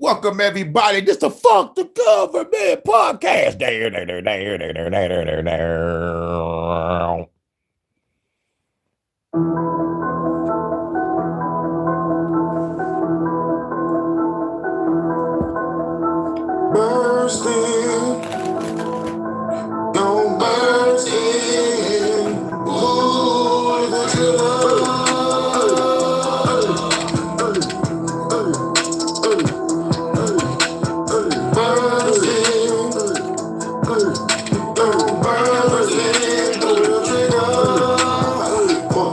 Welcome everybody. This the Fuck the Government podcast. Bursting, don't burst in. Ooh,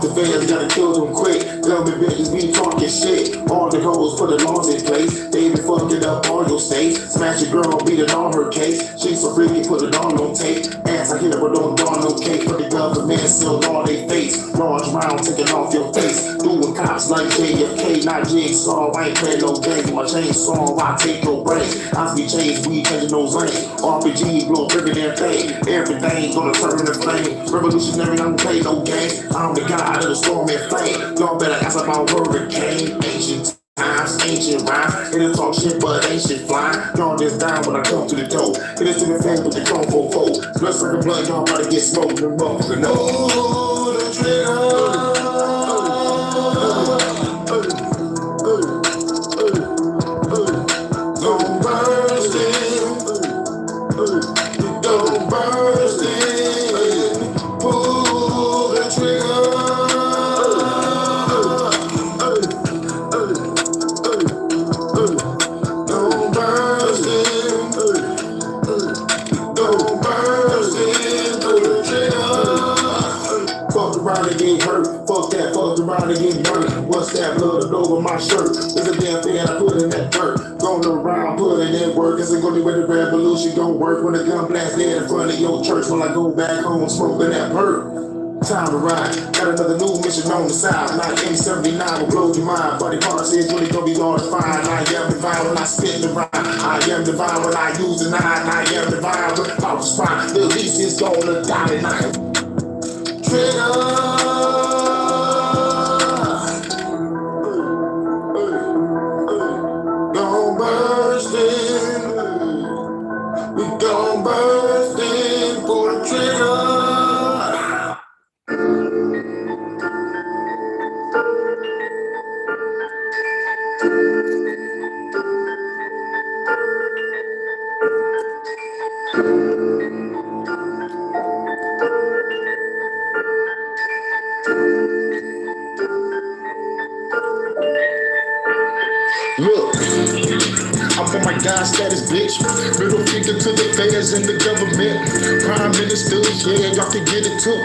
the gotta kill them quick. Loving bitches be talking shit. All the hoes put the laws in place. They be fucking up all your states. Smash your girl, beat it on her case. She's so freaky, put it on tape. Ass I hit her, but don't dawn no cake. But the government still on they face. Large round taking off your face. Doing cops like JFK, not Jigsaw. I ain't playing no game. My chainsaw, I take your brain. I be changed, we changing those lanes. RPG blow, bigger than thing. Everything's gonna turn to flame. Revolutionary, I don't play no game. I'm the god of the storm and flame. Y'all better ask about hurricane. Ancient times, ancient rhymes. It'll talk shit, but ain't shit flying. Y'all just down when I come to the door. Hit us to the face with the chrome 4-4. Blood circle blood, y'all about to get smoked. The motherfucker know. Ooh, the trigger. Don't burst in. Don't burst in. Pull the trigger. Don't burst in. Don't burst in. Pull the trigger. Fuck around and get hurt. Fuck that. Fuck around and get hurt. What's that blood all over my shirt? It's a damn thing I put in that dirt. Going around, putting in work. It's a gonna be where the revolution gon' work. When the gun blast dead in front of your church. When I go back home smoking that perk. Time to ride. Got another new mission on the side. 1979 will blow your mind. Buddy Park says when it gon' be hard to find. I am divine when I spit the rhyme. I am divine when I use the nine. I am divine when power spine. The least is gonna die tonight. Trigger. Gon' burst in. We gon' burst in. Pull the trigger. Look, I'm on my God status, bitch. Middle finger to the feds and the government. Prime ministers, yeah, y'all can get it too.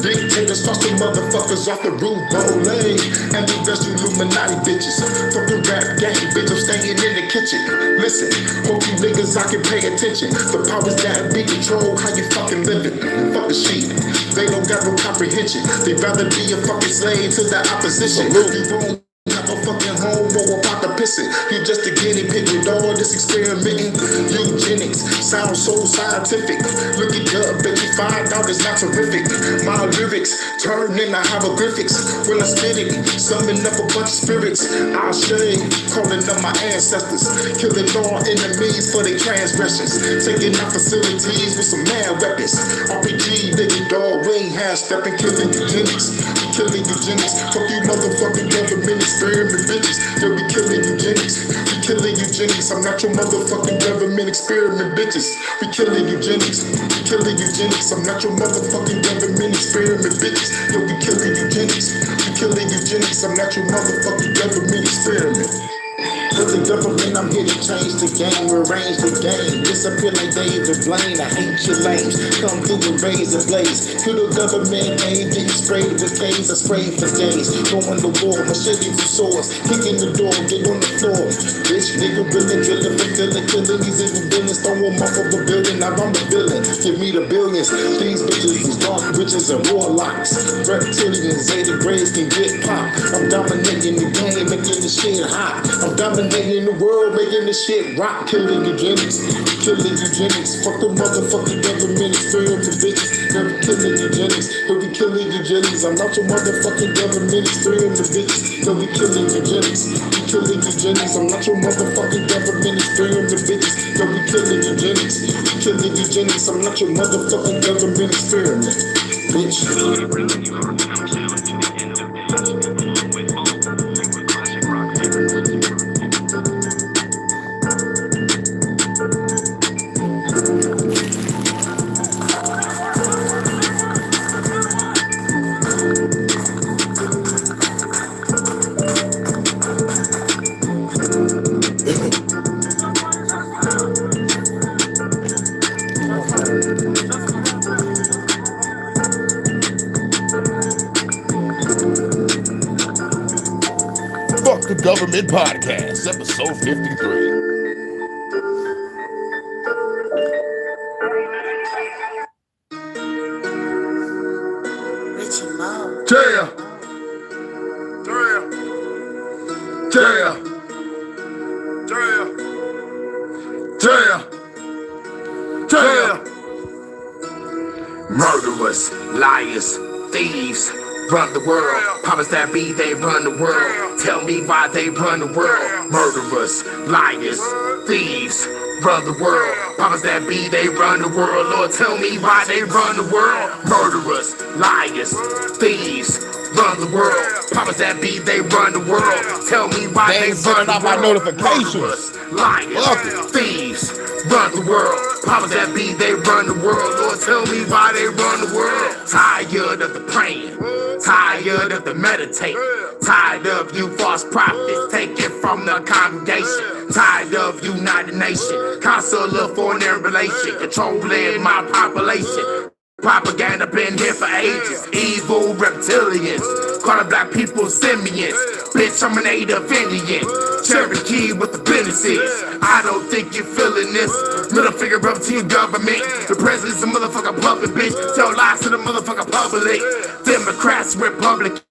Dictators, toss the motherfuckers off the roof, Bolay. And the best Illuminati bitches. Fucking rap gang, bitch, I'm staying in the kitchen. Listen, hope you niggas, I can pay attention. The powers that be control how you fucking living. Fuck the sheep. They don't got no comprehension. They'd rather be a fucking slave to the opposition. You won't have a fucking home or a pot to pissing. You just a guinea pig with all this experimenting. Eugenics sounds so scientific. Look it up, bet you find out it's not terrific. My lyrics turn into hieroglyphics. When I spit it, summon up a bunch of spirits. I'll shade, calling up my ancestors. Killing all enemies for their transgressions. Taking out facilities with some mad weapons. RPG, nigga, dog, we ain't half-stepping. Killing eugenics. Killing eugenics. Fuck you motherfucking government experiment bitches. Yo, we killing eugenics. We killing eugenics. I'm not your motherfucking government experiment bitches. We killing eugenics. We killing eugenics. I'm not your motherfucking government experiment bitches. Yo, we killing eugenics. We killing eugenics. I'm not your motherfucking government experiment. For the government, I'm here to change the game, arrange the game. Disappear like David Blaine, I hate your lames. Come through and raise a blaze. To the government game, getting sprayed with K's, I spray for days. Going to war, machete for swords. Kicking the door, get on the floor. Rich nigga really drilling, fulfilling, killing these evil villains. Throw them off of a building, now I'm the villain. Give me the billions. These bitches, these dark witches and warlocks. Reptilians, Zeta Grays can get popped. I'm dominating the game, making the shit hot. I'm dominating Every day in the world making this shit rock, killing eugenics. Killing eugenics. Fuck the motherfucking government, experiment the bitches. Never killing eugenics. He'll be killing eugenics. I'm not your motherfucking government, experiment the bitches. He'll be killing eugenics. Be killing eugenics. I'm not your motherfucking government, experiment the bitches. He'll be killing eugenics. Be killing eugenics. I'm not your motherfucking government experiment, bitch. Fuck the Government Podcast, episode 53. Yeah. Murderers, liars, thieves, run the world. Powers that be, they run the world. Tell me why they run the world. Murderers, liars, thieves, run the world. Powers that be, they run the world. Lord, tell me why they run the world. Murderers, liars, thieves, run the world. Powers that be, they run the world. Tell me why They they ain't run sending the out my world. notifications. Murderers, liars, Fuck it. thieves, run the world. Powers that be, they run the world. Lord, tell me why they run the world. Tired of the praying, tired of the meditate, tired of you false prophets taken from the congregation, tired of United Nations, Council of Foreign Relations, controlling my population. Propaganda been here for ages. Evil reptilians, calling black people simians. Bitch, I'm a native Indian, Cherokee with the businesses. I don't think you're feeling this. Middle finger up to your government. The president's a motherfucking puppet, bitch. Tell lies to the motherfucking public. Democrats, Republicans,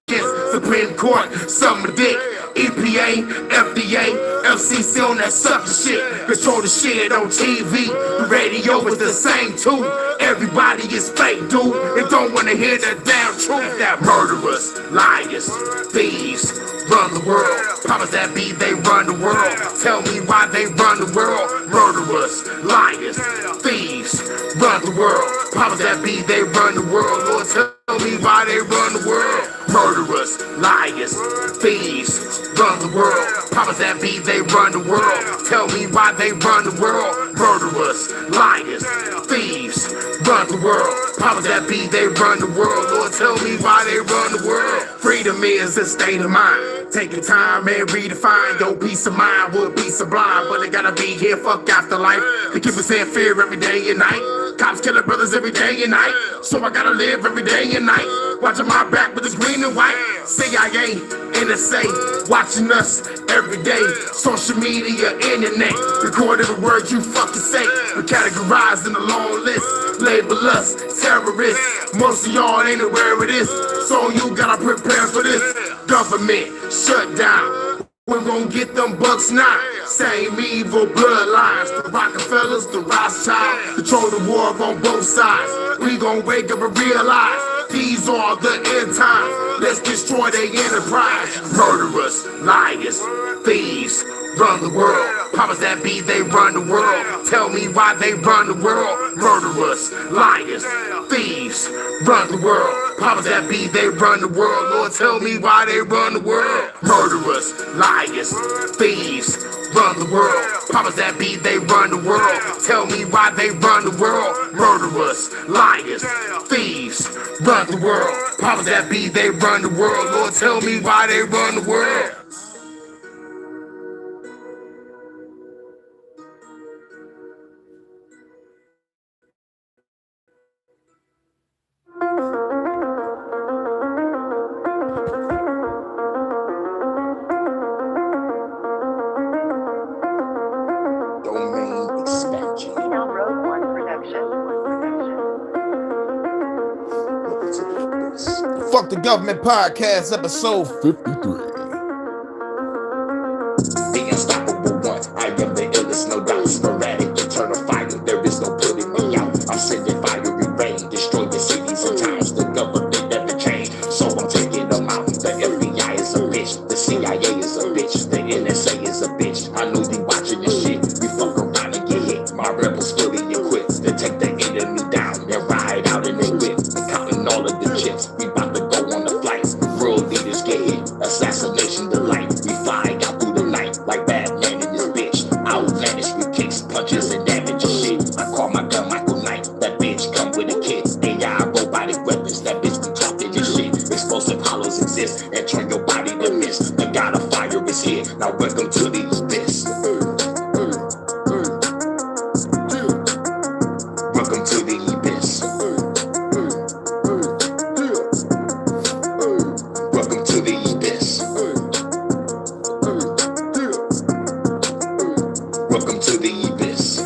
Supreme Court, summer dick. EPA, FDA, FCC on that sucker shit. Control the shit on TV. The radio is the same too. Everybody is fake, dude. They don't wanna hear that damn truth. That murderers, liars, thieves, run the world. Powers that be, they run the world. Tell me why they run the world. Murderers, liars, thieves, run the world. Powers that be, they run the world. Lord, tell me why they run the world. Murderers, liars, thieves, run the world. Powers that be, they run the world. Tell me why they run the world. Murderers, liars, thieves, run the world. Powers that be, they run the world. Lord, tell me why they run the world. Freedom is a state of mind. Taking time and redefine your peace of mind would be sublime, but it gotta be here. Fuck afterlife. They keep us in fear every day and night. Cops killing brothers every day and night. So I gotta live every day and night. Watching my back with this green and white. CIA, NSA, watching us every day. Social media, internet, record every word you fucking say. We're categorized in a long list. Label us terrorists. Most of y'all ain't aware of this, so you gotta prepare for this. Government shut down. We're gonna get them bucks now. Same evil bloodlines. The Rockefellers, the Rothschilds, control the war on both sides. We gon' wake up and realize these are the end times. Let's destroy their enterprise. Murderers, liars, thieves, run the world. Powers that be, they run the world. Tell me why they run the world. Murderers, liars, thieves, run the world. Powers that be, they run the world. Lord, tell me why they run the world. Murderers, liars, thieves, run the world. Powers that be, they run the world. Tell me why they run the world. Murderers, liars, thieves, run the world. Powers that be, they run the world. Lord, tell me why they run the world. Domain expansion. Now Road One Production. Fuck the Government Podcast, episode 53. The unstoppable Welcome to the abyss.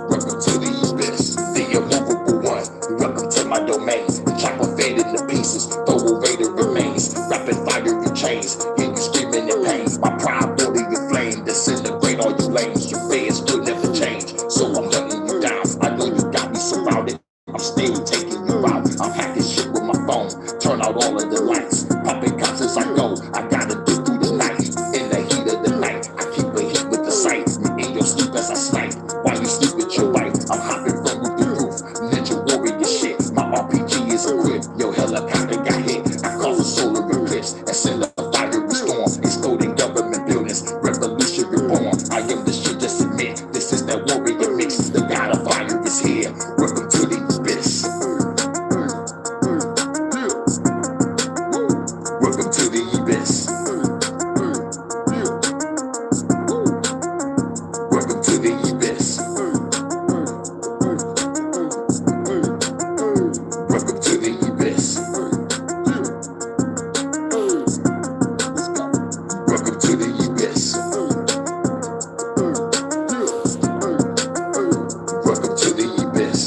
Welcome to the abyss. The immovable one. Welcome to my domain. The chopper fed into pieces. Throw away the remains. Rapid fire in chains. Hear you screaming in pain. My pride boiling in flame. Disintegrate all you lanes. Your feds will never change. So I'm hunting you down. I know you got me surrounded. I'm still taking you out. I'm hacking shit with my phone. Turn out all of the lights. Popping cops as I go. I gotta get through the night. In the heat of the night, I keep a hit with the sight. You in your sleep as I snipe. While you sleep with your wife, I'm hopping from roof to roof. Ninja warrior shit. My RPG is equipped. Your helicopter got hit. I cause a solar eclipse and send a fiery storm. Exploding government buildings. Revolution reborn. I am the shit, just admit. This is that warrior mix. The god of fire is here. Welcome to the abyss. Welcome to the abyss. Welcome to the abyss. Welcome to the abyss. Welcome to the abyss. Welcome to the abyss.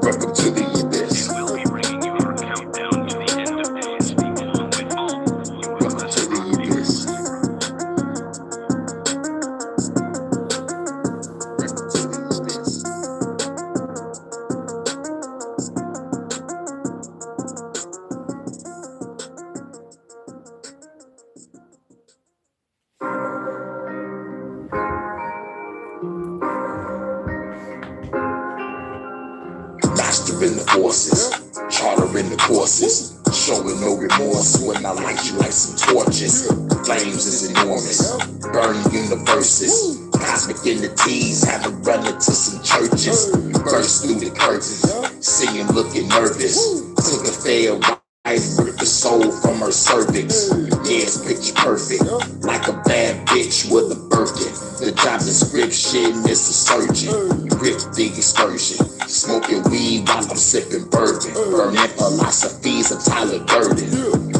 Welcome to the abyss. We'll be bringing you our countdown to the end of days, along with all you Welcome to the abyss. Welcome to the abyss. Mastering the forces, chartering the courses, showing no remorse when I light you like some torches. Flames is enormous, burn universes, cosmic entities have it running to some churches. Burst through the curtains, seeing looking nervous. Took a fair wife, ripped the soul from her cervix. Yeah, it's picture perfect, like a bad bitch with a Birkin. The job description is a surgeon. Rip the excursion, smoking weed while I'm sipping bourbon. Burning philosophies of Tyler Durden.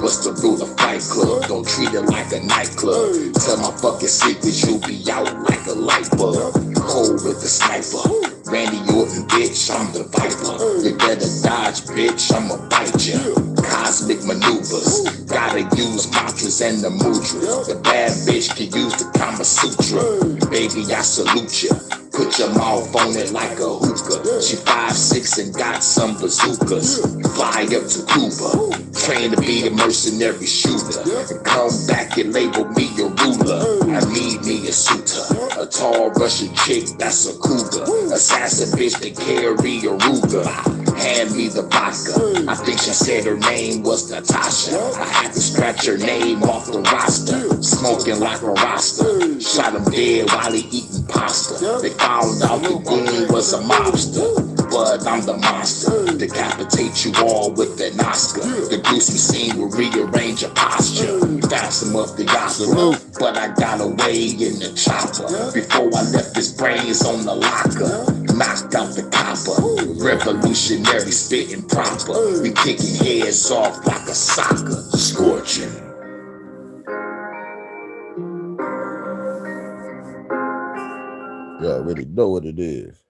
What's the rule of Fight Club? Don't treat it like a nightclub. Tell my fucking secrets, you'll be out like a light bulb. Cold with the sniper. Randy Orton, bitch, I'm the Viper. You better dodge, bitch, I'ma bite ya. Cosmic maneuvers, gotta use mantras and the mudra. The bad bitch can use the Kama Sutra. Baby, I salute ya. Put your mouth on it like a hookah. She 5'6" and got some bazookas. Fly up to Cuba, train to be a mercenary shooter. And come back and label me a ruler. I need me a suitor, a tall Russian chick that's a cougar. Assassin bitch that carry a Ruger. Hand me the vodka. I think she said her name was Natasha. I had to scratch her name off the roster. Smoking like a Rasta. Shot him dead while he eating pasta. They found out the goon was a mobster. But I'm the monster. Decapitate you all with an Oscar. The gruesome scene will rearrange your posture. Phantom of the opera. But I got away in the chopper. Before I left his brains on the locker. Knocked out the copper. Revolutionary spitting proper. We kicking heads off like a soccer. Scorching. You already know what it is.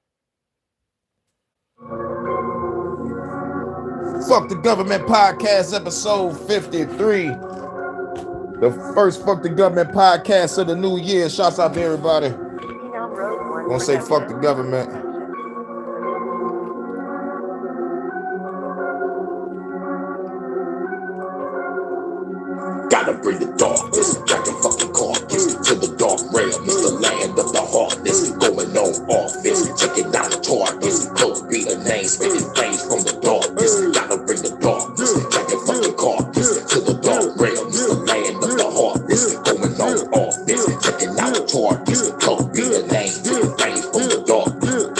Fuck the Government Podcast, episode 53. The first Fuck the Government podcast of the new year. Shouts out to everybody. Gonna say fuck the government. Gotta bring the darkness, jack your fucking carcass to the dark realm. It's the land of the heartless, going on office, checking down the targets. Close be the name, spitting flames from the darkness. Gotta bring the darkness, jack your fucking carcass to the dark realm. It's the land of the heartless, going on office, checking down the targets. Close be the name, spitting flames from the darkness.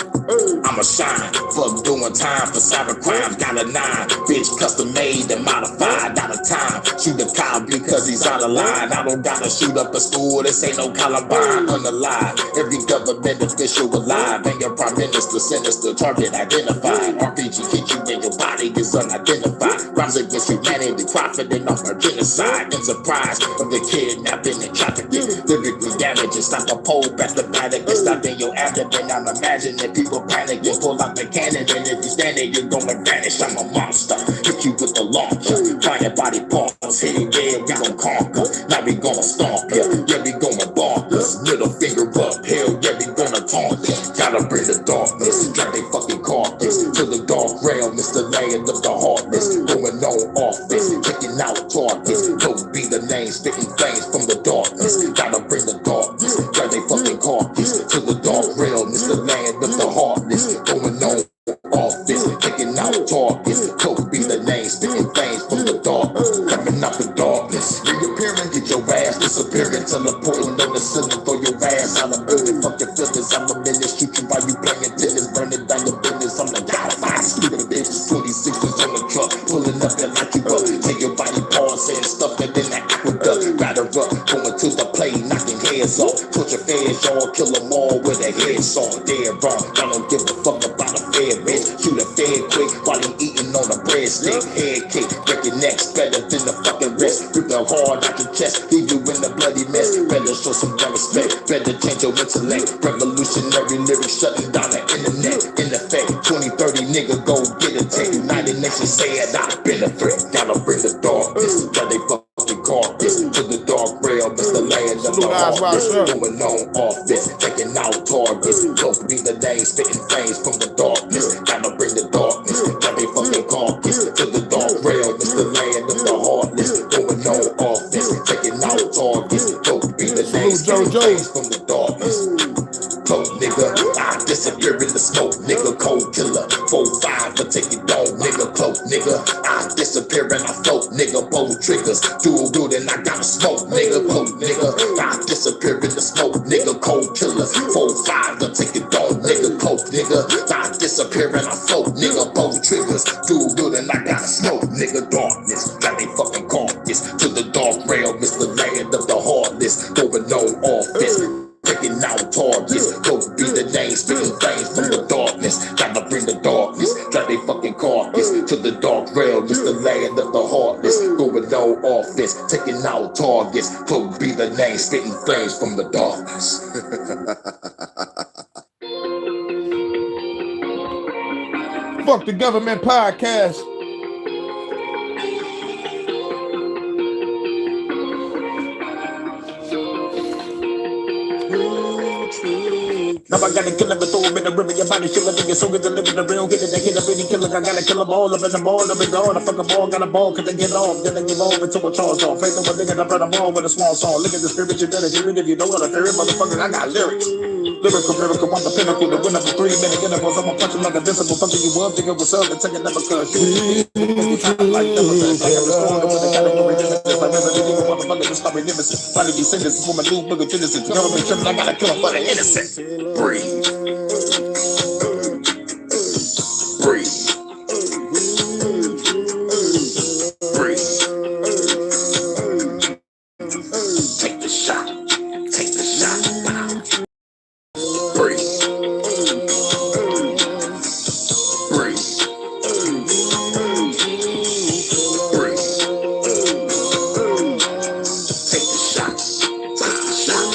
I'm a shine, fuck doing time for cyber crimes. Got a 9, bitch custom made and modified. Out of time, shoot a cop because he's out of line. I don't gotta shoot up a school, this ain't no Columbine. Unalive, every government official alive. And your prime minister sinister, target identified. RPG hit you when your body is unidentified. crimes against humanity, profiting off our genocide, enterprise of the kidnapping and trafficking, lyrically damaging, stop the pole, pass the panic, and stop in your abdomen. I'm imagining people panicking, pull out the cannon, and if you stand there, you're gonna vanish. I'm a monster, hit you with the launcher, find your body parts, hit it dead, we gon' conquer. Now we gonna stomp ya, yeah, we gonna bonkers. Middle finger up, hell, yeah, we gonna taunt ya. Gotta bring the darkness, drag they fucking carcass to the dark realm. It's the land of the heartless, going on office, taking out targets. Don't be the name, spitting flames from the darkness. Gotta bring the darkness, drag they fucking carcass to the dark realm. It's the land of the heartless, going on office, taking out targets. Don't be the name, spitting flames from the darkness, coming out the darkness. Reappearing, get your ass disappearing, teleporting on the ceiling, throw your ass out of building. Fuck your feelings, I'm a menace, shoot you while you playing tennis, burning down your business. I'm like, God, if I stupid bitches, 26s on the truck, pulling up and lock you up, take your body parts and stuff it in the aqueduct, batter up, going to the plane, knocking heads off, torture feds, y'all kill them all with their heads on, dead wrong. Y'all don't give a fuck about a fed bitch, shoot a fed quick while he eating on a breadstick, head kick, break your necks better than the fucking wrist, rip the hard out your chest, leave you in the bloody mess. Better show some damn respect, better change your intellect. Revolutionary lyrics shutting down the internet. In effect, 2030 nigga go get a tech. United Nations say it, I've been a threat. Gotta bring the darkness, got they fucking carcass to the dark realm. It's the land of the heartless, going on office, taking out targets. Don't be the name, spitting flames from the darkness. Gotta bring the darkness, got they fucking carcass to the dark realm. It's the land of the heartless, going on office, taking out targets. Don't be the name, spitting flames from the darkness. Cold nigga, I disappear in the smoke, nigga, cold killer. 4-5 to take it down, nigga, cloak, nigga. I disappear and I float, nigga, bold triggers. Dual good and I gotta smoke, nigga, cold nigga. I disappear in the smoke, nigga, cold killer. 4-5 to take it down, nigga, cloak, nigga. I disappear and I float, nigga, bold triggers. Dual good and I gotta smoke, nigga, darkness. Got they fucking carcass to the dark realm. It's the land of the heartless, going on office. Taking out targets, don't be the name, spitting flames from the darkness. Gotta bring the darkness, drive they fucking carcass to the dark realm. It's the land of the heartless, going on offense, taking out targets. Don't be the name, spitting flames from the darkness. Fuck the Government Podcast. Now I gotta kill him and throw him in the river. Your body shivering, nigga, so good to live in the real. Get it, they hit up any killer. I gotta kill them all up in the ball, up and gone. I fuck them all, got a ball, cause they get off. Then they give over to a charge off. Face on a nigga, I burn them all with a small song. Look at the spirit, you better hear it if you know what I fear it, motherfucker. I got lyrics. Lyrical, I'm the pinnacle, the winner for 3-minute intervals. I'm a punch like a visible, fucking you up, nigga, what's up, and take it never cause you. Like never cause I am strong, but the category limits. If I never did, you motherfucker, just stop magnificent. Finally be sentenced for my new booger Genesis. Government tripping, I gotta kill him for the innocent. Breathe. Breathe. Breathe. Take the shot. Take the shot. Breathe. Breathe. Breathe. Take the shot. Take the shot.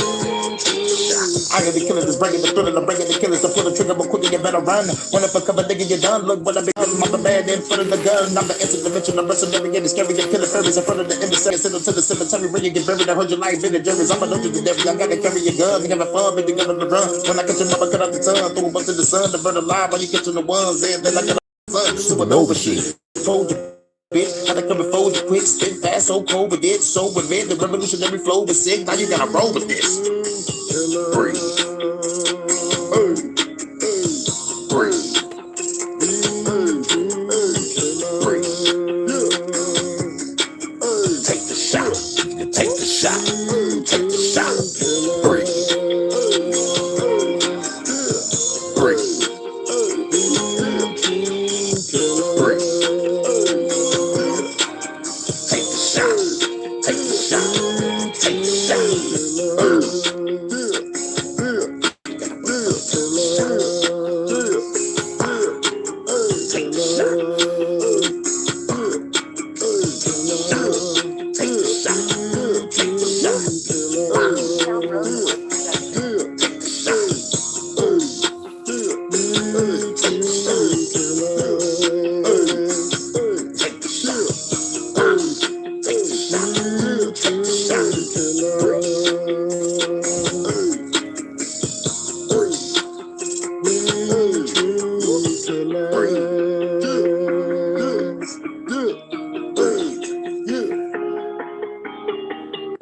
Take the shot. I got the killers, bringing the thriller, I'm bringing the killers to pull the trigger, but quickly you better run. Run up for cover, nigga, you're done. Look what I be doing, I'm the man in front of the gun. I'm the interdimension, I'm mercenary, and it's scary, and killing fairies in front of the embassy. Send them to the cemetery where you get buried. I heard your life in the juries. I'm allergic to death, I gotta carry your gun. You having fun, but you got on the run. When I catch your mother, cut out the tongue, throw them up to the sun, to burn alive while you catching the ones. And then I get sun, supernova shit. Fold your bitch, how they come and fold you quick, spit fast, so cold with it, so with it. The revolutionary flow was sick, now you gotta roll with this. Breathe. Breathe. Breathe. Take the shot. Take the shot. Take the shot. Breathe. Breathe. Breathe. Take the shot. Take the shot. Take the shot.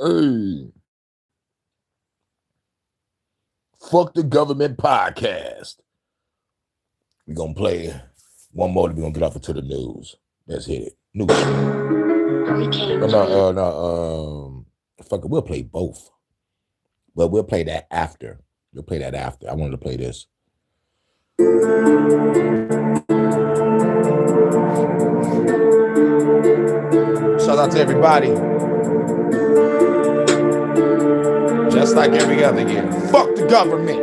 Hey. Fuck the Government podcast. We're going to play one more, then we're going to get off into the news. Let's hit it. News. Fuck it, we'll play both. But we'll play that after. We'll play that after. I wanted to play this. Shout out to everybody. Just like every other year. Fuck the government.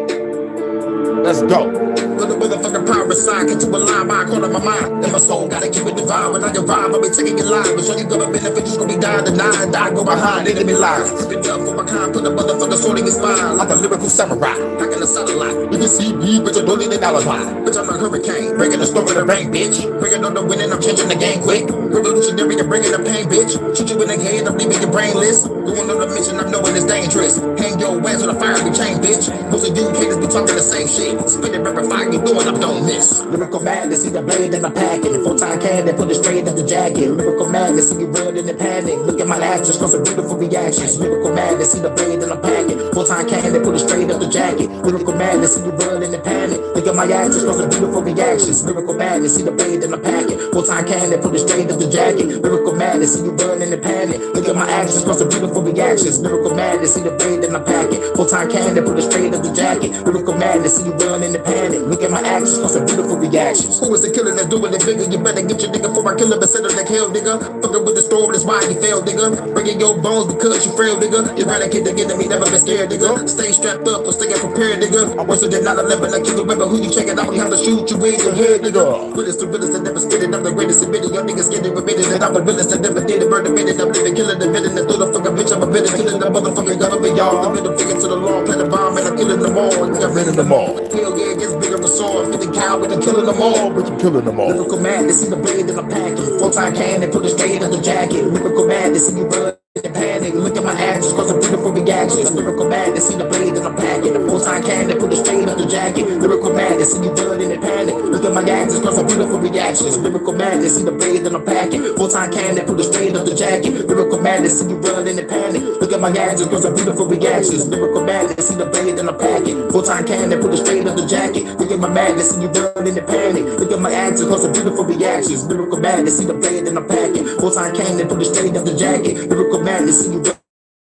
Let's go. With a motherfucking parasite, get to a line by a corner of my mind. And my soul gotta keep it divine. When I arrive, I'll be taking your line. But show you gonna benefit, just gonna be dying tonight. Die, go behind, enemy lines. Spit up for my kind, put a motherfucker sword in your spine. Like a lyrical samurai, back in the satellite. You can see me, but you don't need an alibi. Bitch, I'm a hurricane, breaking the storm with a rain, bitch. Bringing on the wind and I'm changing the game quick. Revolutionary and bringing the pain, bitch. Shoot you in the head, I'm leaving your brainless. Going on a mission, I'm knowing it's dangerous. Hang your ass on the fire, be chain, bitch. Most of you haters be talking the same shit. Spit it, rapid fire, you doing, I'm don't miss. Lyrical madness, see the blade in my packet. Full-time can, they put it straight in the jacket. Lyrical madness, see you real in the panic. Look at my actions, cause some beautiful reactions. Lyrical madness, see the blade in the packet. Full-time can, they put it straight up the jacket. Lyrical madness, see you real in the panic. Look at my actions, cause some beautiful reactions. Lyrical madness, see the blade in the packet. Full-time can, they put it straight up the jacket. Lyrical madness, see you real in the panic. Look at my actions, cause some beautiful reactions. Lyrical madness, see the blade in the packet. Full-time can, they put it straight up the jacket. Lyrical madness, see you real in the panic. Look at my actions, cause some beautiful reactions. Who is the killer that's doing it bigger? You better get your nigga for my killer, but set it like hell, nigga. Fucking with the storm, that's why you fail, nigga. Breaking your bones because you frail, nigga. You gotta get together, me never been scared, nigga. Stay strapped up or stay prepared, nigga. I'm worse than 9/11, like you remember who you checking out. We have to shoot you in your head, nigga. Realest the realest that never spit it. I'm the greatest admitted. Your niggas scared of admitted that I'm the realest that never did it. Murder minute, I'm living, killing the villain. That through the fucking bitch, I'm a villain. Killing the motherfucking government, y'all. The middle finger to the law, plant a bomb, and I'm killing them all. I'm killing them all. Hell yeah, it gets bigger of a sword. 50 cal, with the killing them all. But you killing them all. Lyrical madness, see the blade in the packet. Full-time can, they put it straight in the jacket. Lyrical madness, see you run in the panic. Look at my actions, cause some beautiful reactions. Lyrical madness, see the blade in the packet. The full-time can, they put it straight in the jacket. Lyrical madness, see you run in the panic. Look at my actions, cause some beautiful reactions. Lyrical madness, see the blade in the packet. Full-time can, they put it straight in the jacket. Lyrical madness, see you run in the panic. Look at my actions, cause some beautiful reactions. Lyrical madness, see the blade in the packet. Full-time can, they put it straight in the jacket. Look at my madness, see you run in the panic. Look at my actions, cause some beautiful reactions. Lyrical madness, see the blade in the packet. Full-time can, they put it straight in the jacket. Lyrical madness, see you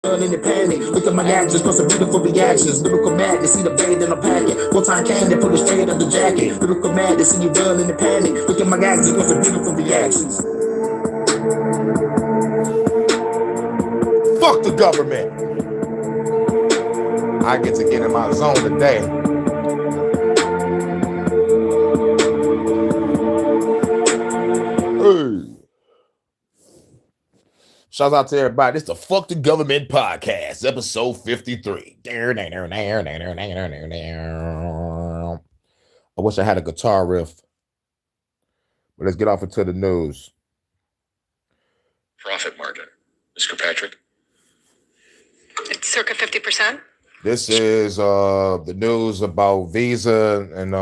run in the panic. Look at my actions, cause some beautiful reactions. Lyrical madness, see the blade in the packet. Full-time can, they put it straight in the jacket. Lyrical madness, see you run in the panic. Look at my actions, cause some beautiful reactions. Fuck the government. I get to get in my zone today. Hey. Shout out to everybody. This is the Fuck the Government podcast, episode 53. I wish I had a guitar riff. But let's get off into the news. Profit margin. Mr. Patrick. It's circa 50%. This is the news about Visa and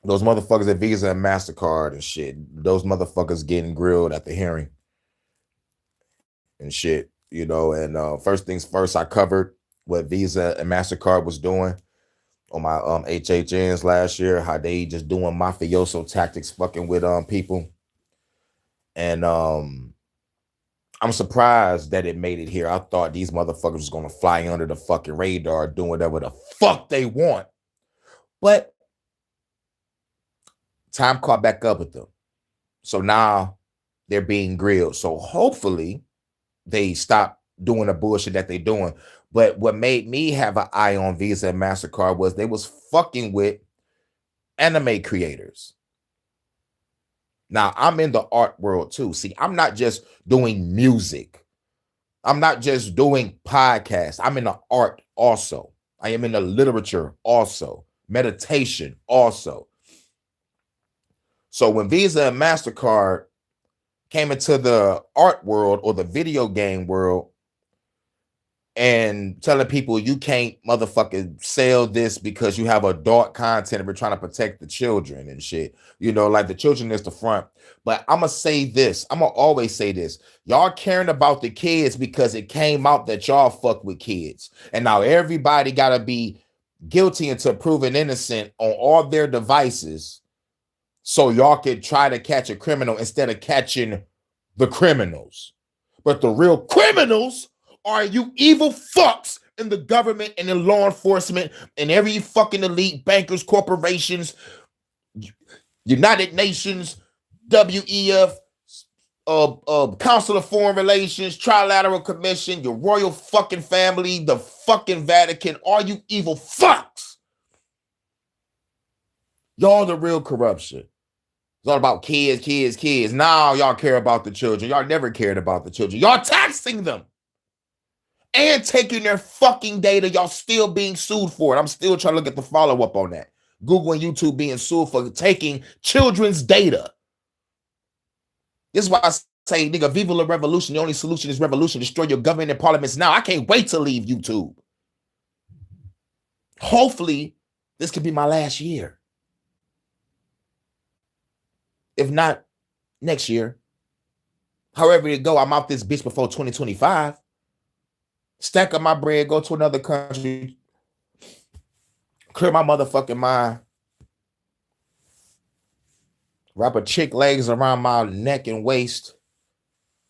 those motherfuckers at Visa and MasterCard and shit. Those motherfuckers getting grilled at the hearing and shit, you know. And first things first, I covered what Visa and MasterCard was doing on my HHNs last year, how they just doing mafioso tactics fucking with people. And I'm surprised that it made it here. I thought these motherfuckers was gonna fly under the fucking radar doing whatever the fuck they want. But time caught back up with them. So now they're being grilled. So hopefully they stop doing the bullshit that they're doing. But what made me have an eye on Visa and MasterCard was they was fucking with anime creators. Now, I'm in the art world too. See, I'm not just doing music. I'm not just doing podcasts. I'm in the art also. I am in the literature also. Meditation also. So when Visa and MasterCard came into the art world or the video game world, and telling people you can't motherfucking sell this because you have adult content and we're trying to protect the children and shit. You know, like the children is the front. But I'm gonna say this. I'm gonna always say this. Y'all caring about the kids because it came out that y'all fuck with kids. And now everybody gotta be guilty until proven innocent on all their devices. So y'all can try to catch a criminal instead of catching the criminals. But the real criminals are you evil fucks in the government and in law enforcement and every fucking elite bankers, corporations, United Nations, WEF, Council of Foreign Relations, Trilateral Commission, your royal fucking family, the fucking Vatican. Are you evil fucks? Y'all the real corruption. It's all about kids. Now y'all care about the children. Y'all never cared about the children. Y'all taxing them and taking their fucking data. Y'all still being sued for it. I'm still trying to look at the follow-up on that. Google and YouTube being sued for taking children's data. This is why I say, nigga, viva la revolution. The only solution is revolution. Destroy your government and parliaments now. I can't wait to leave YouTube. Hopefully, this could be my last year. If not, next year. However it go, I'm out this bitch before 2025. Stack up my bread, go to another country, clear my motherfucking mind, wrap a chick legs around my neck and waist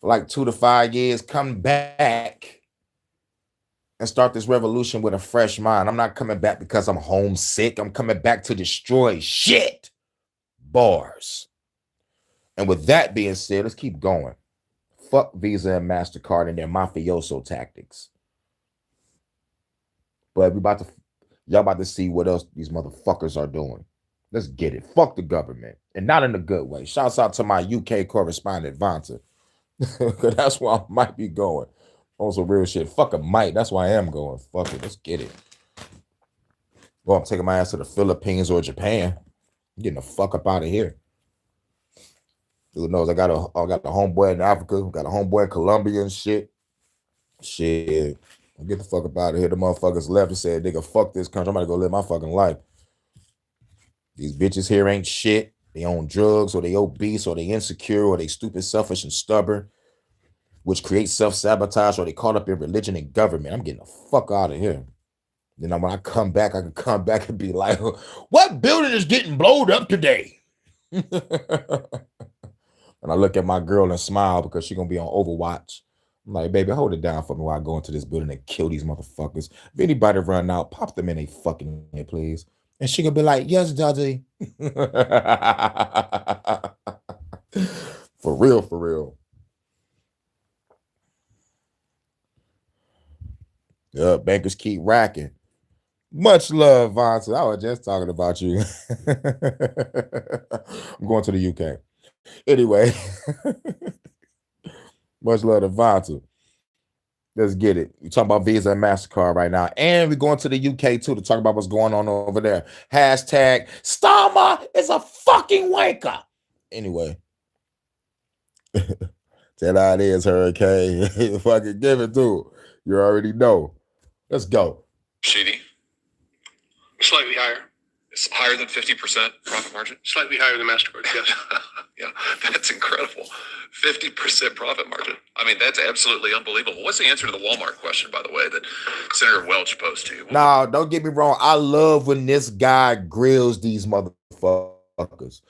for like 2 to 5 years, come back and start this revolution with a fresh mind. I'm not coming back because I'm homesick. I'm coming back to destroy shit. Bars. And with that being said, let's keep going. Fuck Visa and MasterCard and their mafioso tactics. But y'all about to see what else these motherfuckers are doing. Let's get it. Fuck the government. And not in a good way. Shouts out to my UK correspondent, Vanta. Because that's where I might be going. On some real shit. Fuck a might. That's why I am going. Fuck it. Let's get it. Well, I'm taking my ass to the Philippines or Japan. I'm getting the fuck up out of here. Who knows? I got a homeboy in Africa. Got a homeboy in Colombia and shit. Shit. Get the fuck up out of here. The motherfuckers left and said, nigga, fuck this country. I'm about to go live my fucking life. These bitches here ain't shit. They own drugs, or they obese, or they insecure, or they stupid, selfish, and stubborn, which creates self-sabotage, or they caught up in religion and government. I'm getting the fuck out of here. Then when I come back, I can come back and be like, what building is getting blowed up today? And I look at my girl and smile because she's going to be on Overwatch. I'm like, baby, hold it down for me while I go into this building and kill these motherfuckers. If anybody run out, pop them in a fucking head, please. And she going to be like, yes, daddy. For real, for real. Yeah, bankers keep racking. Much love, Vonta. I was just talking about you. I'm going to the UK. Anyway, much love to Vonta. Let's get it. We're talking about Visa and MasterCard right now. And we're going to the UK too to talk about what's going on over there. Hashtag Starmer is a fucking wanker. Anyway. Tell how it is, Hurricane. Fucking give it to her. You already know. Let's go. Shady. Slightly higher. It's higher than 50% profit margin. Slightly higher than MasterCard, yes. Yeah, that's incredible. 50% profit margin. I mean, that's absolutely unbelievable. What's the answer to the Walmart question, by the way, that Senator Welch posed to you? No, don't get me wrong. I love when this guy grills these motherfuckers.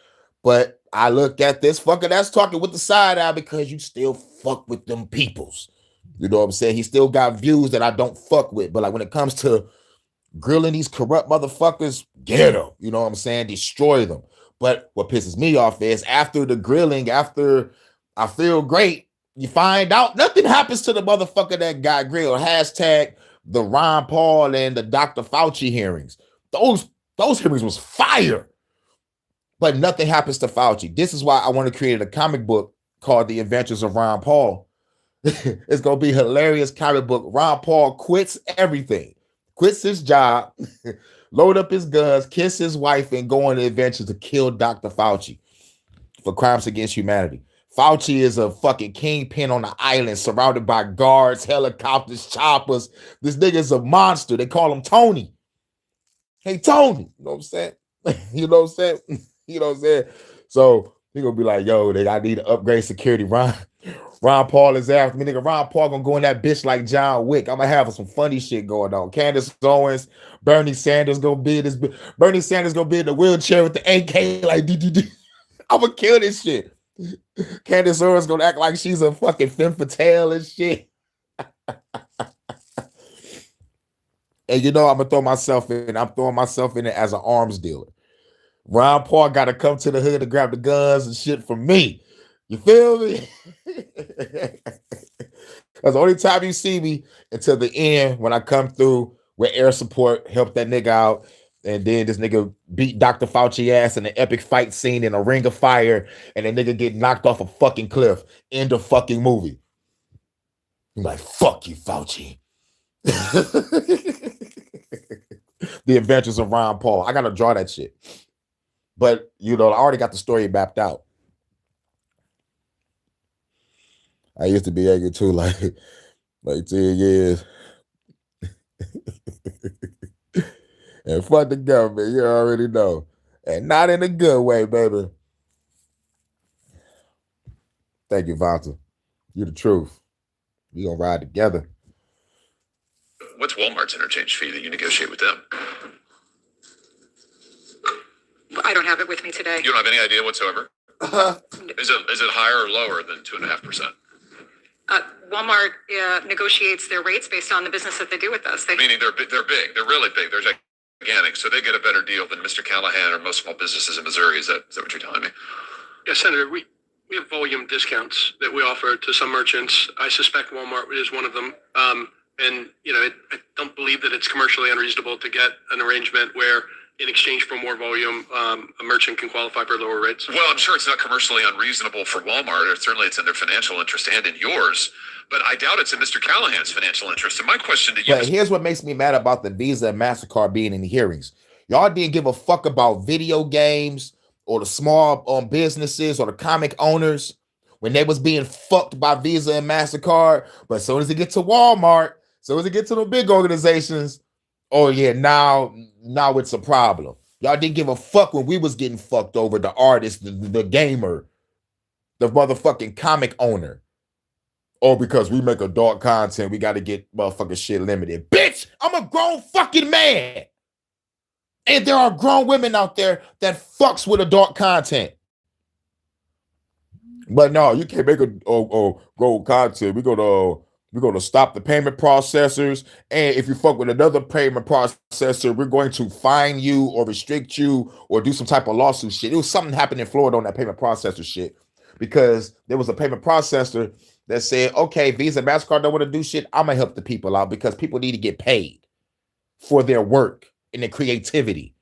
But I look at this fucker that's talking with the side eye because you still fuck with them peoples. You know what I'm saying? He still got views that I don't fuck with. But like when it comes to grilling these corrupt motherfuckers, get them. You know what I'm saying? Destroy them. But what pisses me off is after the grilling, after I feel great, you find out nothing happens to the motherfucker that got grilled. Hashtag the Ron Paul and the Dr. Fauci hearings. Those hearings was fire. But nothing happens to Fauci. This is why I want to create a comic book called The Adventures of Ron Paul. It's going to be hilarious comic book. Ron Paul quits everything. Quits his job, load up his guns, kiss his wife, and go on an adventure to kill Dr. Fauci for crimes against humanity. Fauci is a fucking kingpin on the island, surrounded by guards, helicopters, choppers. This nigga's a monster. They call him Tony. Hey, Tony. You know what I'm saying? You know what I'm saying? You know what I'm saying? So he gonna be like, yo, I need to upgrade security. Ron Paul is after me. Nigga, Ron Paul gonna go in that bitch like John Wick. I'm gonna have some funny shit going on. Candace Owens, Bernie Sanders gonna be in this. Bernie Sanders gonna be in the wheelchair with the AK like DDD. I'm gonna kill this shit. Candace Owens gonna act like she's a fucking femme fatale and shit. And you know I'm gonna throw myself in. I'm throwing myself in it as an arms dealer. Ron Paul gotta come to the hood to grab the guns and shit from me. You feel me? That's the only time you see me until the end when I come through with air support, help that nigga out. And then this nigga beat Dr. Fauci ass in an epic fight scene in a ring of fire, and the nigga get knocked off a fucking cliff. End of fucking movie. I'm like, fuck you, Fauci. The Adventures of Ron Paul. I gotta draw that shit. But you know, I already got the story mapped out. I used to be angry too, like 10 years. And fuck the government, you already know. And not in a good way, baby. Thank you, Vonta. You the truth. We gonna ride together. What's Walmart's interchange fee that you negotiate with them? I don't have it with me today. You don't have any idea whatsoever? Is it higher or lower than 2.5%? Walmart negotiates their rates based on the business that they do with us. Meaning they're big. They're really big. They're gigantic. So they get a better deal than Mr. Callahan or most small businesses in Missouri. Is that what you're telling me? Yeah, Senator, we have volume discounts that we offer to some merchants. I suspect Walmart is one of them. And, you know, I don't believe that it's commercially unreasonable to get an arrangement where in exchange for more volume, a merchant can qualify for lower rates. Well, I'm sure it's not commercially unreasonable for Walmart, or certainly it's in their financial interest and in yours, but I doubt it's in Mr. Callahan's financial interest. And my question to you But here's what makes me mad about the Visa and MasterCard being in the hearings. Y'all didn't give a fuck about video games or the small businesses or the comic owners when they was being fucked by Visa and MasterCard. But as soon as it get to Walmart, as soon as it get to the big organizations, oh yeah, now it's a problem. Y'all didn't give a fuck when we was getting fucked over, the artist, the gamer, the motherfucking comic owner. Oh, because we make adult content, we got to get motherfucking shit limited. Bitch, I'm a grown fucking man. And there are grown women out there that fucks with adult content. But no, you can't make grown content. We're gonna stop the payment processors, and if you fuck with another payment processor, we're going to fine you or restrict you or do some type of lawsuit shit. It was something happened in Florida on that payment processor shit, because there was a payment processor that said, okay, Visa and MasterCard don't want to do shit. I'm gonna help the people out because people need to get paid for their work and their creativity.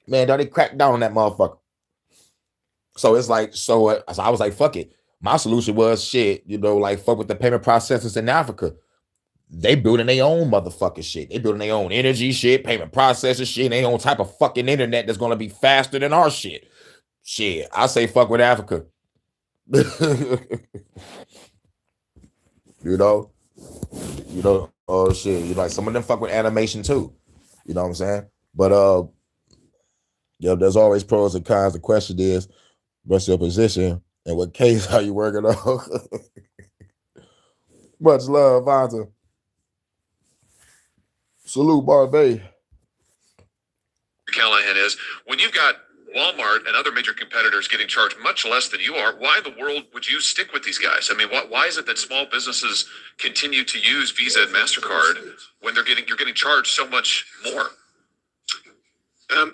Man, they cracked down on that motherfucker. So it's like, so I was like, fuck it. My solution was shit, you know, like fuck with the payment processors in Africa. They building their own motherfucking shit. They building their own energy shit, payment processor shit, their own type of fucking internet that's gonna be faster than our shit. Shit, I say fuck with Africa. you know, oh shit, you like some of them fuck with animation too. You know what I'm saying? But there's always pros and cons. The question is, what's your position and what case are you working on? Much love, Vonta. Salute, Barbie. Callahan is, when you've got Walmart and other major competitors getting charged much less than you are, why in the world would you stick with these guys? I mean, why is it that small businesses continue to use Visa and MasterCard when you're getting charged so much more?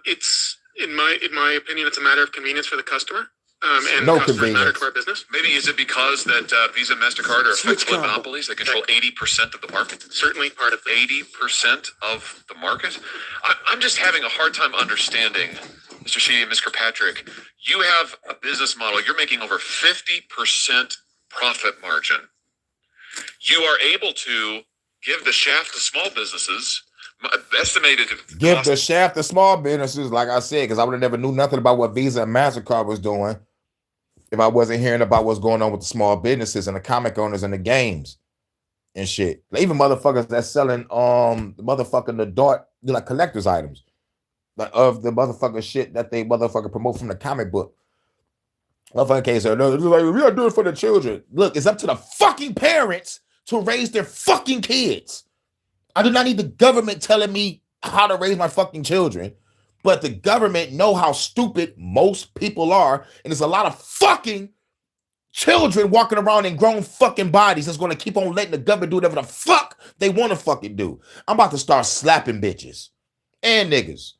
It's in my opinion, it's a matter of convenience for the customer. And no customers convenience. matter to our business. Maybe is it because that Visa and MasterCard are effectively monopolies? They control 80% of the market. Certainly part of 80% of the market. I'm just having a hard time understanding, Mr. Sheedy and Ms. Kirkpatrick. You have a business model. You're making over 50% profit margin. You are able to give the shaft to small businesses. Estimated give the shaft to small businesses, like I said, because I would have never knew nothing about what Visa and MasterCard was doing. if I wasn't hearing about what's going on with the small businesses and the comic owners and the games and shit. Like, even motherfuckers that's selling the dart, like collector's items, like of the motherfucking shit that they motherfucker promote from the comic book. Motherfucking case, they're like, we gotta do it for the children. Look, it's up to the fucking parents to raise their fucking kids. I do not need the government telling me how to raise my fucking children, but the government know how stupid most people are, and there's a lot of fucking children walking around in grown fucking bodies that's gonna keep on letting the government do whatever the fuck they want to fucking do. I'm about to start slapping bitches and niggas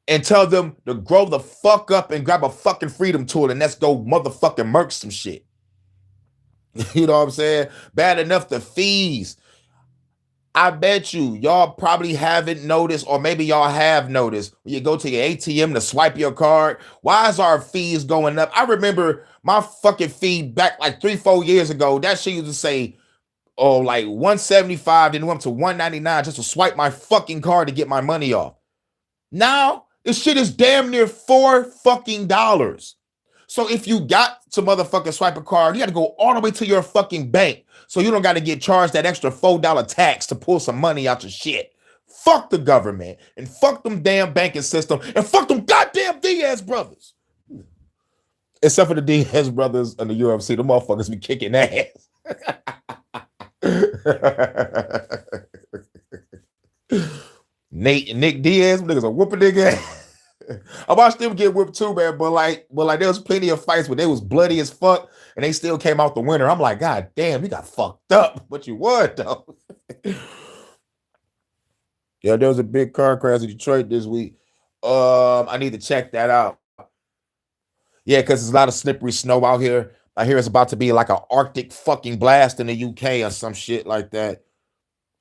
and tell them to grow the fuck up and grab a fucking freedom tool and let's go motherfucking murk some shit. You know what I'm saying? Bad enough the fees. I bet y'all probably haven't noticed, or maybe y'all have noticed, when you go to your ATM to swipe your card, why is our fees going up? I remember my fucking fee back like 3-4 years ago. That shit used to say, oh, like $175, then it went up to $199 just to swipe my fucking card to get my money off. Now, this shit is damn near $4 fucking dollars. So if you got to motherfucking swipe a card, you got to go all the way to your fucking bank so you don't got to get charged that extra $4 tax to pull some money out your shit. Fuck the government and fuck them damn banking system and fuck them goddamn Diaz brothers. Except for the Diaz brothers and the UFC, the motherfuckers be kicking ass. Nate and Nick Diaz, niggas are whooping nigga ass. I watched them get whipped too, man. But like there was plenty of fights where they was bloody as fuck and they still came out the winner. I'm like, God damn, you got fucked up, but you won though. Yeah, there was a big car crash in Detroit this week. I need to check that out. Yeah, because there's a lot of slippery snow out here. I hear it's about to be like an Arctic fucking blast in the UK or some shit like that.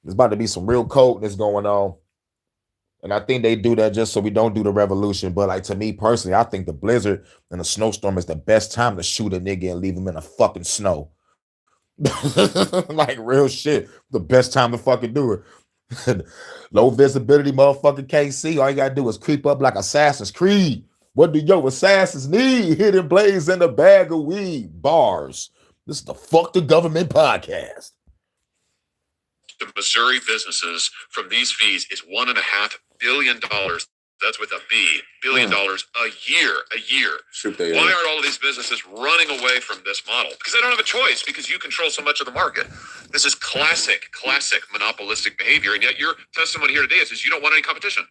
There's about to be some real coldness going on. And I think they do that just so we don't do the revolution. But like, to me personally, I think the blizzard and the snowstorm is the best time to shoot a nigga and leave him in the fucking snow. Like, real shit. The best time to fucking do it. Low visibility, motherfucker can't see. All you gotta do is creep up like Assassin's Creed. What do your assassins need? Hidden blades and a bag of weed. Bars. This is the Fuck the Government podcast. The Missouri businesses from these fees is $1.5 billion. That's with a B. $1 billion a year. Why aren't all of these businesses running away from this model? Because they don't have a choice, because you control so much of the market. This is classic monopolistic behavior. And yet your testimony here today is you don't want any competition.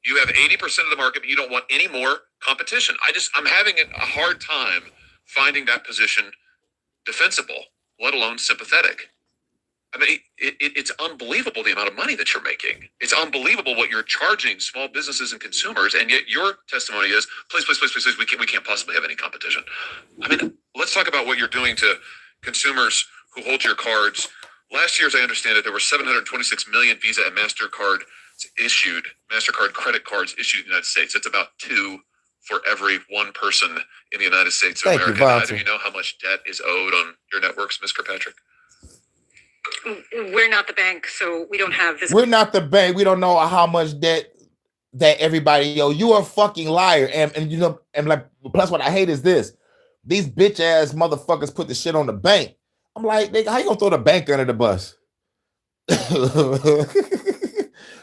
You have 80% of the market, but you don't want any more competition. I'm having a hard time finding that position defensible, let alone sympathetic. I mean, it's unbelievable the amount of money that you're making. It's unbelievable what you're charging small businesses and consumers, and yet your testimony is, please, we can't possibly have any competition. I mean, let's talk about what you're doing to consumers who hold your cards. Last year, as I understand it, there were 726 million Visa and MasterCard credit cards issued in the United States. It's about 2 for every 1 person in the United States of America. Either of you know how much debt is owed on your networks, Ms. Kirkpatrick? We're not the bank, so we don't have this. We're not the bank. We don't know how much debt that everybody owe. You are a fucking liar. And you know, and like, plus what I hate is this. These bitch ass motherfuckers put the shit on the bank. I'm like, nigga, how you gonna throw the bank under the bus?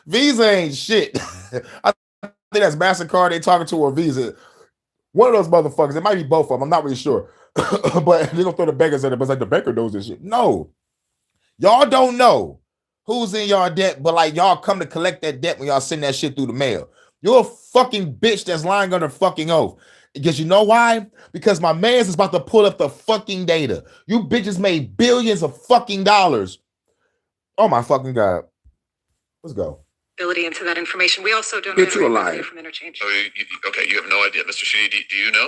Visa ain't shit. I think that's MasterCard they talking to, or Visa. One of those motherfuckers. It might be both of them. I'm not really sure. But they're gonna throw the bankers under the bus like the banker knows this shit. No. Y'all don't know who's in y'all debt, but like y'all come to collect that debt when y'all send that shit through the mail. You're a fucking bitch that's lying under fucking oath. Because you know why? Because my man's is about to pull up the fucking data. You bitches made billions of fucking dollars. Oh my fucking God. Let's go. Ability into that information. We also don't Bitch, you a generate liar. from interchange. Oh, okay, you have no idea. Mr. Sheedy, do you know?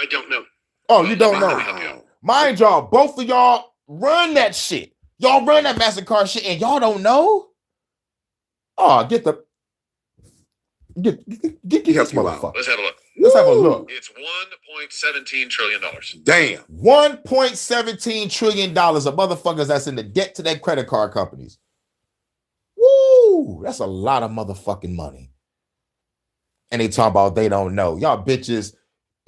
I don't know. Oh, you don't know. Wow. Mind y'all, both of y'all run that shit. Y'all run that MasterCard shit and y'all don't know? Oh, get Help this you out. motherfucker. Let's have a look. Let's have a look. It's $1.17 trillion. Damn. $1.17 trillion of motherfuckers that's in the debt to their credit card companies. Woo! That's a lot of motherfucking money. And they talking about they don't know. Y'all bitches,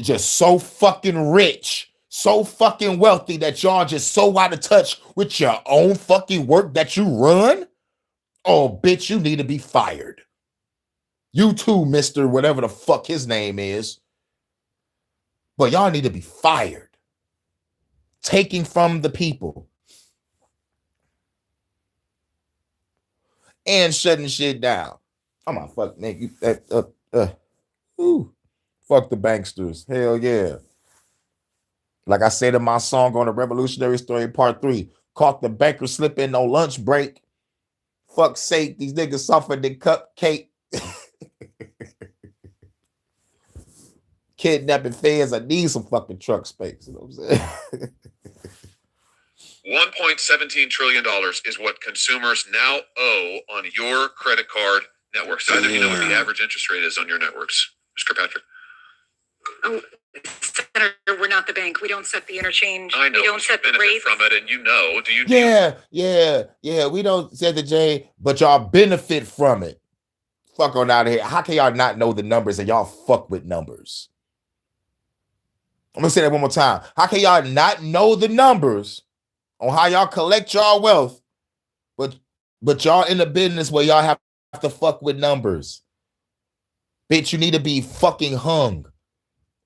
just so fucking rich, so fucking wealthy that y'all just so out of touch with your own fucking work that you run? Oh, bitch, you need to be fired. You too, Mr. whatever the fuck his name is. But y'all need to be fired. Taking from the people. And shutting shit down. I'm gonna fuck nigga. Fuck the banksters. Hell yeah. Like I said in my song on the Revolutionary Story Part 3, caught the banker slipping on lunch break. Fuck's sake, these niggas suffered the cupcake. Kidnapping feds, I need some fucking truck space. You know what I'm saying? $1.17 trillion is what consumers now owe on your credit card networks. Do either of you know what the average interest rate is on your networks, Mr. Kirkpatrick? Oh, Senator, we're not the bank. We don't set the interchange. I know. We don't set the benefit rates. from it, and you know. Do you? Yeah. We don't set the J, but y'all benefit from it. Fuck on out of here. How can y'all not know the numbers and y'all fuck with numbers? I'm gonna say that one more time. How can y'all not know the numbers on how y'all collect y'all wealth, but y'all in a business where y'all have to fuck with numbers? Bitch, you need to be fucking hung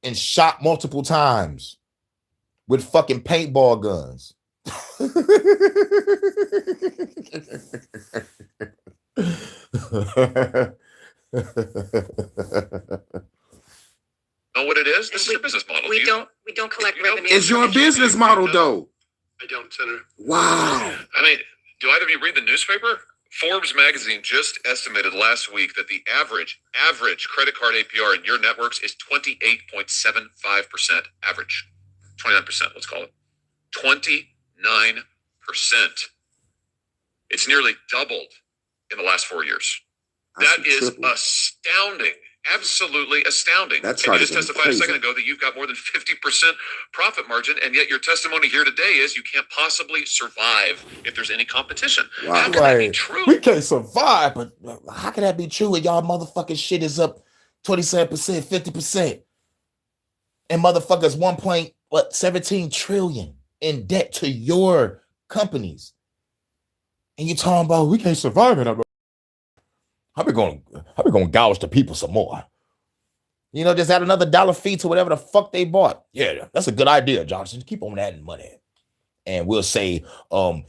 and shot multiple times with fucking paintball guns. Know what it is? This is your business model. We don't collect revenue. It's your business model, though. I don't, Senator. Wow. I mean, do either of you read the newspaper? Forbes magazine just estimated last week that the average credit card APR in your networks is 28.75% average. 29%, let's call it. 29%. It's nearly doubled in the last 4 years. That is astounding. Absolutely astounding. That's and you just testified a second ago that you've got more than 50% profit margin, and yet your testimony here today is you can't possibly survive if there's any competition. Wow. How can that be true? We can't survive, but how can that be true when y'all motherfucking shit is up 27%, 50%? And motherfuckers 1.17 trillion in debt to your companies. And you talking about we can't survive it. How we gonna gouge the people some more? You know, just add another dollar fee to whatever the fuck they bought. Yeah, that's a good idea, Johnson. Keep on adding money. And we'll say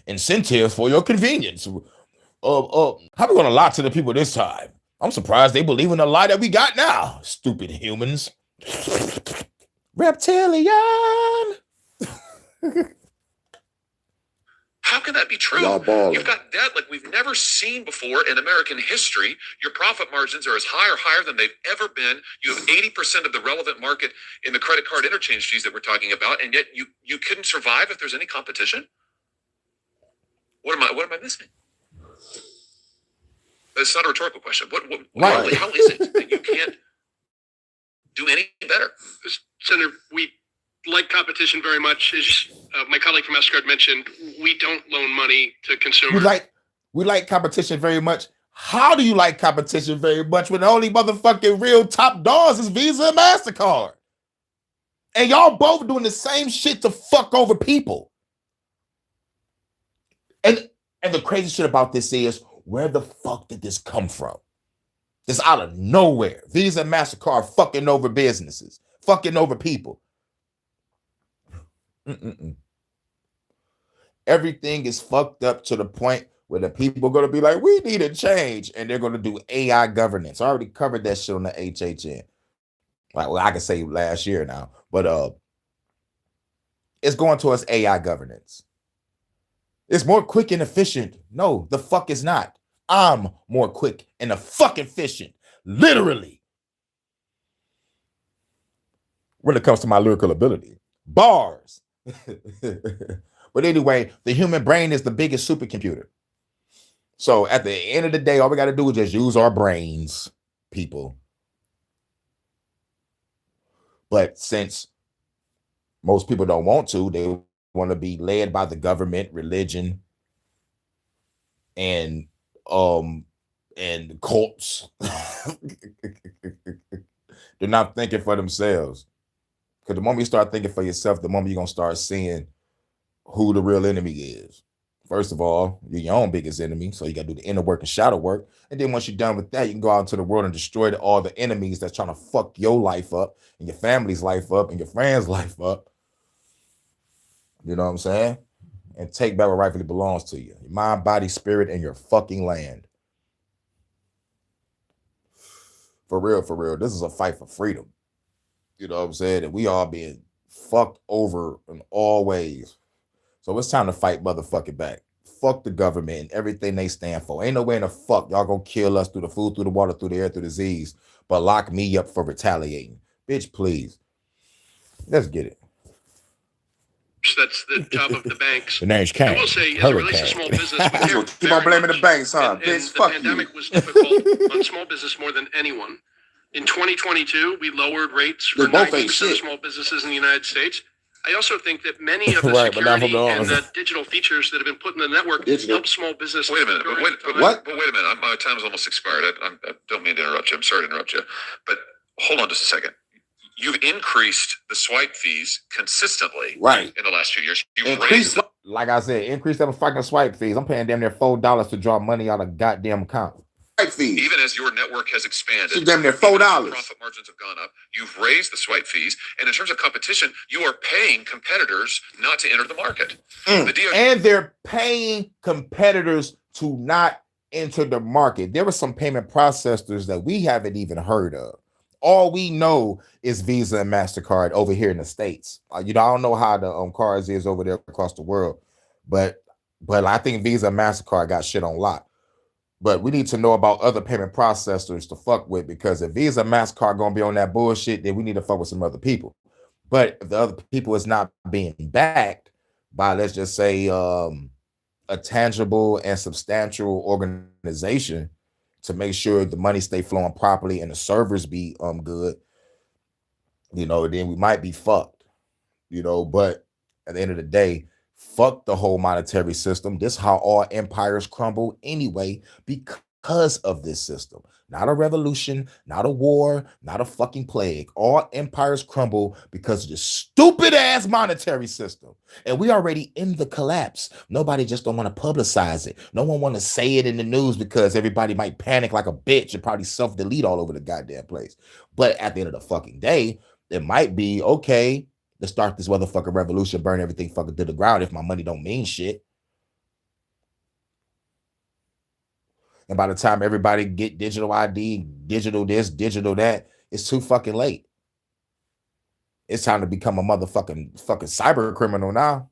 incentive for your convenience. How we gonna lie to the people this time? I'm surprised they believe in the lie that we got now. Stupid humans. Reptilian. How can that be true? You've got debt like we've never seen before in American history. Your profit margins are as higher than they've ever been. You have 80% of the relevant market in the credit card interchange fees that we're talking about, and yet you couldn't survive if there's any competition? What am I missing? It's not a rhetorical question. Right. How is it that you can't do any better? Senator, we like competition very much. As my colleague from Escard mentioned, we don't loan money to consumers. We like competition very much. How do you like competition very much when the only motherfucking real top dogs is Visa and MasterCard? And y'all both doing the same shit to fuck over people. And the crazy shit about this is, where the fuck did this come from? It's out of nowhere. Visa and MasterCard fucking over businesses, fucking over people. Everything is fucked up to the point where the people are going to be like, we need a change. And they're going to do AI governance. I already covered that shit on the HHN. Well, I can say last year now. But it's going towards AI governance. It's more quick and efficient. No, the fuck is not. I'm more quick and fucking efficient. Literally. When it comes to my lyrical ability. Bars. But anyway, the human brain is the biggest supercomputer. So at the end of the day, all we got to do is just use our brains, people. But since most people don't want to, they want to be led by the government, religion, and cults. They're not thinking for themselves. Because the moment you start thinking for yourself, the moment you're gonna start seeing who the real enemy is. First of all, you're your own biggest enemy, so you gotta do the inner work and shadow work. And then once you're done with that, you can go out into the world and destroy all the enemies that's trying to fuck your life up and your family's life up and your friends' life up. You know what I'm saying? And take back what rightfully belongs to you. Your mind, body, spirit, and your fucking land. For real, this is a fight for freedom. You know what I'm saying? And we all being fucked over in all ways. So it's time to fight motherfucking back. Fuck the government and everything they stand for. Ain't no way in the fuck y'all gonna kill us through the food, through the water, through the air, through the disease, but lock me up for retaliating. Bitch, please. Let's get it. That's the job of the banks. The name's I Kane. will say, as it relates to small business, we care Keep on blaming the banks, huh? and Bitch, the fuck pandemic you. was difficult on small business more than anyone. In 2022, we lowered rates for They both ain't 90% of shit. small busises in the United States. I also think that many of the Right, but not from security the and owners. the digital features that have been put in the network Digital. help small business. Wait a minute. during Wait the time. What? But wait a minute. My time is almost expired. I don't mean to interrupt you. I'm sorry to interrupt you. But hold on just a second. You've increased the swipe fees consistently Right. in the last few years. You've Increase raised them. Like I said, increase them fucking swipe fees. I'm paying damn near $4 to draw money out of goddamn account. swipe fees. Even as your network has expanded, Shit damn near even as your $4. profit margins have gone up. You've raised the swipe fees, and in terms of competition, you are paying competitors not to enter the market. The DOJ And they're paying competitors to not enter the market. There were some payment processors that we haven't even heard of. All we know is Visa and MasterCard over here in the States. I don't know how the cards is over there across the world, but I think Visa and MasterCard got shit on lock. But we need to know about other payment processors to fuck with, because if Visa and MasterCard gonna be on that bullshit, then we need to fuck with some other people. But if the other people is not being backed by, let's just say, a tangible and substantial organization to make sure the money stay flowing properly and the servers be good, then we might be fucked. But at the end of the day, fuck the whole monetary system. This is how all empires crumble anyway, because of this system. Not a revolution, not a war, not a fucking plague. All empires crumble because of this stupid ass monetary system. And we already in the collapse. Nobody just don't want to publicize it. No one want to say it in the news because everybody might panic like a bitch and probably self-delete all over the goddamn place. But at the end of the fucking day, it might be okay to start this motherfucking revolution, burn everything fucking to the ground if my money don't mean shit. And by the time everybody get digital ID, digital this, digital that, it's too fucking late. It's time to become a fucking cyber criminal now.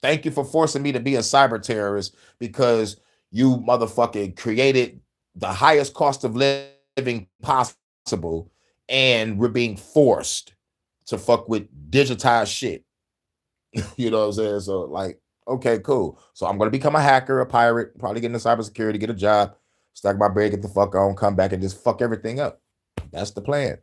Thank you for forcing me to be a cyber terrorist, because you motherfucking created the highest cost of living possible, and we're being forced to fuck with digitized shit. You know what I'm saying? So like, okay, cool. So I'm gonna become a hacker, a pirate, probably get into cybersecurity, get a job, stack my bread, get the fuck on, come back and just fuck everything up. That's the plan.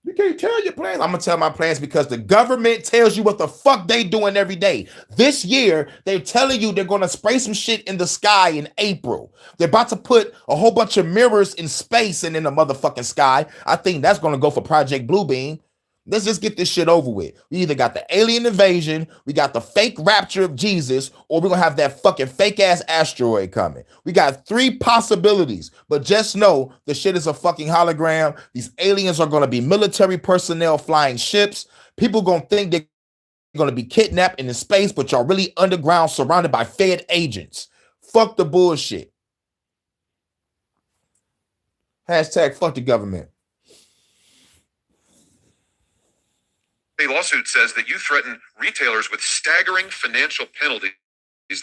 You can't tell your plans. I'm gonna tell my plans because the government tells you what the fuck they doing every day. This year, they're telling you they're gonna spray some shit in the sky in April. They're about to put a whole bunch of mirrors in space and in the motherfucking sky. I think that's gonna go for Project Bluebeam. Let's just get this shit over with. We either got the alien invasion, we got the fake rapture of Jesus, or we're gonna have that fucking fake ass asteroid coming. We got 3 possibilities, but just know the shit is a fucking hologram. These aliens are gonna be military personnel flying ships. People gonna think they're gonna be kidnapped in space, but y'all really underground, surrounded by Fed agents. Fuck the bullshit. Hashtag fuck the government. A lawsuit says that you threaten retailers with staggering financial penalties.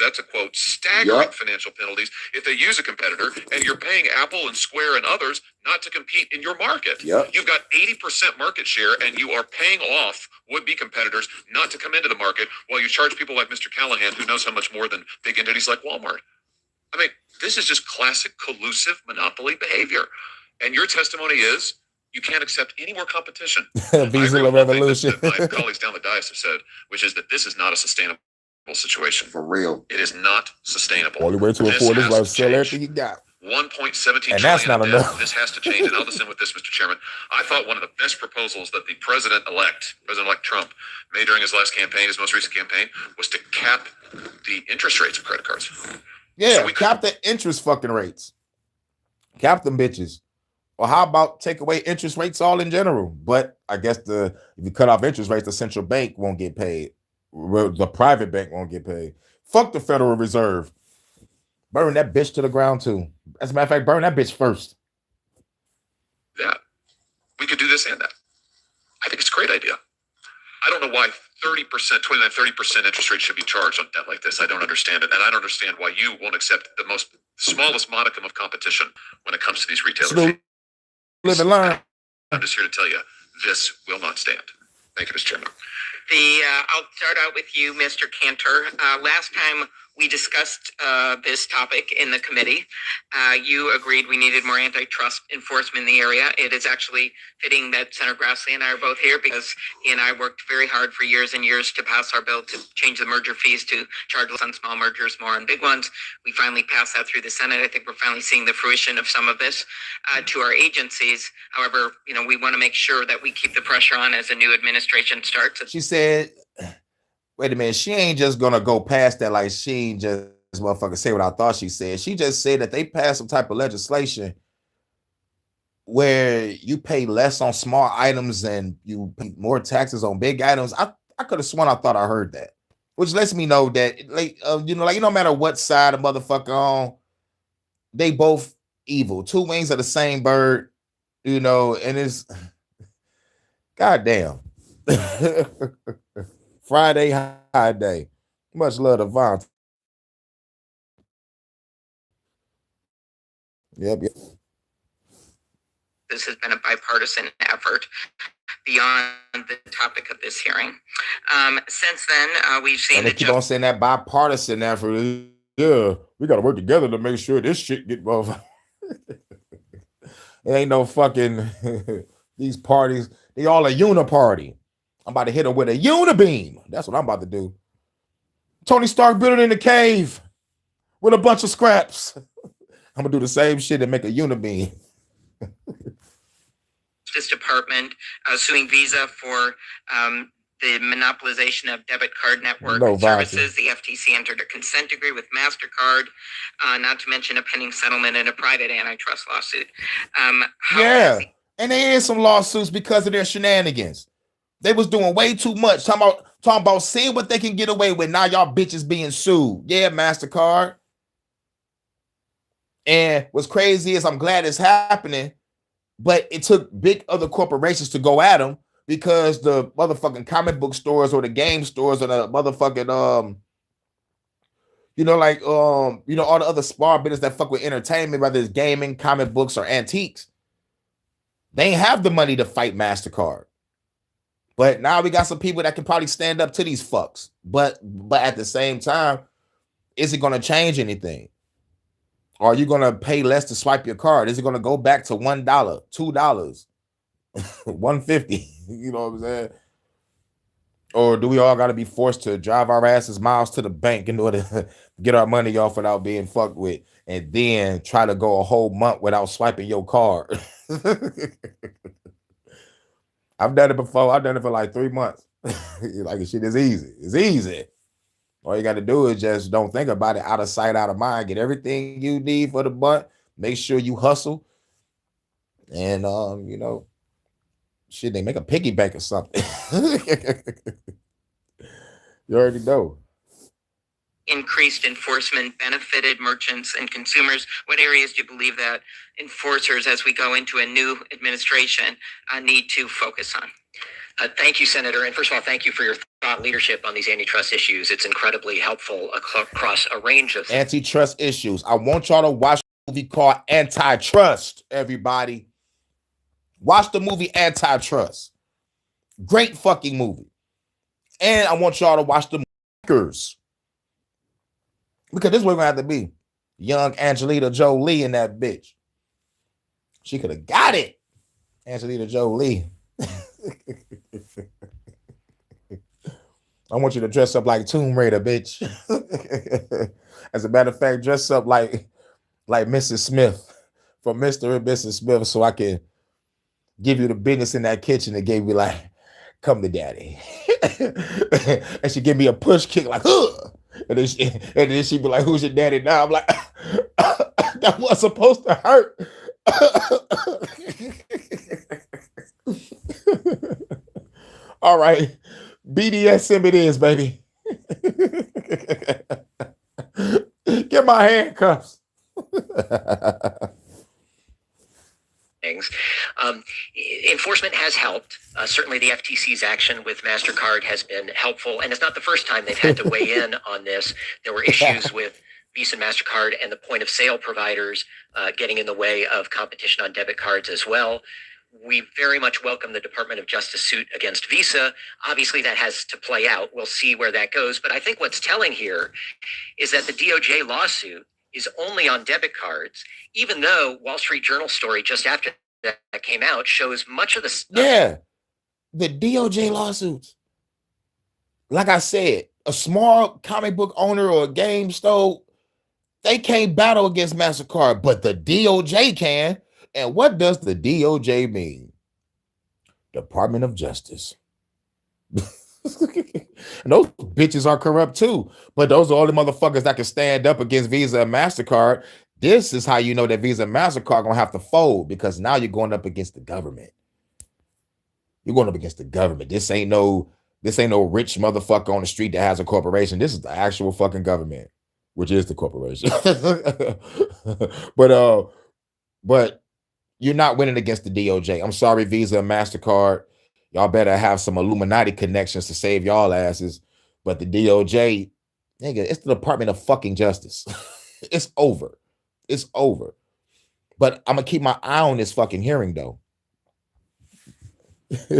That's a quote, staggering financial penalties if they use a competitor, and you're paying Apple and Square and others not to compete in your market. Yep. You've got 80% market share, and you are paying off would-be competitors not to come into the market, while you charge people like Mr. Callahan, who knows how much more than big entities like Walmart. I mean, this is just classic collusive monopoly behavior. And your testimony is you can't accept any more competition. Visa revolution. That my colleagues down the dais have said, which is that this is not a sustainable situation. For real. It is not sustainable. Only way to This afford this has life, to sell change. everything you got. 1.17 And that's trillion not in debt. enough. This has to change. And I'll just end with this, Mr. Chairman. I thought one of the best proposals that the President-elect Trump, made during his last campaign, his most recent campaign, was to cap the interest rates of credit cards. Yeah, So we could- cap the interest fucking rates. Cap them bitches. Or how about take away interest rates all in general? But I guess if you cut off interest rates, the central bank won't get paid. The private bank won't get paid. Fuck the Federal Reserve. Burn that bitch to the ground too. As a matter of fact, burn that bitch first. that. We could do this and that. I think it's a great idea. I don't know why 30%, 29, 30% interest rate should be charged on debt like this. I don't understand it. And I don't understand why you won't accept the smallest modicum of competition when it comes to these retailers. Live and learn. I'm just here to tell you, this will not stand. Thank you, Mr. Chairman. I'll start out with you, Mr. Cantor. Last time we discussed this topic in the committee, you agreed we needed more antitrust enforcement in the area. It is actually fitting that Senator Grassley and I are both here because he and I worked very hard for years and years to pass our bill to change the merger fees to charge less on small mergers, more on big ones. We finally passed that through the Senate. I think we're finally seeing the fruition of some of this to our agencies. However, we want to make sure that we keep the pressure on as a new administration starts. She said, wait a minute, she ain't just gonna go past that like she ain't just motherfucker say what I thought she said. She just said that they passed some type of legislation where you pay less on small items and you pay more taxes on big items. I could have sworn I thought I heard that, which lets me know that no matter what side a motherfucker on, they both evil. Two wings of the same bird, and it's goddamn. Friday high day. Much love to Vaughn. Yep. This has been a bipartisan effort beyond the topic of this hearing. Since then, we've seen And they keep on saying that bipartisan effort. Yeah, we got to work together to make sure this shit get motherfucked. It ain't no fucking these parties. They all a uniparty. I'm about to hit them with a unibeam. That's what I'm about to do. Tony Stark built it in the cave with a bunch of scraps. I'm gonna do the same shit and make a unibeam. Justice Department suing Visa for the monopolization of debit card network services. The FTC entered a consent decree with MasterCard, not to mention a pending settlement in a private antitrust lawsuit. And there is some lawsuits because of their shenanigans. They was doing way too much. Talking about seeing what they can get away with. Now y'all bitches being sued. Yeah, MasterCard. And what's crazy is I'm glad it's happening, but it took big other corporations to go at them because the motherfucking comic book stores or the game stores or the motherfucking all the other small business that fuck with entertainment, whether it's gaming, comic books, or antiques. They ain't have the money to fight MasterCard. But now we got some people that can probably stand up to these fucks. But at the same time, is it going to change anything? Or are you going to pay less to swipe your card? Is it going to go back to $1, $2, $1.50? You know what I'm saying? Or do we all got to be forced to drive our asses miles to the bank in order to get our money off without being fucked with, and then try to go a whole month without swiping your card? I've done it before. I've done it for like 3 months. Like, shit is easy. It's easy. All you got to do is just don't think about it. Out of sight, out of mind. Get everything you need for the month. Make sure you hustle. And, shit, they make a piggy bank or something. You already know. Increased enforcement benefited merchants and consumers. What areas do you believe that enforcers, as we go into a new administration, need to focus on? Thank you, Senator. And first of all, thank you for your thought leadership on these antitrust issues. It's incredibly helpful across a range of antitrust issues. I want y'all to watch a movie called Antitrust, everybody. Watch the movie Antitrust. Great fucking movie. And I want y'all to watch the Makers. Because this is what we're going to have to be. Young Angelina Jolie in that bitch. She could have got it. Angelina Jolie. I want you to dress up like Tomb Raider, bitch. As a matter of fact, dress up like like Mrs. Smith from Mr. and Mrs. Smith, so I can give you the business in that kitchen and gave me like, come to daddy. And she give me a push kick like, ugh. And then she'd be like, who's your daddy now? I'm like, that was supposed to hurt. All right. BDSM it is, baby. Get my handcuffs. Things. Enforcement has helped. Certainly the FTC's action with MasterCard has been helpful. And it's not the first time they've had to weigh in on this. There were issues with Visa and MasterCard and the point of sale providers getting in the way of competition on debit cards as well. We very much welcome the Department of Justice suit against Visa. Obviously, that has to play out. We'll see where that goes. But I think what's telling here is that the DOJ lawsuit is only on debit cards, even though Wall Street Journal story just after that came out shows much of the stuff. Yeah, the DOJ lawsuits. Like I said, a small comic book owner or a game store, they can't battle against MasterCard, but the DOJ can. And what does the DOJ mean? Department of Justice. And those bitches are corrupt too, but those are all the motherfuckers that can stand up against Visa and MasterCard. This is how you know that Visa and MasterCard gonna have to fold, because now you're going up against the government. You're going up against the government. This ain't no rich motherfucker on the street that has a corporation. This is the actual fucking government, which is the corporation. But you're not winning against the DOJ. I'm sorry, Visa and MasterCard. Y'all better have some Illuminati connections to save y'all asses. But the DOJ, nigga, it's the Department of fucking Justice. It's over. It's over. But I'm gonna keep my eye on this fucking hearing, though.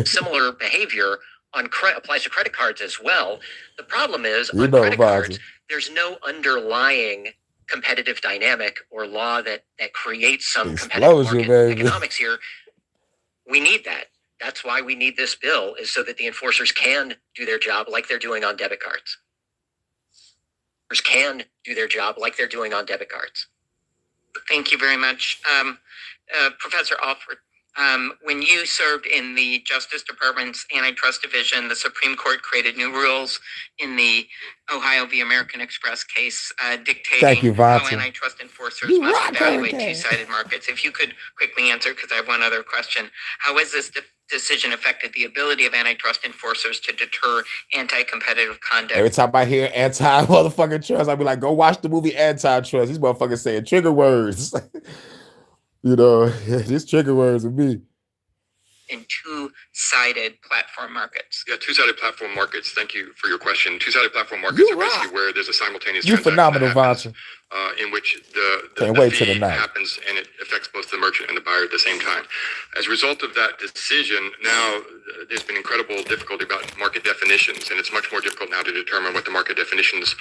Similar behavior applies to credit cards as well. The problem is on credit cards, there's no underlying competitive dynamic or law that creates some competitive market economics here. We need that. That's why we need this bill, is so that the enforcers can do their job like they're doing on debit cards. Can do their job like they're doing on debit cards. Thank you very much. Professor Alford, when you served in the Justice Department's Antitrust Division, the Supreme Court created new rules in the Ohio v. American Express case, dictating how antitrust enforcers must evaluate two-sided markets. If you could quickly answer, because I have one other question. How has this decision affected the ability of antitrust enforcers to deter anti-competitive conduct? Every time I hear anti-motherfucking trust, I'll be like, go watch the movie Antitrust. These motherfuckers saying trigger words. You know, these trigger words with me. In two-sided platform markets. Yeah, two-sided platform markets. Thank you for your question. Two-sided platform markets are basically where there's a simultaneous transaction phenomenal, Vontae. In which the fee happens and it affects both the merchant and the buyer at the same time. As a result of that decision, now there's been incredible difficulty about market definitions, and it's much more difficult now to determine what the market definitions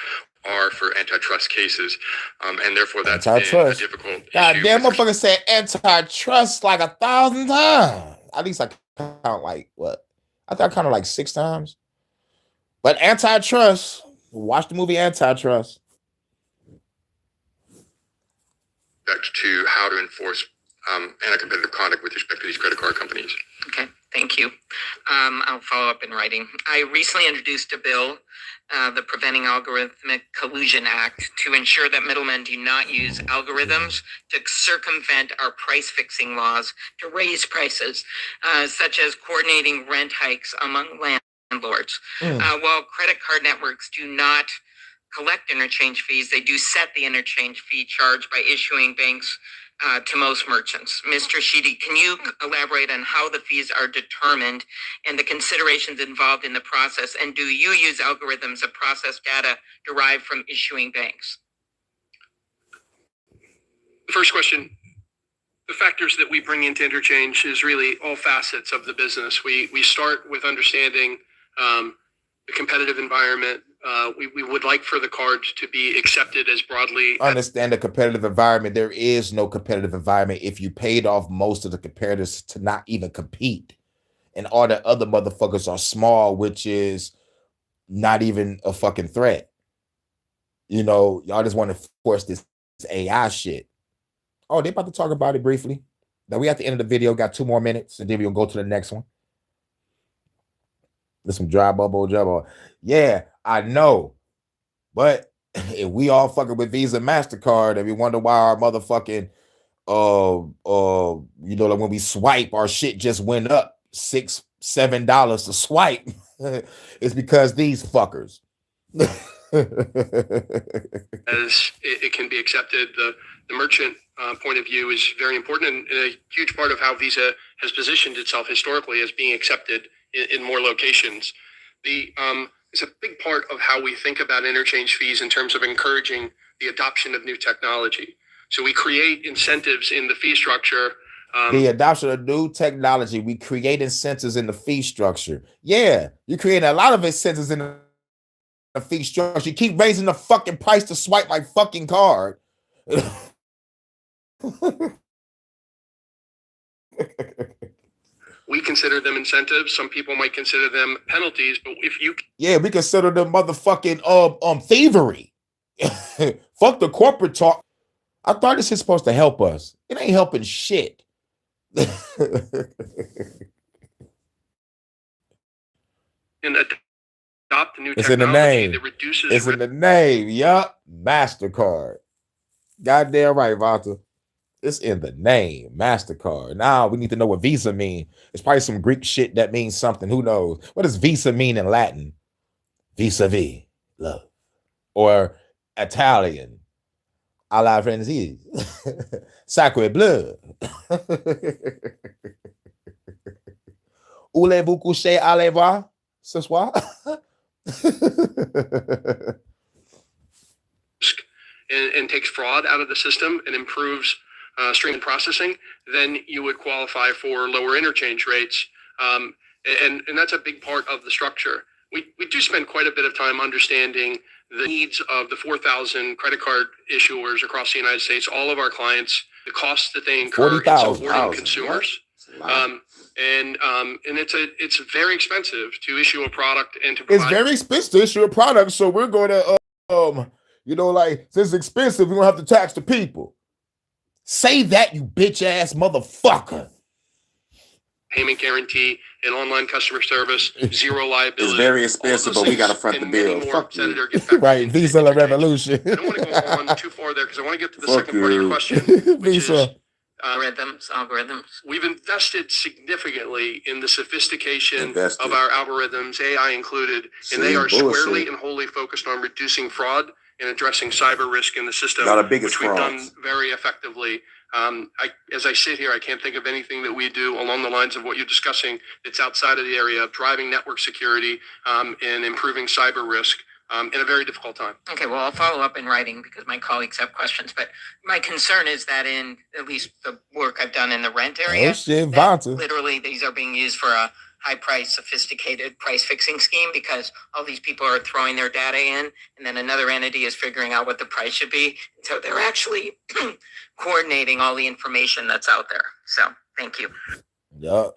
are for antitrust cases, and therefore that's been a difficult God issue. damn, motherfucker said antitrust like 1,000 times. At least I count like what? I thought I counted like 6 times. But antitrust, watch the movie Antitrust. To how to enforce anti-competitive conduct with respect to these credit card companies. Okay, thank you. I'll follow up in writing. I recently introduced a bill, the Preventing Algorithmic Collusion Act, to ensure that middlemen do not use algorithms to circumvent our price-fixing laws to raise prices, such as coordinating rent hikes among landlords. While credit card networks do not collect interchange fees, they do set the interchange fee charge by issuing banks to most merchants. Mr. Sheedy, can you elaborate on how the fees are determined and the considerations involved in the process? And do you use algorithms to process data derived from issuing banks? The first question, the factors that we bring into interchange is really all facets of the business. We start with understanding the competitive environment. We would like for the cards to be accepted as broadly. Understand the competitive environment. There is no competitive environment if you paid off most of the competitors to not even compete. And all the other motherfuckers are small, which is not even a fucking threat. You know, y'all just want to force this AI shit. Oh, they about to talk about it briefly. Now we at the end of the video, got 2 more minutes, and then we'll go to the next one. There's some dry bubble jubble. Yeah, I know. But if we all fucking with Visa MasterCard and we wonder why our motherfucking like when we swipe, our shit just went up $6-7 to swipe. It's because these fuckers. As it can be accepted, the merchant point of view is very important and a huge part of how Visa has positioned itself historically as being accepted in more locations. It's a big part of how we think about interchange fees in terms of encouraging the adoption of new technology. So we create incentives in the fee structure. The adoption of new technology, we create incentives in the fee structure. Yeah, you create a lot of incentives in the fee structure. You keep raising the fucking price to swipe my fucking card. We consider them incentives. Some people might consider them penalties, but if you... Yeah, we consider them motherfucking thievery. Fuck the corporate talk. I thought this is supposed to help us. It ain't helping shit. And adopt the new It's in the technology name. that reduces It's in the name. Yup. MasterCard. Goddamn right, Vanta. It's in the name. MasterCard. Now we need to know what Visa mean. It's probably some Greek shit that means something. Who knows? What does Visa mean in Latin? Vis-a-vis. Love. Or Italian. A la frenzy. Sacre bleu. Voulez-vous coucher à les voir ce soir? and takes fraud out of the system and improves streaming processing, then you would qualify for lower interchange rates. And that's a big part of the structure. We do spend quite a bit of time understanding the needs of the 4,000 credit card issuers across the United States, all of our clients, the costs that they incur in supporting consumers. And it's very expensive to issue a product and to provide. It's very expensive to issue a product, so we're going to since it's expensive, we're gonna have to tax the people. Say that, you bitch ass motherfucker. Payment guarantee and online customer service, zero liability. It's very expensive, but we got to front the bill. Fuck you. Right, Visa La Revolution. I don't want to go on too far there because I want to get to the second part of your question, which is algorithms. We've invested significantly in the sophistication of our algorithms, AI included, and they are squarely and wholly focused on reducing fraud and addressing cyber risk in the system, which we've done very effectively. As I sit here, I can't think of anything that we do along the lines of what you're discussing that's outside of the area of driving network security and improving cyber risk in a very difficult time. Okay, well, I'll follow up in writing because my colleagues have questions. But my concern is that in at least the work I've done in the rent area, literally these are being used for a high-price, sophisticated price-fixing scheme because all these people are throwing their data in, and then another entity is figuring out what the price should be. So they're actually coordinating all the information that's out there. So thank you. Yeah.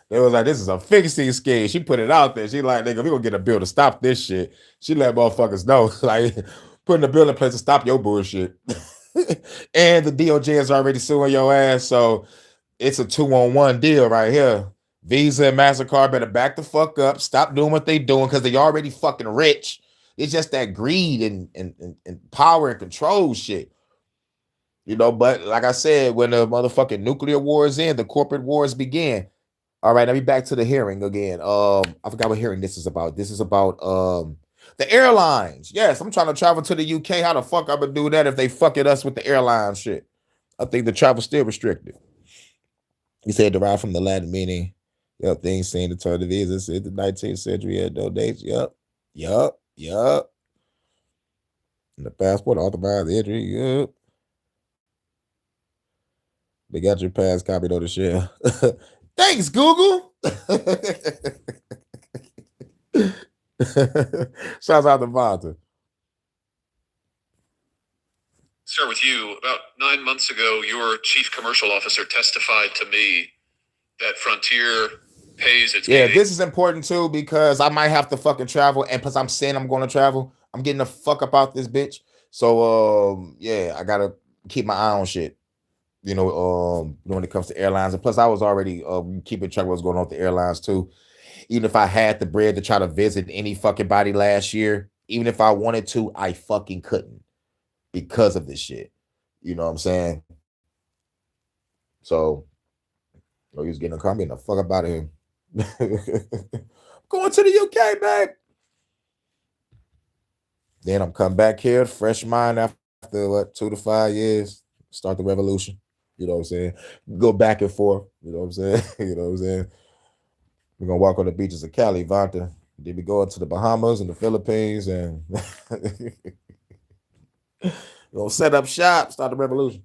It was like, this is a fixing scheme. She put it out there. She like, nigga, we gonna get a bill to stop this shit. She let motherfuckers know, like, putting a bill in place to stop your bullshit. And the DOJ is already suing your ass, so it's a 2-on-1 deal right here. Visa and MasterCard better back the fuck up. Stop doing what they doing because they already fucking rich. It's just that greed and power and control shit. But like I said, when the motherfucking nuclear wars end, the corporate wars begin. All right, let me back to the hearing again. I forgot what hearing this is about. This is about the airlines. Yes, I'm trying to travel to the UK. How the fuck I would do that if they fucking us with the airline shit? I think the travel's still restricted. He said derived from the Latin meaning. Yep, things seen to turn the visas in the 19th century had no dates. Yep. And the passport authorized entry. Yep. They got your pass copied on the shell. Thanks, Google. Shouts out to Vanta. Start with you. About 9 months ago, your chief commercial officer testified to me that Frontier pays its this is important too because I might have to fucking travel, and plus I'm saying I'm going to travel. I'm getting the fuck up out this bitch. So I gotta keep my eye on shit. when it comes to airlines. And plus, I was already keeping track of what's going on with the airlines too. Even if I had the bread to try to visit any fucking body last year, even if I wanted to, I fucking couldn't because of this shit. You know what I'm saying? So, he was getting a car, getting the fuck up out of here. Going to the UK, babe. Then I'm coming back here, fresh mind after 2 to 5 years, start the revolution. You know what I'm saying? Go back and forth. You know what I'm saying? You know what I'm saying? We're gonna walk on the beaches of Cali, Vanta. Then we go to the Bahamas and the Philippines, and we're gonna set up shop, start the revolution.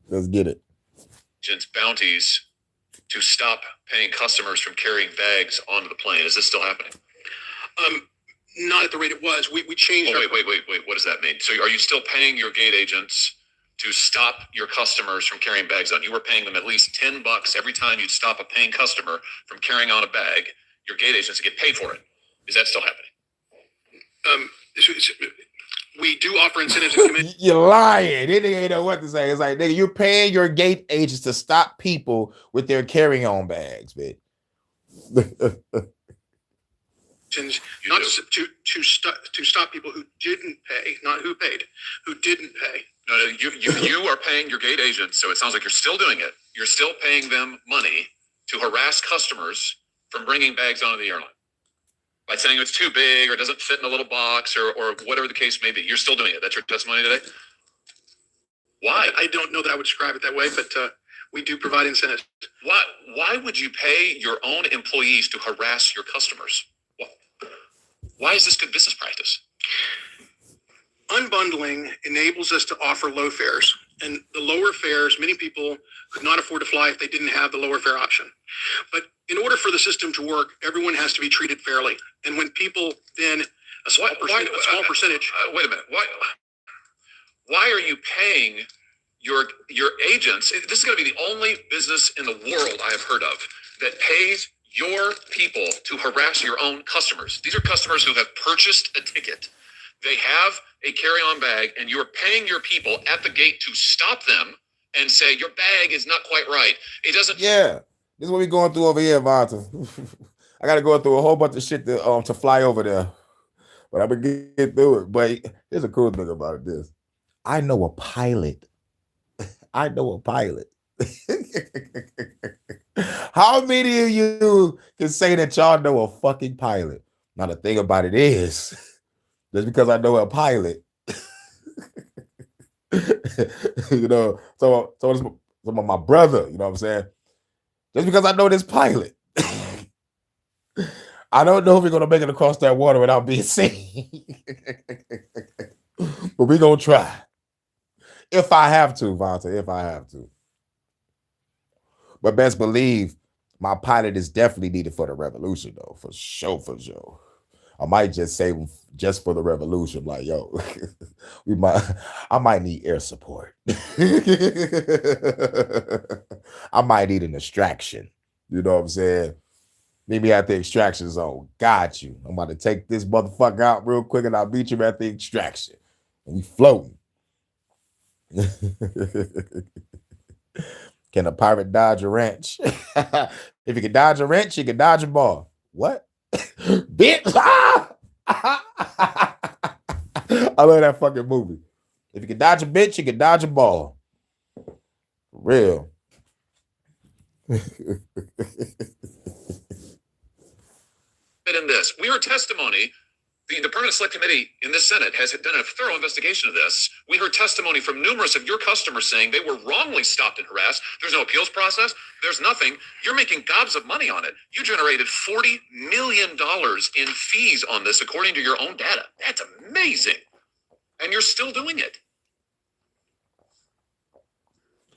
Let's get it. Agents bounties to stop paying customers from carrying bags onto the plane. Is this still happening? Not at the rate it was. We changed. Oh, wait. What does that mean? So are you still paying your gate agents to stop your customers from carrying bags on? You were paying them at least $10 every time you'd stop a paying customer from carrying on a bag. Your gate agents get paid for it. Is that still happening? We do offer incentives and commissions. You're lying. They ain't know what to say. It's like, nigga, you're paying your gate agents to stop people with their carry-on bags, man. Not to stop people who didn't pay, not who paid, who didn't pay. No, you are paying your gate agents, so it sounds like you're still doing it. You're still paying them money to harass customers from bringing bags onto the airline by saying it's too big or doesn't fit in a little box or whatever the case may be. You're still doing it. That's your testimony today? Why? I don't know that I would describe it that way, but we do provide incentives. Why would you pay your own employees to harass your customers? Why is this good business practice? Unbundling enables us to offer low fares, and the lower fares, many people could not afford to fly if they didn't have the lower fare option. But in order for the system to work, everyone has to be treated fairly. And when people then a small percentage. Wait a minute. Why are you paying your agents? This is going to be the only business in the world I have heard of that pays your people to harass your own customers. These are customers who have purchased a ticket. They have a carry-on bag, and you're paying your people at the gate to stop them and say, your bag is not quite right. It doesn't. Yeah, this is what we're going through over here, Vanta. I got to go through a whole bunch of shit to fly over there, but I'm going to get through it. But here's a cool thing about this. I know a pilot. I know a pilot. How many of you can say that y'all know a fucking pilot? Now the thing about it is, just because I know a pilot, so it's my brother, you know what I'm saying? Just because I know this pilot, I don't know if we're gonna make it across that water without being seen. But we're gonna try. If I have to, Vanta, if I have to. But best believe my pilot is definitely needed for the revolution, though. For sure. I might just say just for the revolution, like, yo, I might need air support. I might need an extraction. You know what I'm saying? Meet me at the extraction zone. Got you. I'm about to take this motherfucker out real quick and I'll meet you at the extraction. And we floating. Can a pirate dodge a wrench? If you can dodge a wrench, you can dodge a ball. What? Bitch! I love that fucking movie. If you can dodge a bitch, you can dodge a ball. For real. In this, we heard testimony. The Permanent Select Committee in this Senate has done a thorough investigation of this. We heard testimony from numerous of your customers saying they were wrongly stopped and harassed. There's no appeals process. There's nothing. You're making gobs of money on it. You generated $40 million in fees on this, according to your own data. That's amazing. And you're still doing it.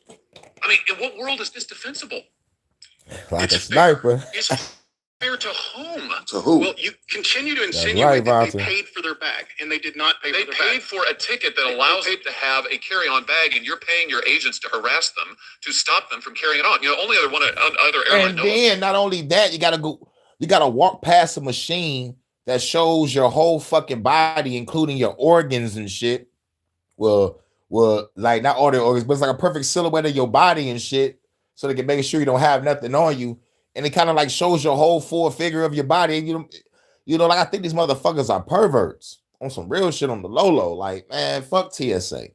I mean, in what world is this defensible? Like a sniper. It's fair to whom? To who? Well, you continue to insinuate that they paid for their bag, and they did not pay for their bag. They paid for a ticket that allows them to have a carry-on bag, and you're paying your agents to harass them to stop them from carrying it on. You know, only other airline and then not only that, you gotta walk past a machine that shows your whole fucking body, including your organs and shit. Well, like not all the organs, but it's like a perfect silhouette of your body and shit, so they can make sure you don't have nothing on you, and it kind of like shows your whole full figure of your body. You know, like I think these motherfuckers are perverts on some real shit on the low. Like, man, fuck TSA.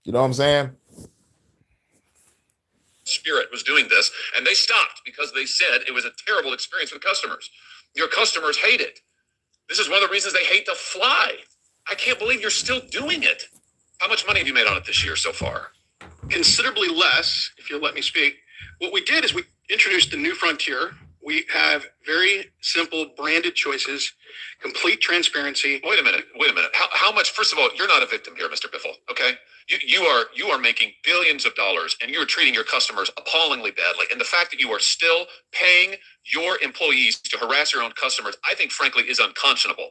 You know what I'm saying? Spirit was doing this, and they stopped because they said it was a terrible experience for the customers. Your customers hate it. This is one of the reasons they hate to fly. I can't believe you're still doing it. How much money have you made on it this year so far? Considerably less, if you'll let me speak. What we did is we introduced the New Frontier. We have very simple branded choices, complete transparency. Wait a minute. How much? First of all, you're not a victim here, Mr. Biffle. Okay, you are making billions of dollars, and you're treating your customers appallingly badly. And the fact that you are still paying your employees to harass your own customers, I think, frankly, is unconscionable.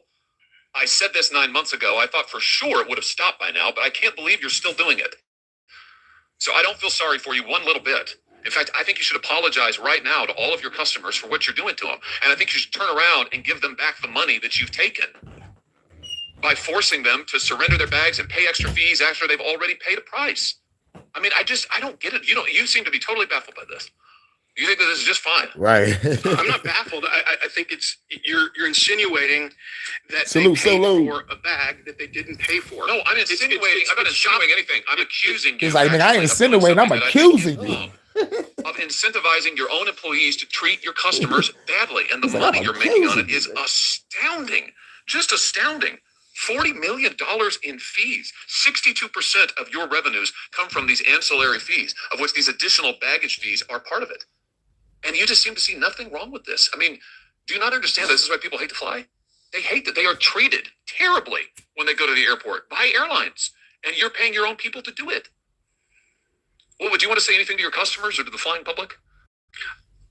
I said this 9 months ago. I thought for sure it would have stopped by now, but I can't believe you're still doing it. So I don't feel sorry for you one little bit. In fact, I think you should apologize right now to all of your customers for what you're doing to them. And I think you should turn around and give them back the money that you've taken by forcing them to surrender their bags and pay extra fees after they've already paid a price. I mean, I don't get it. You seem to be totally baffled by this. You think that this is just fine. Right. I'm not baffled. I think you're insinuating that they paid for a bag that they didn't pay for. No, I'm insinuating. I'm not insinuating anything. I'm accusing you. He's like, I ain't insinuating. I'm accusing you of incentivizing your own employees to treat your customers badly, and the money you're making on it is astounding. Just astounding. $40 million in fees. 62% of your revenues come from these ancillary fees, of which these additional baggage fees are part of it. And you just seem to see nothing wrong with this. I mean, do you not understand this is why people hate to fly? They hate that they are treated terribly when they go to the airport by airlines, and you're paying your own people to do it. Well, would you want to say anything to your customers or to the flying public?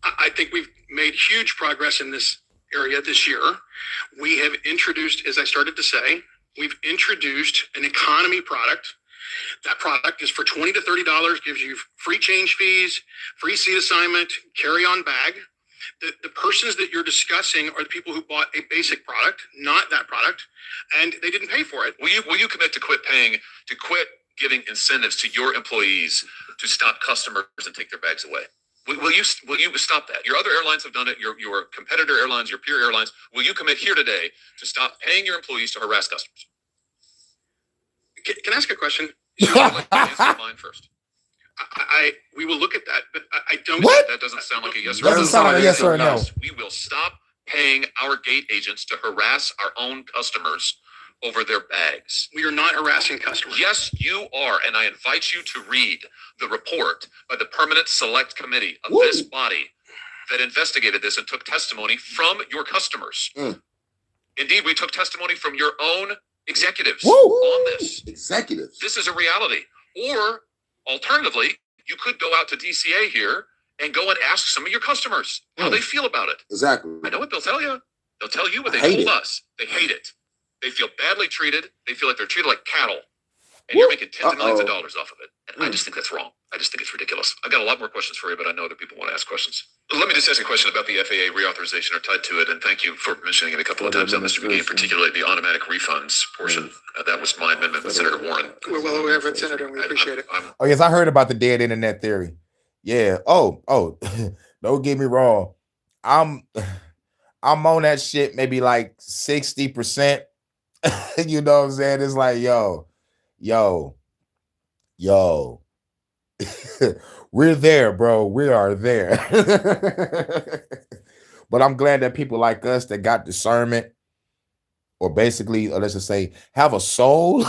I think we've made huge progress in this area this year. We have introduced, as I started to say, we've introduced an economy product. That product is for $20 to $30, gives you free change fees, free seat assignment, carry-on bag. The persons that you're discussing are the people who bought a basic product, not that product, and they didn't pay for it. Will you commit to quit giving incentives to your employees to stop customers and take their bags away? Will you stop that? Your other airlines have done it. Your competitor airlines, your peer airlines. Will you commit here today to stop paying your employees to harass customers? Can I ask a question? Answer mine first. We will look at that, but I don't. What? That doesn't sound like a yes or Doesn't no. sound like a yes or a no. We will stop paying our gate agents to harass our own customers over their bags. We are not harassing customers. Yes, you are, and I invite you to read the report by the Permanent Select Committee of this body that investigated this and took testimony from your customers. Indeed, we took testimony from your own executives on this. Executives. This is a reality. Or alternatively, you could go out to DCA here and go and ask some of your customers how they feel about it. Exactly. I know what they'll tell you. They'll tell you what they hate told it. us. They hate it. They feel badly treated. They feel like they're treated like cattle. And you're making tens of millions of dollars off of it. And I just think that's wrong. I just think it's ridiculous. I got a lot more questions for you, but I know other people want to ask questions. Let me just ask a question about the FAA reauthorization or tied to it. And thank you for mentioning it a couple of times now, Mr. McGee, particularly the automatic refunds portion. That was my amendment with Senator Warren. We're well aware of it, Senator, and we appreciate it. Oh, yes, I heard about the dead internet theory. Yeah. Oh, don't get me wrong. I'm on that shit maybe like 60%. You know what I'm saying? It's like, yo. We're there, bro. We are there. But I'm glad that people like us that got discernment, or basically, let's just say, have a soul.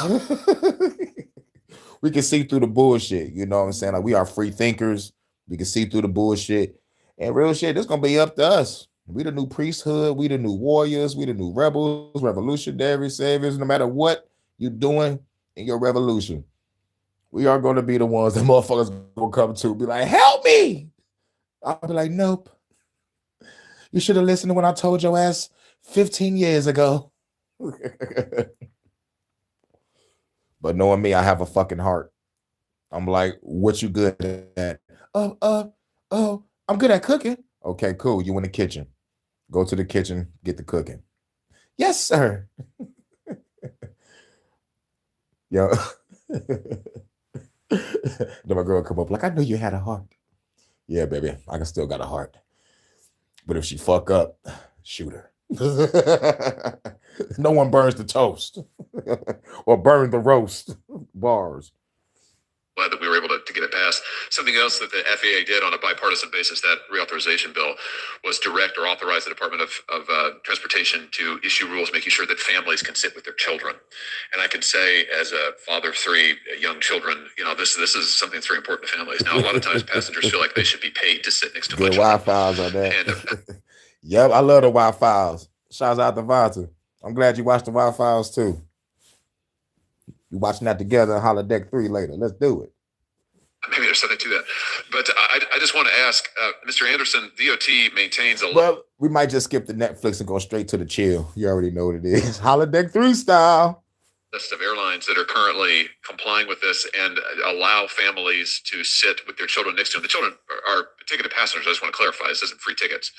We can see through the bullshit. You know what I'm saying? Like, we are free thinkers. We can see through the bullshit. And real shit, it's going to be up to us. We the new priesthood. We the new warriors. We the new rebels, revolutionary saviors. No matter what you're doing in your revolution, we are going to be the ones that motherfuckers will come to. Be like, help me. I'll be like, nope. You should have listened to when I told your ass 15 years ago. But knowing me, I have a fucking heart. I'm like, what you good at? I'm good at cooking. Okay, cool. You in the kitchen. Go to the kitchen, get the cooking. Yes, sir. Yo. Then my girl come up like, I knew you had a heart. Yeah, baby, I can still got a heart. But if she fuck up, shoot her. No one burns the toast or burn the roast. Bars. Glad that we were able to get it passed. Something else that the FAA did on a bipartisan basis, that reauthorization bill, was direct or authorize the Department of Transportation to issue rules making sure that families can sit with their children. And I can say, as a father of 3 young children, this is something that's very important to families. Now, a lot of times passengers feel like they should be paid to sit next to Good my children. Wi-Fi's on that. Yep, I love the Wi-Fi's. Shouts out to Vanta. I'm glad you watched the Wi-Fi's too. You watching that together in Holodeck 3 later. Let's do it. Maybe there's something to that. But I just want to ask, Mr. Anderson, DOT maintains a... Well, we might just skip the Netflix and go straight to the chill. You already know what it is. Holodeck 3 style. List of airlines that are currently complying with this and allow families to sit with their children next to them. The children are ticketed passengers. I just want to clarify, this isn't free tickets.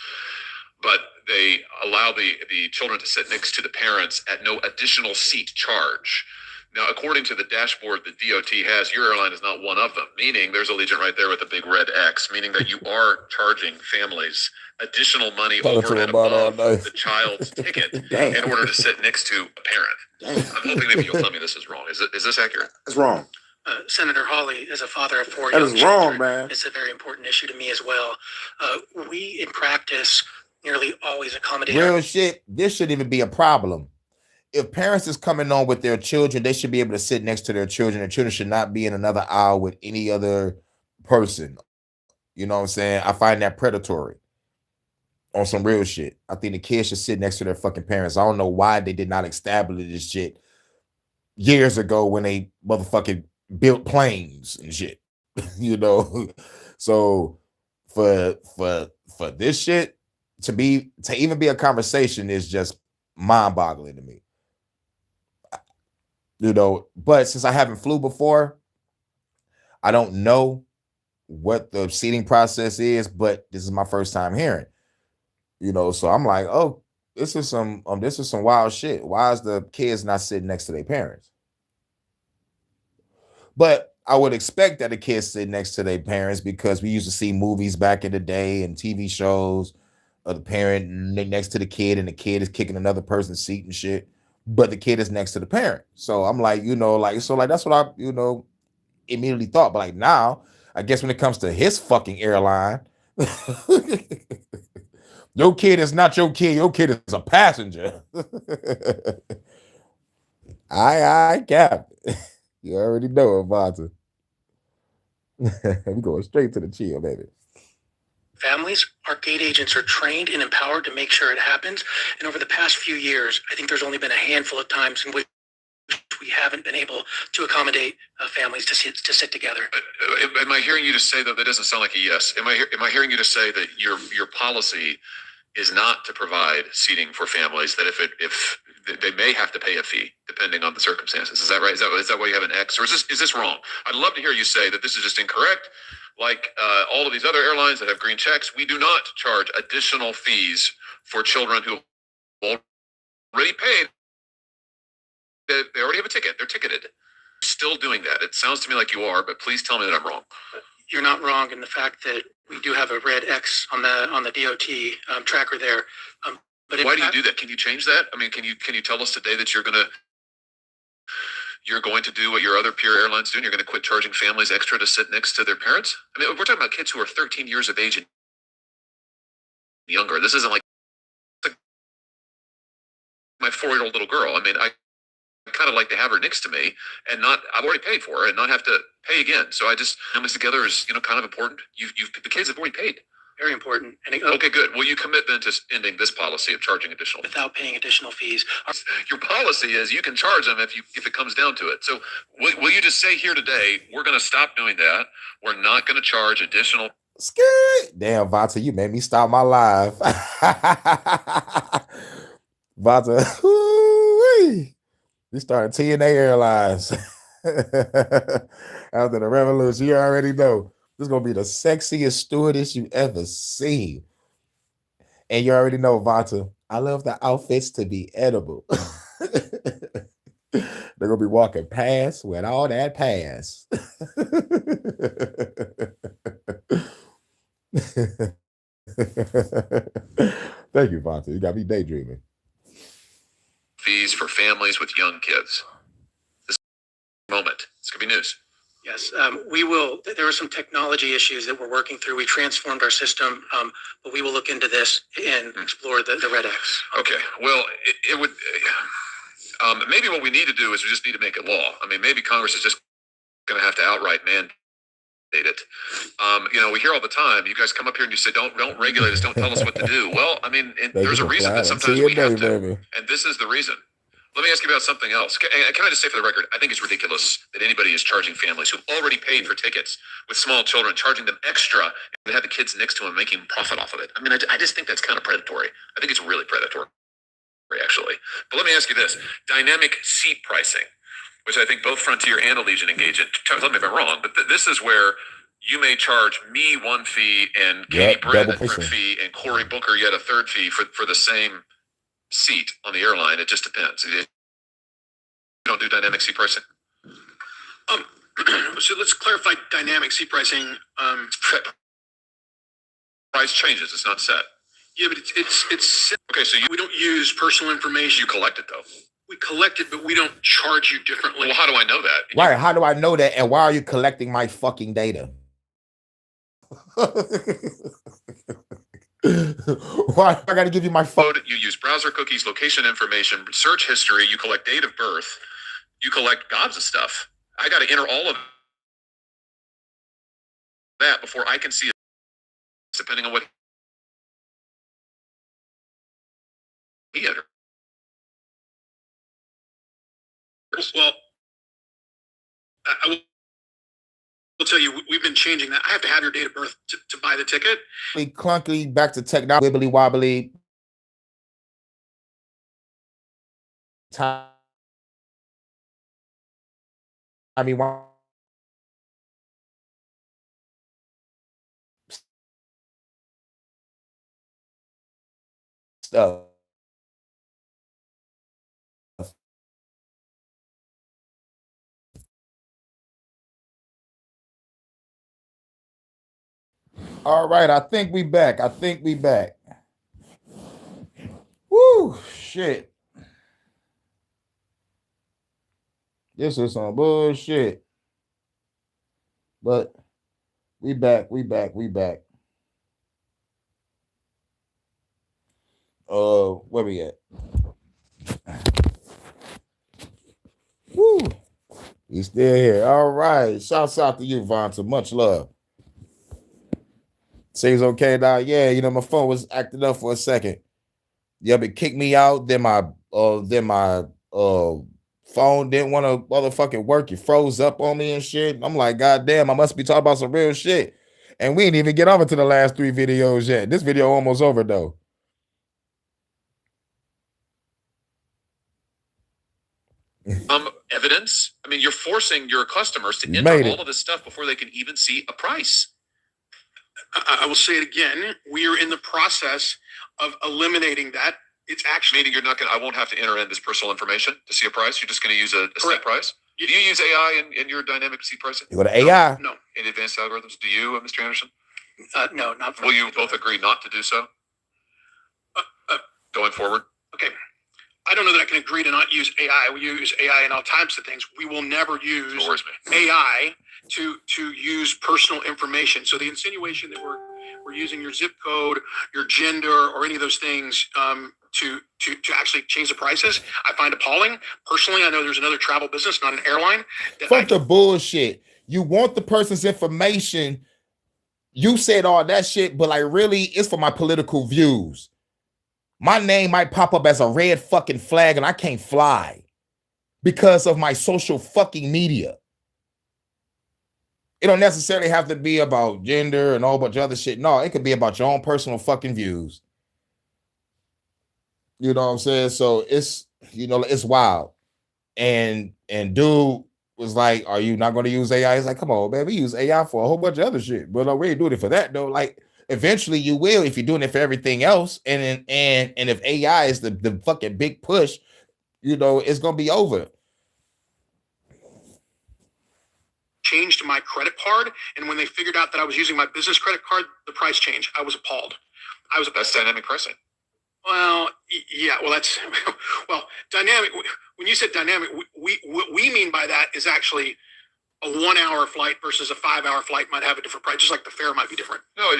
But they allow the children to sit next to the parents at no additional seat charge. Now, according to the dashboard that DOT has, your airline is not one of them, meaning there's Allegiant right there with a big red X, meaning that you are charging families additional money over and above the child's ticket in order to sit next to a parent. I'm hoping maybe you'll tell me this is wrong. Is this accurate? It's wrong. Senator Hawley, as a father of 4 That young is wrong, children, man. it's a very important issue to me as well. We, in practice, nearly always accommodate... Real shit, this shouldn't even be a problem. If parents is coming on with their children, they should be able to sit next to their children. Their children should not be in another aisle with any other person. You know what I'm saying? I find that predatory on some real shit. I think the kids should sit next to their fucking parents. I don't know why they did not establish this shit years ago when they motherfucking built planes and shit. You know? So for this shit to even be a conversation is just mind-boggling to me. You know, but since I haven't flew before, I don't know what the seating process is, but this is my first time hearing. You know, so I'm like, oh, this is some wild shit. Why is the kids not sitting next to their parents? But I would expect that the kids sit next to their parents because we used to see movies back in the day and TV shows of the parent next to the kid and the kid is kicking another person's seat and shit. But the kid is next to the parent. So I'm like, that's what I, immediately thought. But like now, I guess when it comes to his fucking airline, your kid is not your kid. Your kid is a passenger. I Cap. You already know about it. We going straight to the chill, baby. Families, our gate agents are trained and empowered to make sure it happens. And over the past few years, I think there's only been a handful of times in which we haven't been able to accommodate families to sit together. Am I hearing you to say, though, that doesn't sound like a yes? Am I hearing you to say that your policy is not to provide seating for families, that if they may have to pay a fee depending on the circumstances? Is that right? Is that why you have an X? Or is this wrong? I'd love to hear you say that this is just incorrect. Like all of these other airlines that have green checks, we do not charge additional fees for children who already paid. They already have a ticket. They're ticketed. Still doing that. It sounds to me like you are, but please tell me that I'm wrong. You're not wrong in the fact that we do have a red X on the DOT tracker there. But why do you do that? Can you change that? I mean, can you tell us today that you're going to do what your other peer airlines do, and you're going to quit charging families extra to sit next to their parents? I mean, we're talking about kids who are 13 years of age and younger. This isn't like my 4-year-old little girl. I mean, I kind of like to have her next to me and I've already paid for her and not have to pay again. So families together is, kind of important. The kids have already paid. Very important. And okay, good. Will you commit then to ending this policy of charging additional without paying additional fees? Your policy is you can charge them if it comes down to it. So will you just say here today, we're going to stop doing that. We're not going to charge additional. Scared. Damn, Vanta, you made me stop my live. Vanta, we started TNA Airlines. After the revolution, you already know. This is going to be the sexiest stewardess you ever seen. And you already know, Vanta, I love the outfits to be edible. They're gonna be walking past with all that pass. Thank you, Vontae. You got me daydreaming. Fees for families with young kids. This moment. It's gonna be news. Yes, we will. There are some technology issues that we're working through. We transformed our system, but we will look into this and explore the Red X. Okay. Well, it would. Maybe what we need to do is we just need to make it law. I mean, maybe Congress is just going to have to outright mandate it. We hear all the time. You guys come up here and you say, "Don't regulate us. Don't tell us what to do." Well, I mean, there's a reason that sometimes we have to, and this is the reason. Let me ask you about something else. Can I just say for the record, I think it's ridiculous that anybody is charging families who already paid for tickets with small children, charging them extra and have the kids next to them making profit off of it. I mean, I just think that's kind of predatory. I think it's really predatory, actually. But let me ask you this. Dynamic seat pricing, which I think both Frontier and Allegiant engage in. Tell me if I'm wrong, but this is where you may charge me one fee and Katie Britt a third fee and Cory Booker yet a third fee for the same seat on the airline. It just depends. You don't do dynamic seat pricing? So let's clarify dynamic seat pricing. Price changes. It's not set. Yeah, but it's okay. So we don't use personal information. You collect it though. We collect it, but we don't charge you differently. Well, how do I know that? Right. How do I know that? And why are you collecting my fucking data? Why I got to give you my phone? You use browser cookies, location information, search history. You collect date of birth. You collect gobs of stuff. I got to enter all of that before I can see it, depending on what he entered. Well, I will tell you, we've been changing that. I have to have your date of birth to buy the ticket. Clunky, back to technology, wibbly wobbly. I mean, why? Stuff. All right, I think we back. Woo, shit. This is some bullshit. But we back. Where we at? Woo. He's still here. All right. Shouts out to you, Vonta. Much love. Seems okay now. Yeah, my phone was acting up for a second. Yeah, but kicked me out. Then my phone didn't want to motherfucking work. It froze up on me and shit. I'm like, God damn, I must be talking about some real shit. And we didn't even get over to the last 3 videos yet. This video almost over though. Evidence. I mean, you're forcing your customers to enter all of this stuff before they can even see a price. I will say it again. We are in the process of eliminating that. It's actually meaning I won't have to enter in this personal information to see a price. You're just going to use a set price. Do you use AI in your dynamic seat pricing? You go to AI? No. In advanced algorithms? Do you, Mr. Anderson? No, not for Will you both agree not to do so? Going forward? Okay. I don't know that I can agree to not use AI. We use AI in all types of things. We will never use AI to use personal information. So the insinuation that we're using your zip code, your gender, or any of those things to actually change the prices, I find appalling. Personally, I know there's another travel business, not an airline. Fuck the bullshit. You want the person's information. You said all that shit, but like really, it's for my political views. My name might pop up as a red fucking flag and I can't fly because of my social fucking media. It don't necessarily have to be about gender and a whole bunch of other shit. No, it could be about your own personal fucking views. You know what I'm saying? So it's, it's wild. And dude was like, are you not going to use AI? He's like, come on, man, we use AI for a whole bunch of other shit. But we ain't doing it for that though. Like, eventually you will if you're doing it for everything else. And if AI is the fucking big push, it's gonna be over. Changed my credit card, and when they figured out that I was using my business credit card, the price changed. I was appalled. That's dynamic pricing. Well, yeah. Well, that's dynamic. When you said dynamic, what we mean by that is actually a 1 hour flight versus a 5 hour flight might have a different price, just like the fare might be different. No,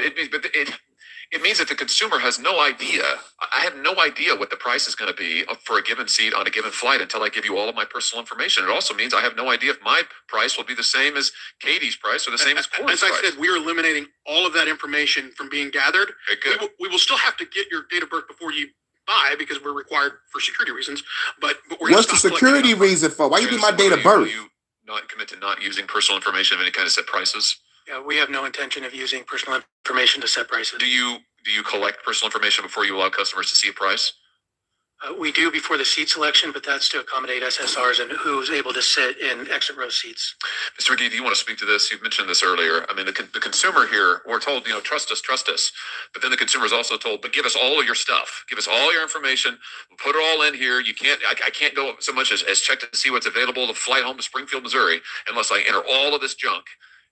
it means that the consumer has no idea. I have no idea what the price is going to be for a given seat on a given flight until I give you all of my personal information. It also means I have no idea if my price will be the same as Katie's price or the same as Corey's price. As I said, we are eliminating all of that information from being gathered. Okay, good. We will still have to get your date of birth before you buy because we're required for security reasons. But we're what's the security reason for? Why you need my date of birth? Will you not commit to not using personal information of any kind to set prices? Yeah, we have no intention of using personal information to set prices. Do you collect personal information before you allow customers to see a price? We do before the seat selection, but that's to accommodate SSRs and who's able to sit in exit row seats. Mr. McGee, do you want to speak to this? You've mentioned this earlier. I mean, the consumer here, we're told, trust us. But then the consumer is also told, but give us all of your stuff. Give us all your information. We'll put it all in here. I can't go so much as check to see what's available to flight home to Springfield, Missouri, unless I enter all of this junk.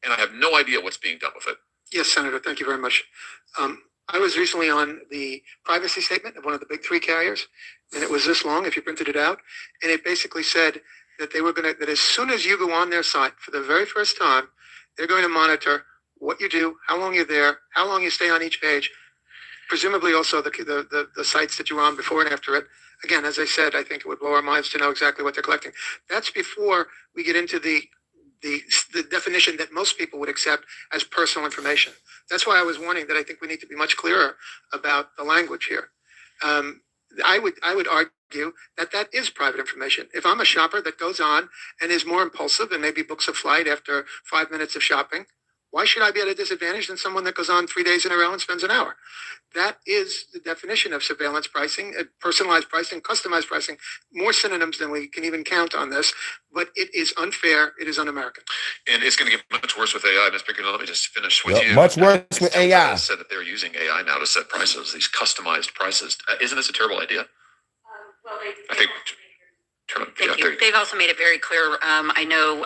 And I have no idea what's being done with it. Yes, Senator. Thank you very much. I was recently on the privacy statement of one of the big three carriers, and it was this long if you printed it out. And it basically said that that as soon as you go on their site for the very first time, they're going to monitor what you do, how long you're there, how long you stay on each page, presumably also the sites that you were on before and after it. Again, as I said, I think it would blow our minds to know exactly what they're collecting. That's before we get into the definition that most people would accept as personal information. That's why I was warning that I think we need to be much clearer about the language here. I would argue that is private information. If I'm a shopper that goes on and is more impulsive and maybe books a flight after 5 minutes of shopping, why should I be at a disadvantage than someone that goes on 3 days in a row and spends an hour? That is the definition of surveillance pricing, personalized pricing, customized pricing, more synonyms than we can even count on this, but it is unfair. It is un-American. And it's going to get much worse with AI. Ms. Pickard, let me just finish with you. Much worse with AI. Said that they're using AI now to set prices, these customized prices. Isn't this a terrible idea? I think... Thank you. They've also made it very clear. I know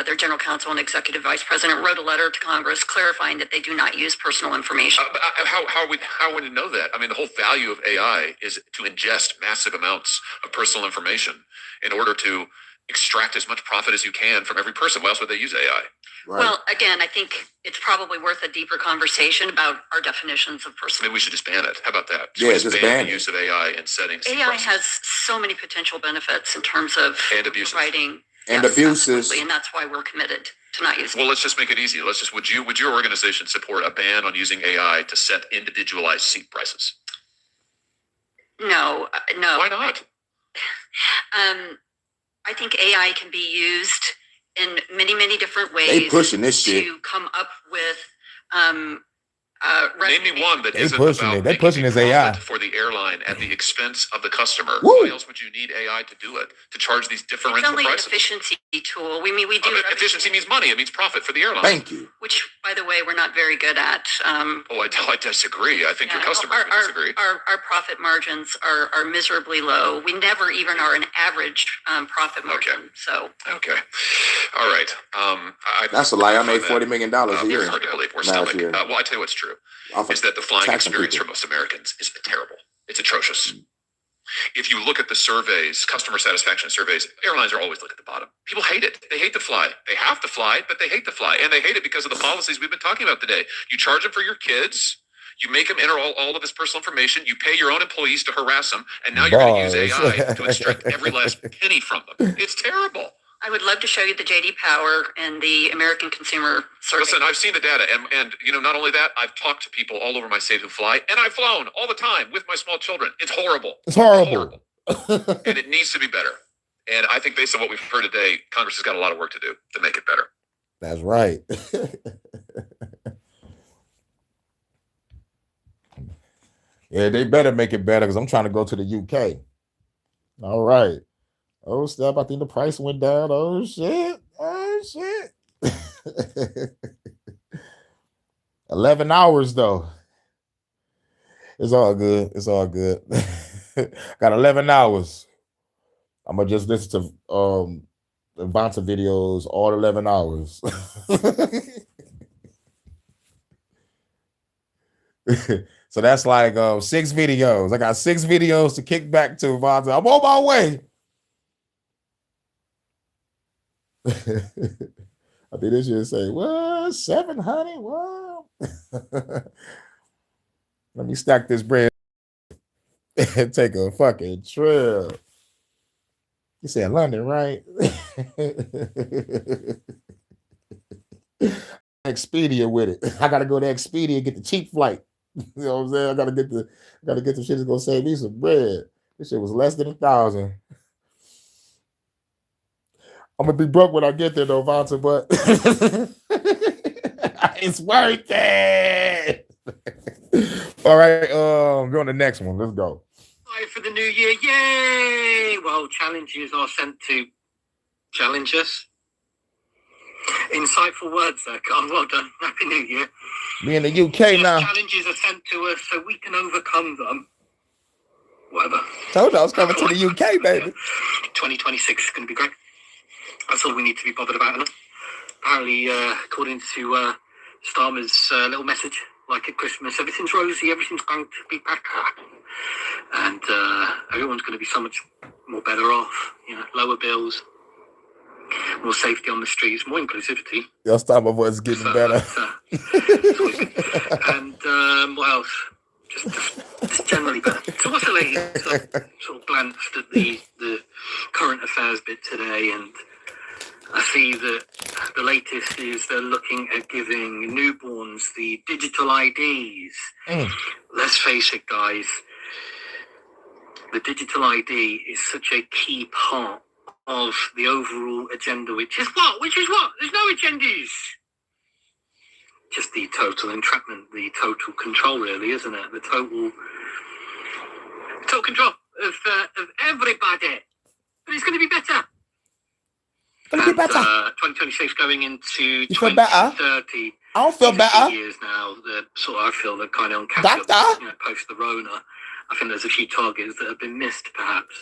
their general counsel and executive vice president wrote a letter to Congress clarifying that they do not use personal information. How would we know that? I mean, the whole value of AI is to ingest massive amounts of personal information in order to extract as much profit as you can from every person. Why else would they use AI? Right. Well, again, I think it's probably worth a deeper conversation about our definitions of personal. Maybe we should just ban it. How about that? Just ban the use of AI in settings. AI has so many potential benefits in terms of providing and abuses, absolutely, and that's why we're committed to not using. Well, let's just make it easy. Would your organization support a ban on using AI to set individualized seat prices? No. Why not? I think AI can be used in many, many different ways. They pushing this shit to come up with name me one that isn't about They pushing his AI for the airline at the expense of the customer. Woo. Why else would you need AI to do it? To charge these differential it's only prices? An efficiency tool. We do efficiency means money. It means profit for the airline. Thank you. Which, by the way, we're not very good at. I disagree. I think your customers would disagree. Our profit margins are miserably low. We never even are an average profit margin. Okay. So. Okay. All right. That's a lie. I made $40 million a year. It's hard to believe. We're stomach. Well, I tell you what's true. Is that the flying experience for most Americans is terrible. It's atrocious. If you look at the surveys, customer satisfaction surveys, airlines are always looking at the bottom. People hate it. They hate to fly. They have to fly, but they hate to fly. And they hate it because of the policies we've been talking about today. You charge them for your kids. You make them enter all of his personal information. You pay your own employees to harass them. And now you're going to use AI to extract every last penny from them. It's terrible. I would love to show you the J.D. Power and the American Consumer Survey. Listen, I've seen the data, and not only that, I've talked to people all over my state who fly, and I've flown all the time with my small children. It's horrible. It's horrible. And it needs to be better. And I think based on what we've heard today, Congress has got a lot of work to do to make it better. That's right. Yeah, they better make it better because I'm trying to go to the UK. All right. Oh, step. I think the price went down. Oh, shit. 11 hours though. It's all good. It's all good. Got 11 hours. I'm gonna just listen to Vonta videos all 11 hours. So that's like 6 videos. I got 6 videos to kick back to Vonta. I'm on my way. I think this should say, what? 7, honey? What? Let me stack this bread and take a fucking trip. You said London, right? Expedia with it. I gotta go to Expedia and get the cheap flight. You know what I'm saying? I gotta get the shit that's gonna save me some bread. This shit was less than 1,000. I'm gonna be broke when I get there though, Vonta, but it's worth it. All right, go on the next one. Let's go. For the new year, yay! Well, challenges are sent to challenge us. Insightful words there, Carl. Well done. Happy New Year. Me in the UK now. Challenges are sent to us so we can overcome them. Whatever. Told you I was coming to the UK, baby. 2026 is going to be great. That's all we need to be bothered about. Apparently, according to Starmer's little message, like at Christmas, everything's rosy, everything's going to be better. And everyone's going to be so much more better off. You know, lower bills, more safety on the streets, more inclusivity. Y'all stop, my voice is getting better. And what else? Just generally better. So what's the latest? Sort of glanced at the current affairs bit today, and I see that the latest is they're looking at giving newborns the digital IDs. Let's face it, guys. The digital ID is such a key part of the overall agenda, which is what? There's no agendas. Just the total entrapment, the total control, really, isn't it? The total control of everybody. But it's going to be better. It's going to be better. 2026 going into you feel better? 2030. I don't feel better. Years now, I feel they're kind of on catch up, post the Rona. I think there's a few targets that have been missed, perhaps,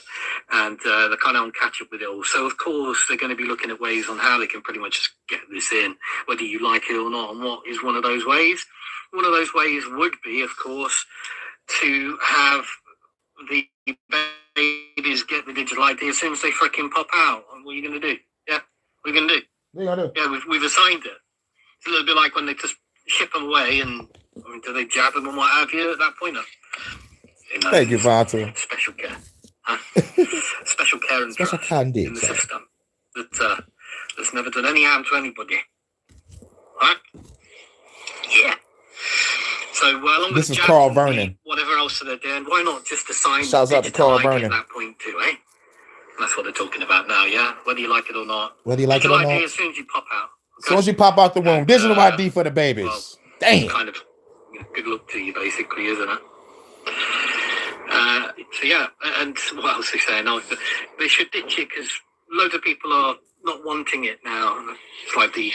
and they're kind of on catch up with it all. So, of course, they're going to be looking at ways on how they can pretty much just get this in, whether you like it or not. And what is one of those ways? One of those ways would be, of course, to have the babies get the digital ID as soon as they freaking pop out. And what are you going to do? Yeah, what are you going to do? What are you going to do? Yeah, we've assigned it. It's a little bit like when they just ship them away, and I mean, do they jab them and what have you at that point? Thank you, Vonta. Special care. Special care and special candy in the system that's never done any harm to anybody. Right? Yeah. So along this with is Carl Vernon. Whatever else they're doing, why not just assign shouts out to Carl Vernon at that point too, eh? That's what they're talking about now, yeah? Whether you like it or not. Whether you like it or not. As soon as you pop out. As soon as you pop out the womb. Digital ID for the babies. Well, damn. Kind of good luck to you, basically, isn't it? So yeah, and what else are they saying? No, they should ditch it because loads of people are not wanting it now. It's like the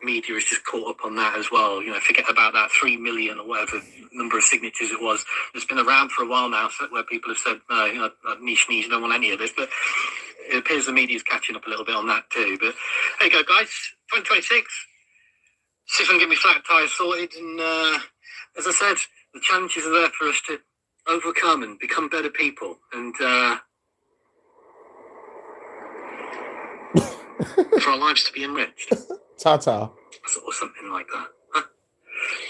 media is just caught up on that as well. You know, forget about that 3 million or whatever number of signatures it was. It's been around for a while now, where people have said, no, you know, niche, don't want any of this. But it appears the media is catching up a little bit on that too. But there you go, guys. 2026. See if I can get my flat tires sorted. And as I said, the challenges are there for us to overcome and become better people, and for our lives to be enriched. Ta-ta. Or something like that. Huh?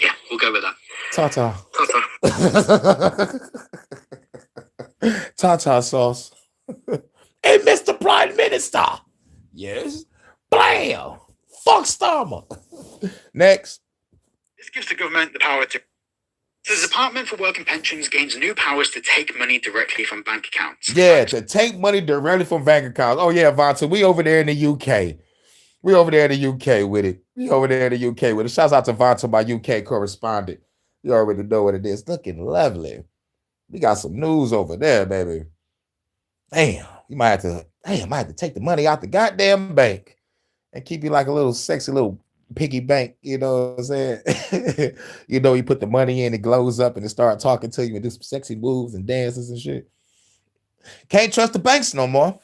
Yeah, we'll go with that. Ta-ta. Ta-ta. Ta-ta sauce. Hey, Mr. Prime Minister. Yes. Blam. Fuck Starmer. Next. This gives the government the power to... So the Department for Work and Pensions gains new powers to take money directly from bank accounts. Yeah, to take money directly from bank accounts. Oh, yeah, Vonta, we over there in the UK. We over there in the UK with it. Shouts out to Vonta, my UK correspondent. You already know what it is. Looking lovely. We got some news over there, baby. Damn, I might have to take the money out the goddamn bank and keep you like a little sexy little piggy bank, you know what I'm saying? You know, you put the money in, it glows up and it start talking to you and do some sexy moves and dances and shit. Can't trust the banks no more.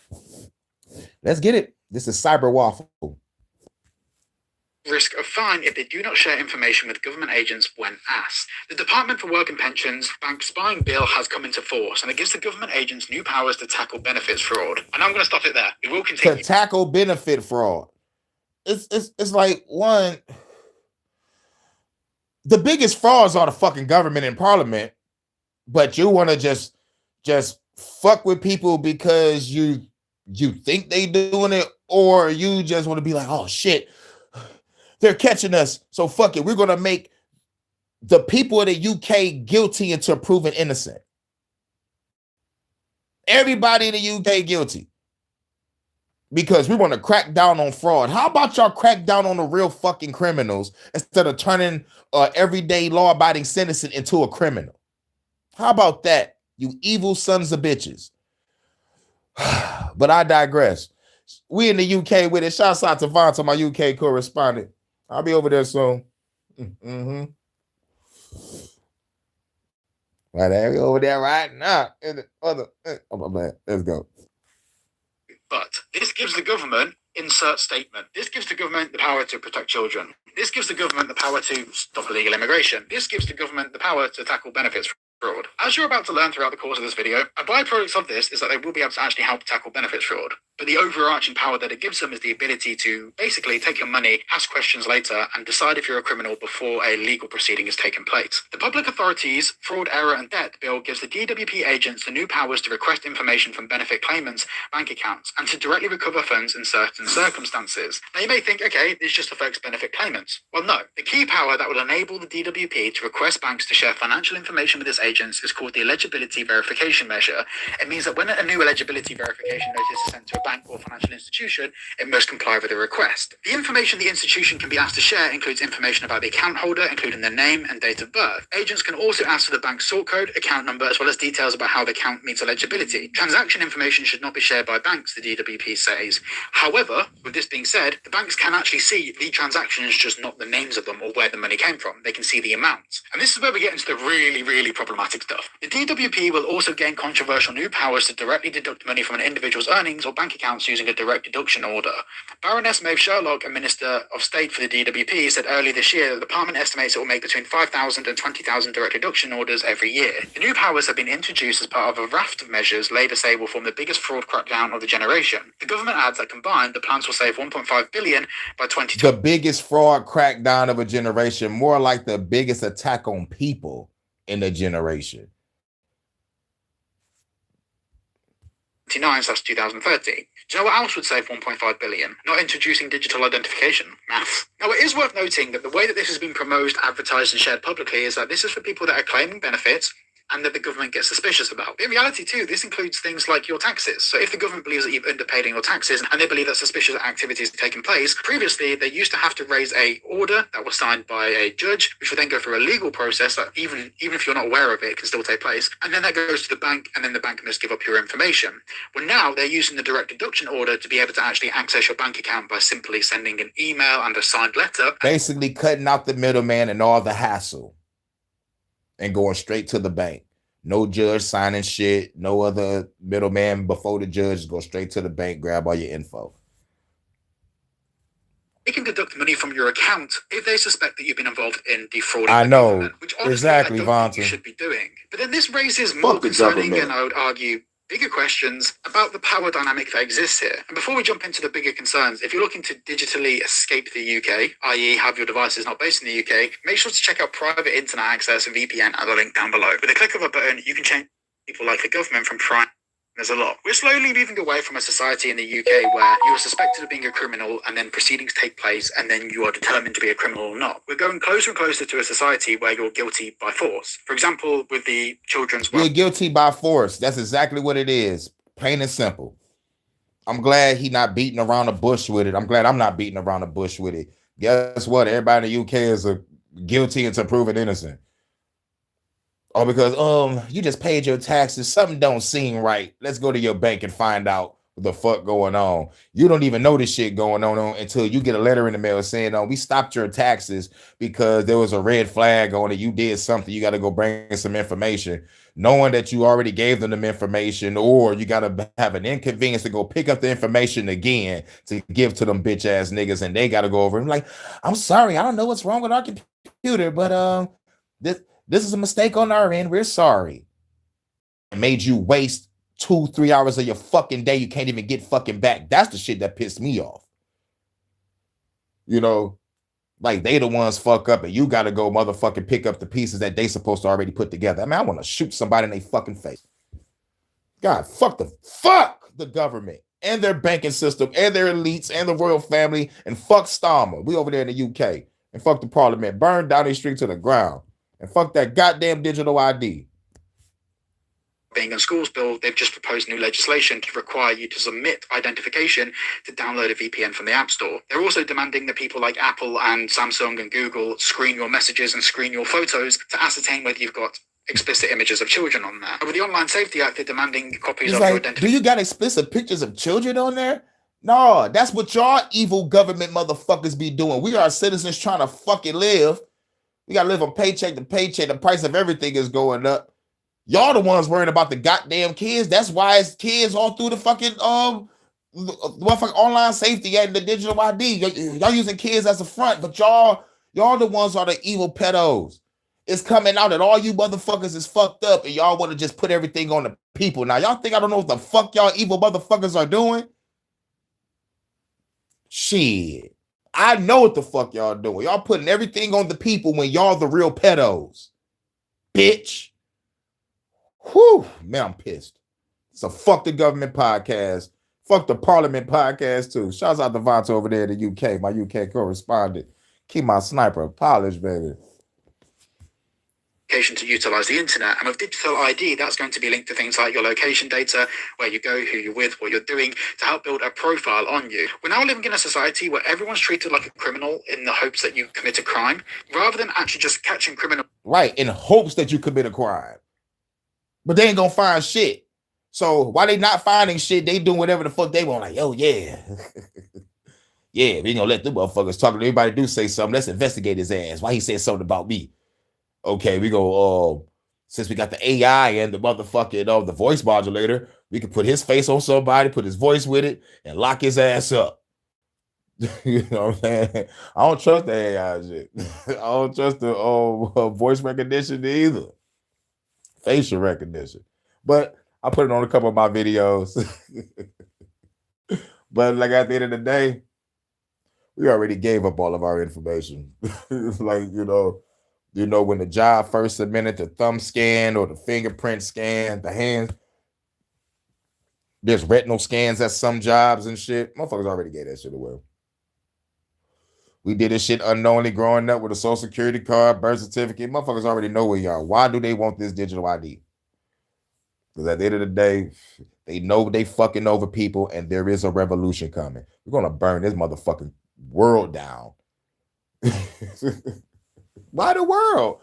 Let's get it. This is Cyber Waffle. Risk of fine if they do not share information with government agents when asked. The Department for Work and Pensions bank spying bill has come into force, and it gives the government agents new powers to tackle benefits fraud. And I'm going to stop it there. We will continue. To tackle benefit fraud. It's like, one, the biggest frauds are the fucking government and parliament, but you want to just fuck with people because you think they doing it, or you just want to be like, oh shit, they're catching us, so fuck it. We're going to make the people of the UK guilty until proven innocent. Everybody in the UK guilty. Because we want to crack down on fraud. How about y'all crack down on the real fucking criminals instead of turning everyday law-abiding citizen into a criminal? How about that, you evil sons of bitches? But I digress. We in the UK with it. Shouts out to Vonta, my UK correspondent. I'll be over there soon. Mm-hmm. Right there, we over there right now. In the other, oh my man, let's go. But this gives the government, insert statement. This gives the government the power to protect children. This gives the government the power to stop illegal immigration. This gives the government the power to tackle benefits fraud. As you're about to learn throughout the course of this video, a byproduct of this is that they will be able to actually help tackle benefits fraud. But the overarching power that it gives them is the ability to basically take your money, ask questions later, and decide if you're a criminal before a legal proceeding has taken place. The Public Authorities Fraud, Error and Debt Bill gives the DWP agents the new powers to request information from benefit claimants' bank accounts and to directly recover funds in certain circumstances. Now you may think, okay, this just affects benefit claimants. Well, no. The key power that will enable the DWP to request banks to share financial information with its agents is called the Eligibility Verification Measure. It means that when a new eligibility verification notice is sent to a bank or financial institution, it must comply with the request. The information the institution can be asked to share includes information about the account holder, including their name and date of birth. Agents can also ask for the bank's sort code, account number, as well as details about how the account meets eligibility. Transaction information should not be shared by banks, the DWP says. However, with this being said, the banks can actually see the transactions, just not the names of them or where the money came from. They can see the amounts. And this is where we get into the really, really problematic stuff. The DWP will also gain controversial new powers to directly deduct money from an individual's earnings or bank accounts using a direct deduction order. Baroness Maeve Sherlock, a Minister of State for the DWP, said earlier this year that the department estimates it will make between 5,000 and 20,000 direct deduction orders every year. The new powers have been introduced as part of a raft of measures Labour say will form the biggest fraud crackdown of the generation. The government adds that combined, the plans will save 1.5 billion by 2020. The biggest fraud crackdown of a generation, more like the biggest attack on people in a generation. 2030. Do you know what else would save 1.5 billion? Not introducing digital identification. Maths. Now, it is worth noting that the way that this has been promoted, advertised, and shared publicly is that this is for people that are claiming benefits and that the government gets suspicious about. In reality, too, this includes things like your taxes. So if the government believes that you've underpaid in your taxes and they believe that suspicious activities have taken place, previously they used to have to raise a order that was signed by a judge, which would then go through a legal process that even if you're not aware of it, can still take place. And then that goes to the bank, and then the bank must give up your information. Well, now they're using the direct deduction order to be able to actually access your bank account by simply sending an email and a signed letter. Basically cutting out the middleman and all the hassle and going straight to the bank. No judge signing shit, no other middleman before the judge. Go straight to the bank, grab all your info. They can deduct money from your account if they suspect that you've been involved in defrauding. I know, government, which honestly, exactly, I don't think Vonta. you should be doing. But then this raises more concerning and I would argue bigger questions about the power dynamic that exists here. And before we jump into the bigger concerns, if you're looking to digitally escape the UK, i.e. have your devices not based in the UK, make sure to check out private internet access and VPN at the link down below. With a click of a button, you can change people like the government from prime. There's a lot. We're slowly moving away from a society in the UK where you are suspected of being a criminal and then proceedings take place and then you are determined to be a criminal or not. We're going closer and closer to a society where you're guilty by force. For example, with the children's... You're guilty by force. That's exactly what it is. Plain and simple. I'm glad he not beating around the bush with it. I'm glad I'm not beating around the bush with it. Guess what? Everybody in the UK is guilty until proven innocent. Oh, because you just paid your taxes. Something don't seem right. Let's go to your bank and find out what the fuck going on. You don't even know this shit going on until you get a letter in the mail saying, we stopped your taxes because there was a red flag on it. You did something. You got to go bring some information, knowing that you already gave them information, or you got to have an inconvenience to go pick up the information again to give to them bitch ass niggas, and they got to go over and like, I'm sorry, I don't know what's wrong with our computer, but this is a mistake on our end. We're sorry. It made you waste 2-3 hours of your fucking day you can't even get fucking back. That's the shit that pissed me off. You know, like they the ones fuck up and you gotta go motherfucking pick up the pieces that they supposed to already put together. I mean, I want to shoot somebody in their fucking face. God, fuck the government and their banking system and their elites and the royal family, and fuck Starmer. We over there in the UK, and fuck the parliament. Burn Downing Street to the ground, and fuck that goddamn digital ID. Being a schools bill, they've just proposed new legislation to require you to submit identification to download a VPN from the App Store. They're also demanding that people like Apple and Samsung and Google screen your messages and screen your photos to ascertain whether you've got explicit images of children on there. With the Online Safety Act, they're demanding copies of your identification. Do you got explicit pictures of children on there? No, that's what y'all evil government motherfuckers be doing. We are citizens trying to fucking live. We gotta live on paycheck to paycheck. The price of everything is going up. Y'all the ones worrying about the goddamn kids. That's why it's kids all through the fucking Online Safety Act and the digital ID. Y'all using kids as a front, but y'all the ones are the evil pedos. It's coming out that all you motherfuckers is fucked up and y'all want to just put everything on the people. Now, y'all think I don't know what the fuck y'all evil motherfuckers are doing? Shit. I know what the fuck y'all doing. Y'all putting everything on the people when y'all the real pedos. Bitch. Whew, man, I'm pissed. It's a fuck the government podcast. Fuck the parliament podcast too. Shouts out to Vonta over there in the UK, my UK correspondent. Keep my sniper polished, baby. To utilize the internet, and with digital ID, that's going to be linked to things like your location data, where you go, who you're with, what you're doing, to help build a profile on you. We're now living in a society where everyone's treated like a criminal in the hopes that you commit a crime, rather than actually just catching criminals. Right, in hopes that you commit a crime. But they ain't gonna find shit. So why they not finding shit, they doing whatever the fuck they want. Like, oh yeah. Yeah, we gonna let them motherfuckers talk. Everybody do say something. Let's investigate his ass. Why he said something about me? Okay, we go, since we got the AI and the motherfucking the voice modulator, we can put his face on somebody, put his voice with it, and lock his ass up. You know what I'm saying? I don't trust the AI shit. I don't trust the voice recognition either. Facial recognition. But I put it on a couple of my videos. But like at the end of the day, we already gave up all of our information. Like, you know, when the job first submitted the thumb scan or the fingerprint scan, the hands, there's retinal scans at some jobs and shit. Motherfuckers already gave that shit away. We did this shit unknowingly growing up with a social security card, birth certificate. Motherfuckers already know where you are. Why do they want this digital ID? Because at the end of the day, they know they fucking over people and there is a revolution coming. We're going to burn this motherfucking world down. Why the world?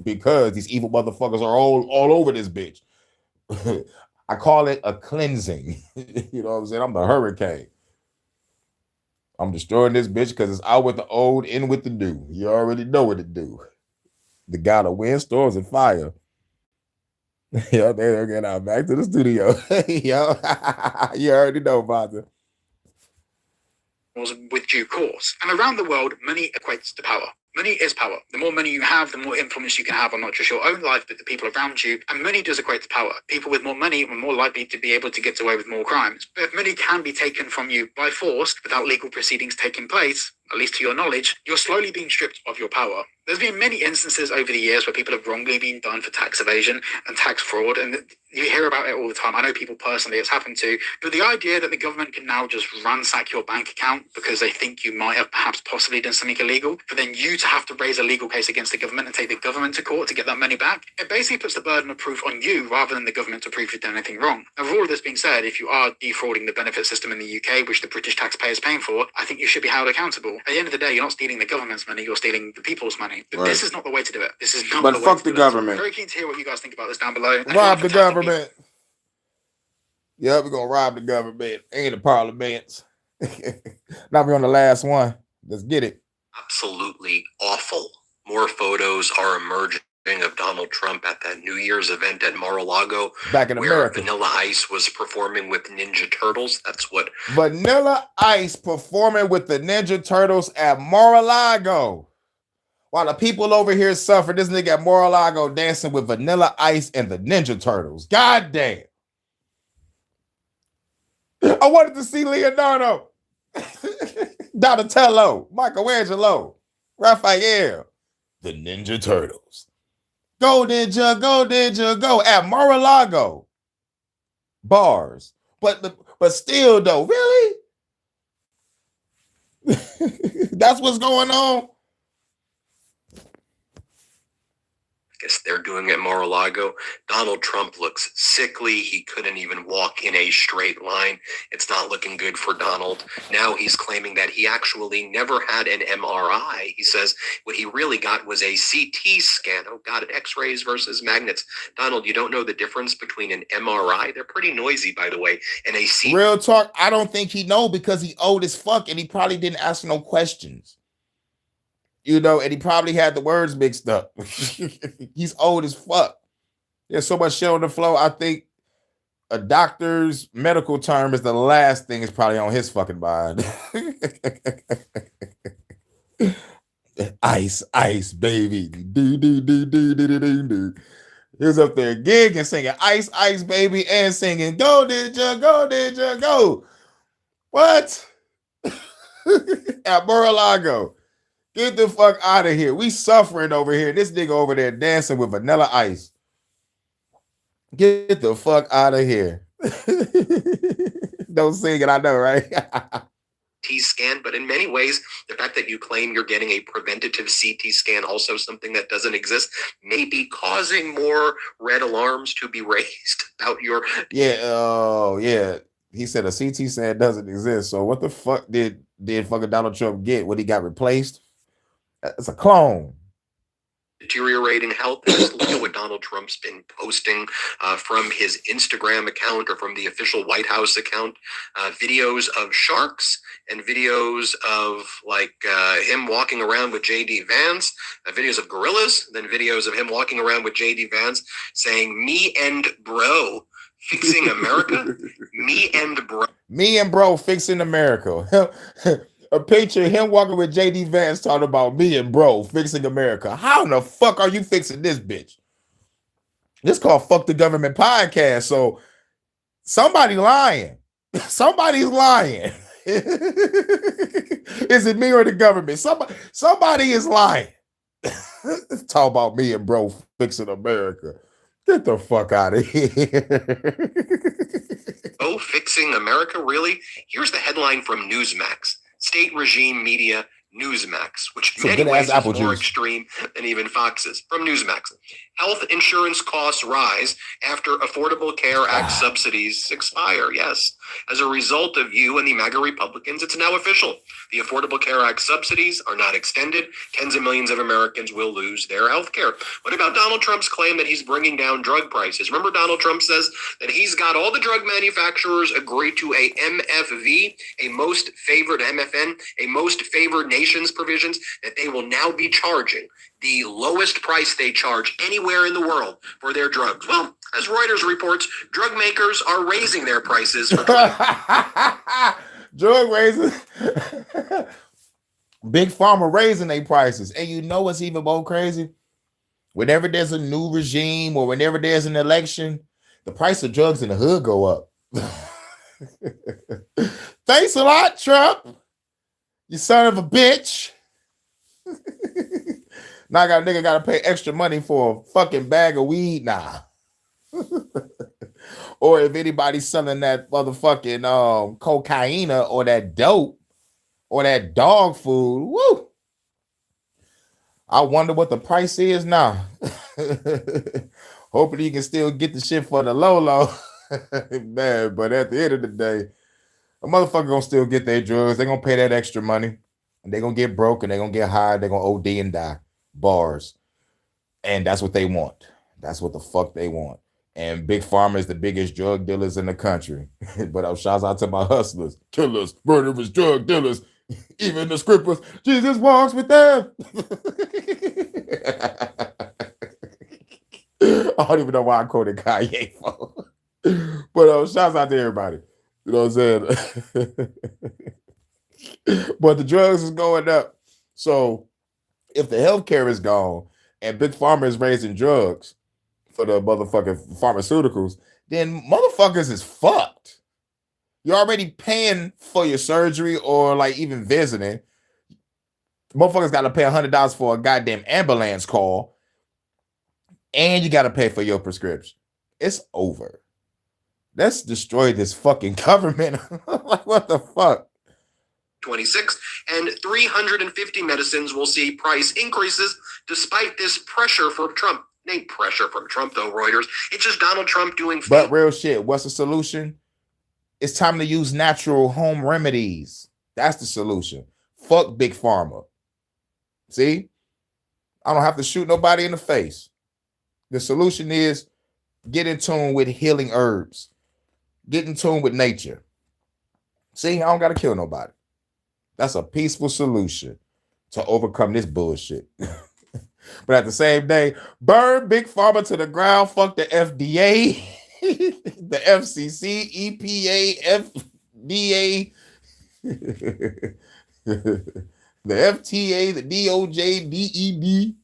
Because these evil motherfuckers are all over this bitch. I call it a cleansing. You know what I'm saying? I'm the hurricane. I'm destroying this bitch because it's out with the old, in with the new. You already know what to do. The God of wind, storms, and fire. Yeah, they're getting out back to the studio. Yo, you already know, Vonta. With due course. And around the world, money equates to power. Money is power. The more money you have, the more influence you can have on not just your own life, but the people around you. And money does equate to power. People with more money are more likely to be able to get away with more crimes. But if money can be taken from you by force without legal proceedings taking place, at least to your knowledge, you're slowly being stripped of your power. There's been many instances over the years where people have wrongly been done for tax evasion and tax fraud, and you hear about it all the time. I know people personally it's happened to, but the idea that the government can now just ransack your bank account because they think you might have perhaps possibly done something illegal, for then you to have to raise a legal case against the government and take the government to court to get that money back, it basically puts the burden of proof on you rather than the government to prove you've done anything wrong. Now, with all of this being said, if you are defrauding the benefit system in the UK, which the British taxpayer is paying for, I think you should be held accountable. At the end of the day, you're not stealing the government's money, you're stealing the people's money. But right. This is not the way to do it. This is not but the way fuck to the do government. It. I'm very keen to hear what you guys think about this down below. Rob the government. Yeah, we're gonna rob the government and the parliaments. Now we're on the last one. Let's get it. Absolutely awful. More photos are emerging of Donald Trump at that New Year's event at Mar-a-Lago, Back in where America. Vanilla Ice was performing with Ninja Turtles. That's what Vanilla Ice performing with the Ninja Turtles at Mar-a-Lago. While the people over here suffer, this nigga at Mar-a-Lago dancing with Vanilla Ice and the Ninja Turtles. God damn. I wanted to see Leonardo, Donatello, Michelangelo, Raphael, the Ninja Turtles. Go Ninja, go at Mar-a-Lago. Bars. But still though, really? That's what's going on? I guess they're doing at Mar-a-Lago. Donald Trump looks sickly. He couldn't even walk in a straight line. It's not looking good for Donald. Now he's claiming that he actually never had an MRI. He says what he really got was a CT scan. Oh God, X-rays versus magnets. Donald, you don't know the difference between an MRI? They're pretty noisy, by the way. And a CT. Real talk, I don't think he know because he old as fuck and he probably didn't ask no questions. You know, and he probably had the words mixed up. He's old as fuck. There's so much shit on the floor. I think a doctor's medical term is the last thing is probably on his fucking mind. Ice, baby. Do. He was up there gigging, singing ice, baby, and singing go Ninja, go. What? At Mar-a-Lago. Get the fuck out of here. We suffering over here. This nigga over there dancing with Vanilla Ice. Get the fuck out of here. Don't sing it, I know, right? CT scan, but in many ways, the fact that you claim you're getting a preventative CT scan, also something that doesn't exist, may be causing more red alarms to be raised about your... Yeah, yeah. He said a CT scan doesn't exist. So what the fuck did fucking Donald Trump get when he got replaced? It's a clone. Deteriorating health. Just look at what Donald Trump's been posting from his Instagram account or from the official White House account. Videos of sharks and videos of like him walking around with J.D. Vance, videos of gorillas, then videos of him walking around with J.D. Vance saying, me and bro fixing America. Me and bro fixing America. A picture of him walking with J.D. Vance talking about me and bro fixing America. How in the fuck are you fixing this bitch? This called Fuck the Government podcast. So somebody lying. Somebody's lying. Is it me or the government? Somebody is lying. Talk about me and bro fixing America. Get the fuck out of here. Oh, fixing America? Really? Here's the headline from Newsmax. State regime media Newsmax, which in many ways is more extreme than even Fox's. From Newsmax. Health insurance costs rise after Affordable Care Act subsidies expire. Yes. As a result of you and the MAGA Republicans, it's now official. The Affordable Care Act subsidies are not extended. Tens of millions of Americans will lose their health care. What about Donald Trump's claim that he's bringing down drug prices? Remember, Donald Trump says that he's got all the drug manufacturers agree to a MFV, a most favored MFN, a most favored nations provisions, that they will now be charging the lowest price they charge anywhere in the world for their drugs. Well, as Reuters reports, drug makers are raising their prices. Drug raising. Big Pharma raising their prices. And you know what's even more crazy? Whenever there's a new regime or whenever there's an election, the price of drugs in the hood go up. Thanks a lot, Trump. You son of a bitch. Now I got a nigga got to pay extra money for a fucking bag of weed now. Or if anybody's selling that motherfucking cocaine or that dope or that dog food, woo. I wonder what the price is now. Hoping you can still get the shit for the low. Man, but at the end of the day, a motherfucker gonna still get their drugs. They're gonna pay that extra money. And they're gonna get broke and they're gonna get high. They're gonna OD and die. Bars. And that's what they want. That's what the fuck they want. And Big Pharma is the biggest drug dealers in the country. But shouts out to my hustlers, killers, murderers, drug dealers. Even the script was, Jesus walks with them. I don't even know why I quoted Kanye for. But shouts out to everybody. You know what I'm saying? But the drugs is going up. So if the healthcare is gone and Big Pharma is raising drugs for the motherfucking pharmaceuticals, then motherfuckers is fucked. You're already paying for your surgery or like even visiting. Motherfuckers got to pay $100 for a goddamn ambulance call. And you got to pay for your prescription. It's over. Let's destroy this fucking government. Like, what the fuck? 26, and 350 medicines will see price increases despite this pressure from Trump. Ain't pressure from Trump, though, Reuters. It's just Donald Trump doing... But real shit, what's the solution? It's time to use natural home remedies. That's the solution. Fuck Big Pharma. See? I don't have to shoot nobody in the face. The solution is get in tune with healing herbs. Get in tune with nature. See, I don't got to kill nobody. That's a peaceful solution to overcome this bullshit. But at the same day, burn Big Pharma to the ground. Fuck the FDA, the FCC, EPA, FDA, the FTA, the DOJ, DED.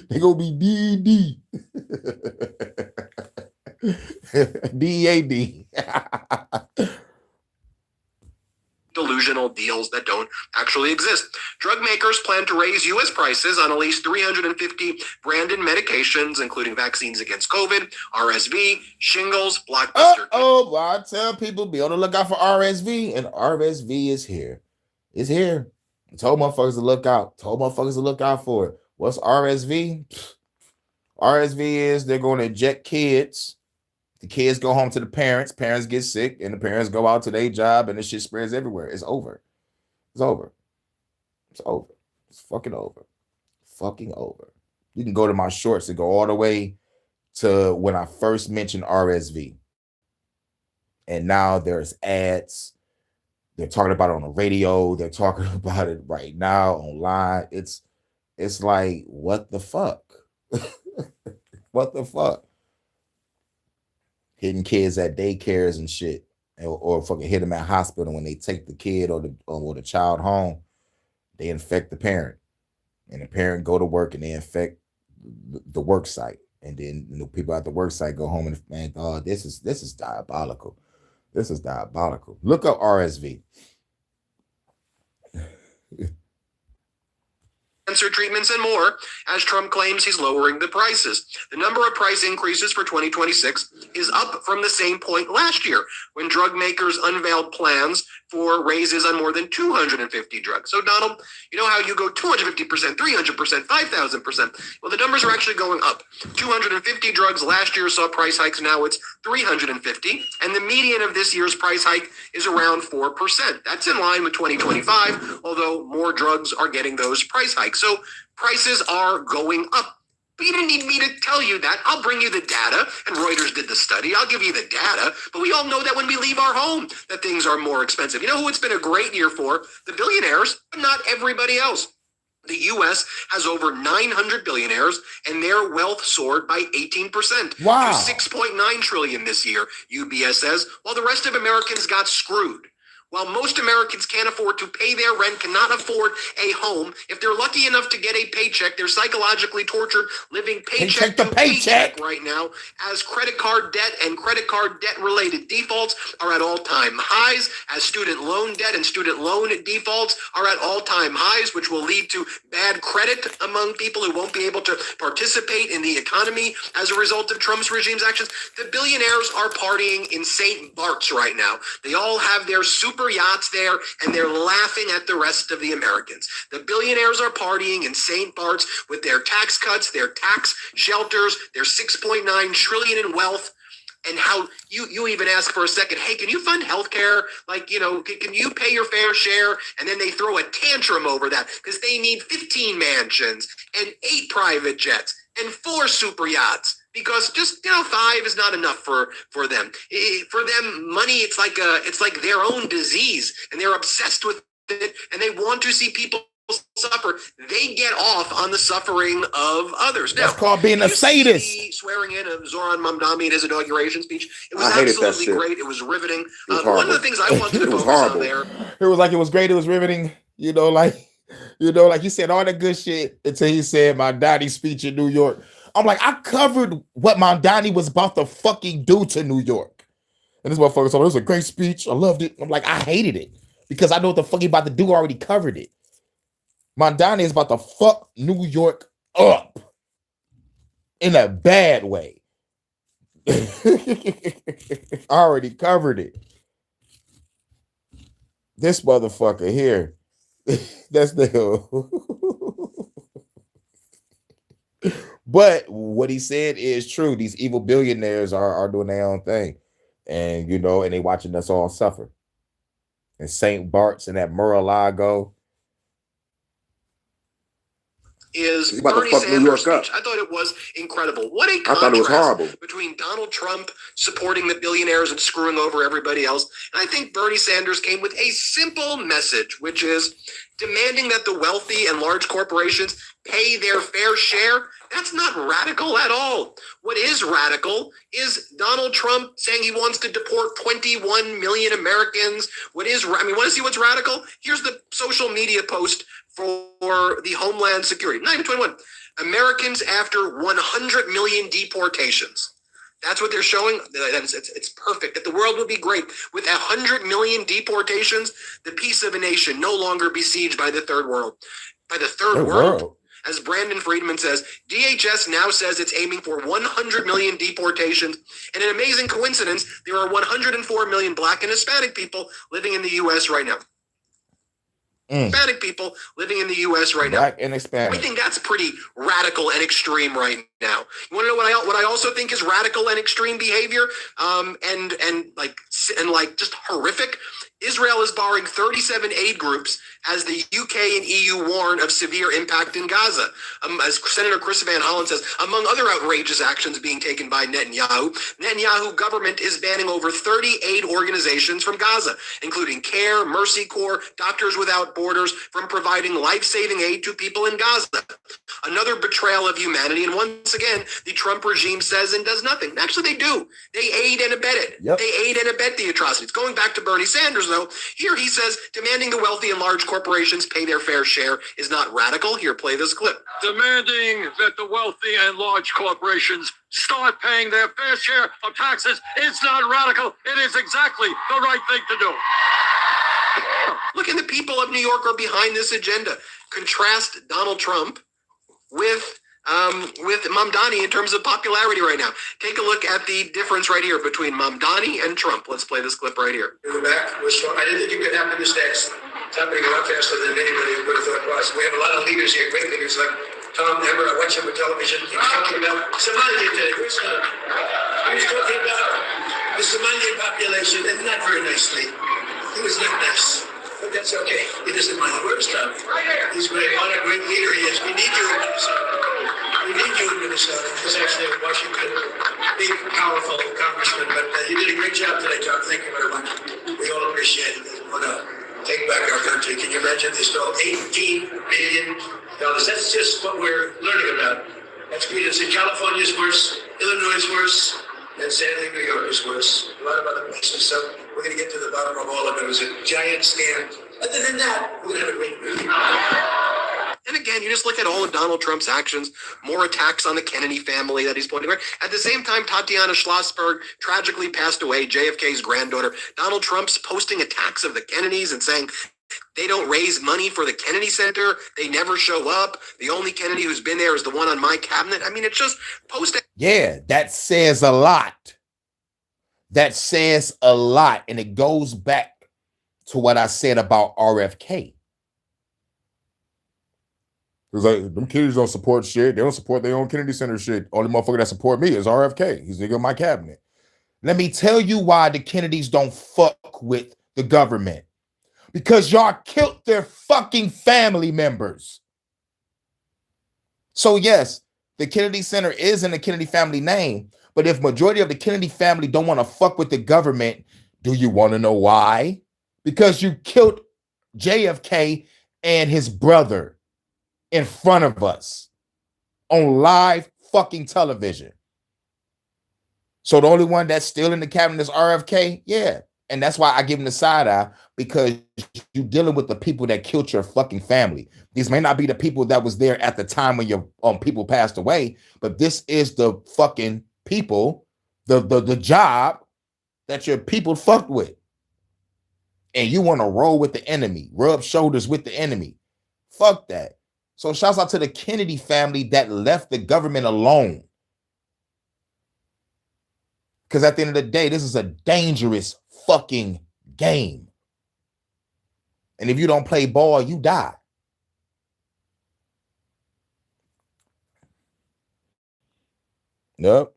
They gonna be DED. DAD. Delusional deals that don't actually exist. Drug makers plan to raise U.S. prices on at least 350 branded medications, including vaccines against COVID, RSV, shingles, blockbuster. Well, I tell people, be on the lookout for RSV, and RSV is here. It's here. I told motherfuckers to look out. Told motherfuckers to look out for it. What's RSV? RSV is they're going to inject kids. The kids go home to the parents. Parents get sick, and the parents go out to their job, and this shit spreads everywhere. It's over. It's over. It's over. It's fucking over. Fucking over. You can go to my shorts and go all the way to when I first mentioned RSV. And now there's ads. They're talking about it on the radio. They're talking about it right now online. It's like, what the fuck? What the fuck? Hitting kids at daycares and shit, or fucking hit them at hospital when they take the kid or the child home. They infect the parent, and the parent go to work and they infect the work site, and then people at the work site go home and this is diabolical. This is diabolical. Look up RSV. Cancer treatments and more, as Trump claims he's lowering the prices. The number of price increases for 2026 is up from the same point last year, when drug makers unveiled plans for raises on more than 250 drugs. So, Donald, you know how you go 250%, 300%, 5,000%? Well, the numbers are actually going up. 250 drugs last year saw price hikes. Now it's 350. And the median of this year's price hike is around 4%. That's in line with 2025, although more drugs are getting those price hikes. So prices are going up. But you didn't need me to tell you that. I'll bring you the data, and Reuters did the study. I'll give you the data. But we all know that when we leave our home, that things are more expensive. You know who it's been a great year for? The billionaires, but not everybody else. The U.S. has over 900 billionaires, and their wealth soared by 18%. Wow. To $6.9 trillion this year, UBS says, while the rest of Americans got screwed. While most Americans can't afford to pay their rent, cannot afford a home, if they're lucky enough to get a paycheck, they're psychologically tortured living paycheck to paycheck right now, as credit card debt and credit card debt-related defaults are at all-time highs, as student loan debt and student loan defaults are at all-time highs, which will lead to bad credit among people who won't be able to participate in the economy as a result of Trump's regime's actions. The billionaires are partying in St. Bart's right now. They all have their super yachts there, and they're laughing at the rest of the Americans. The billionaires are partying in St. Bart's with their tax cuts, their tax shelters, their $6.9 trillion in wealth. And how you even ask for a second, hey, can you fund healthcare? Like, you know, can you pay your fair share? And then they throw a tantrum over that because they need 15 mansions and 8 private jets. and 4 super yachts because just 5 is not enough for them. For them, money it's like their own disease, and they're obsessed with it, and they want to see people suffer. They get off on the suffering of others. Now, that's called being a sadist. Swearing in of Zoran Mamdani in his inauguration speech. It was I hated that absolutely shit. great. It was riveting. was One of horrible. the things I wanted to It was focus on horrible. there. It was like it was great. It was riveting. Like he said all the good shit until he said Mamdani's speech in New York. I'm like, I covered what Mamdani was about to fucking do to New York. And this motherfucker said, it was a great speech. I loved it. I'm like, I hated it because I know what the fuck he about to do. I already covered it. Mamdani is about to fuck New York up in a bad way. I already covered it. This motherfucker here. That's the But what he said is true. These evil billionaires are doing their own thing. And and they watching us all suffer. And St. Bart's and that Mar-a-Lago. Is He's about to Bernie fuck New Sanders' York up. speech. I thought it was incredible. What a I thought it was contrast horrible. between Donald Trump supporting the billionaires and screwing over everybody else. And I think Bernie Sanders came with a simple message, which is demanding that the wealthy and large corporations pay their fair share. That's not radical at all. What is radical is Donald Trump saying he wants to deport 21 million Americans. Want to see what's radical? Here's the social media post for the Homeland Security. Not even 21. Americans after 100 million deportations. That's what they're showing. It's perfect. That the world would be great. With 100 million deportations, the peace of a nation no longer besieged by the third world. By the third world. As Brandon Friedman says, DHS now says it's aiming for 100 million deportations. And an amazing coincidence, there are 104 million Black and Hispanic people living in the U.S. right now. Hispanic people living in the U.S. right now. Black and Hispanic. We think that's pretty radical and extreme right now. You want to know what I also think is radical and extreme behavior, and just horrific? Israel is barring 37 aid groups as the UK and EU warn of severe impact in Gaza. As Senator Chris Van Hollen says, among other outrageous actions being taken by Netanyahu government is banning over 30 aid organizations from Gaza, including CARE, Mercy Corps, Doctors Without Borders, from providing life-saving aid to people in Gaza. Another betrayal of humanity, and once again, the Trump regime says and does nothing. Actually, they do. They aid and abet it. Yep. They aid and abet the atrocities. Going back to Bernie Sanders, though, here he says demanding the wealthy and large corporations pay their fair share is not radical. Here, play this clip. Demanding that the wealthy and large corporations start paying their fair share of taxes is not radical. It is exactly the right thing to do. Look, and the people of New York are behind this agenda. Contrast Donald Trump with Mamdani in terms of popularity right now. Take a look at the difference right here between Mamdani and Trump. Let's play this clip right here. In the back was strong. I didn't think it could happen this fast. It's happening a lot faster than anybody would have thought it was. We have a lot of leaders here, great leaders like Tom Emmer. I watch him on television. He was talking about Somalia today. Where's Tom? He was talking about the Somalian population, and not very nicely. He was not nice. But that's okay. He doesn't mind. Where's Tom? He's great. What a great leader he is. We need you in Minnesota. We need you in Minnesota. He's actually in Washington. Big, powerful congressman. But you did a great job today, Tom. Thank you very much. We all appreciate it. We're going to take back our country. Can you imagine? They stole $18 billion. That's just what we're learning about. That's great. In California is worse. Illinois is worse. And sadly, New York is worse. A lot of other places. So we're going to get to the bottom of all of it. It was a giant scam. Other than that, we're going to have a great movie. And again, you just look at all of Donald Trump's actions, more attacks on the Kennedy family that he's pointing out. At the same time, Tatiana Schlossberg tragically passed away, JFK's granddaughter. Donald Trump's posting attacks of the Kennedys and saying they don't raise money for the Kennedy Center. They never show up. The only Kennedy who's been there is the one on my cabinet. I mean, it's just posting. Yeah, that says a lot. That says a lot. And it goes back to what I said about RFK. It was like, them Kennedys don't support shit. They don't support their own Kennedy Center shit. Only motherfucker that support me is RFK. He's nigga in my cabinet. Let me tell you why the Kennedys don't fuck with the government. Because y'all killed their fucking family members. So yes, The Kennedy Center is in the Kennedy family name, but if majority of the Kennedy family don't want to fuck with the government, do you want to know why? Because you killed JFK and his brother in front of us on live fucking television. So the only one that's still in the cabinet is RFK? Yeah. And that's why I give him the side eye, because you're dealing with the people that killed your fucking family. These may not be the people that was there at the time when your people passed away, but this is the fucking people, the job that your people fucked with. And you want to roll with the enemy, rub shoulders with the enemy. Fuck that. So shouts out to the Kennedy family that left the government alone. Because at the end of the day, this is a dangerous fucking game. And if you don't play ball, you die. Yep.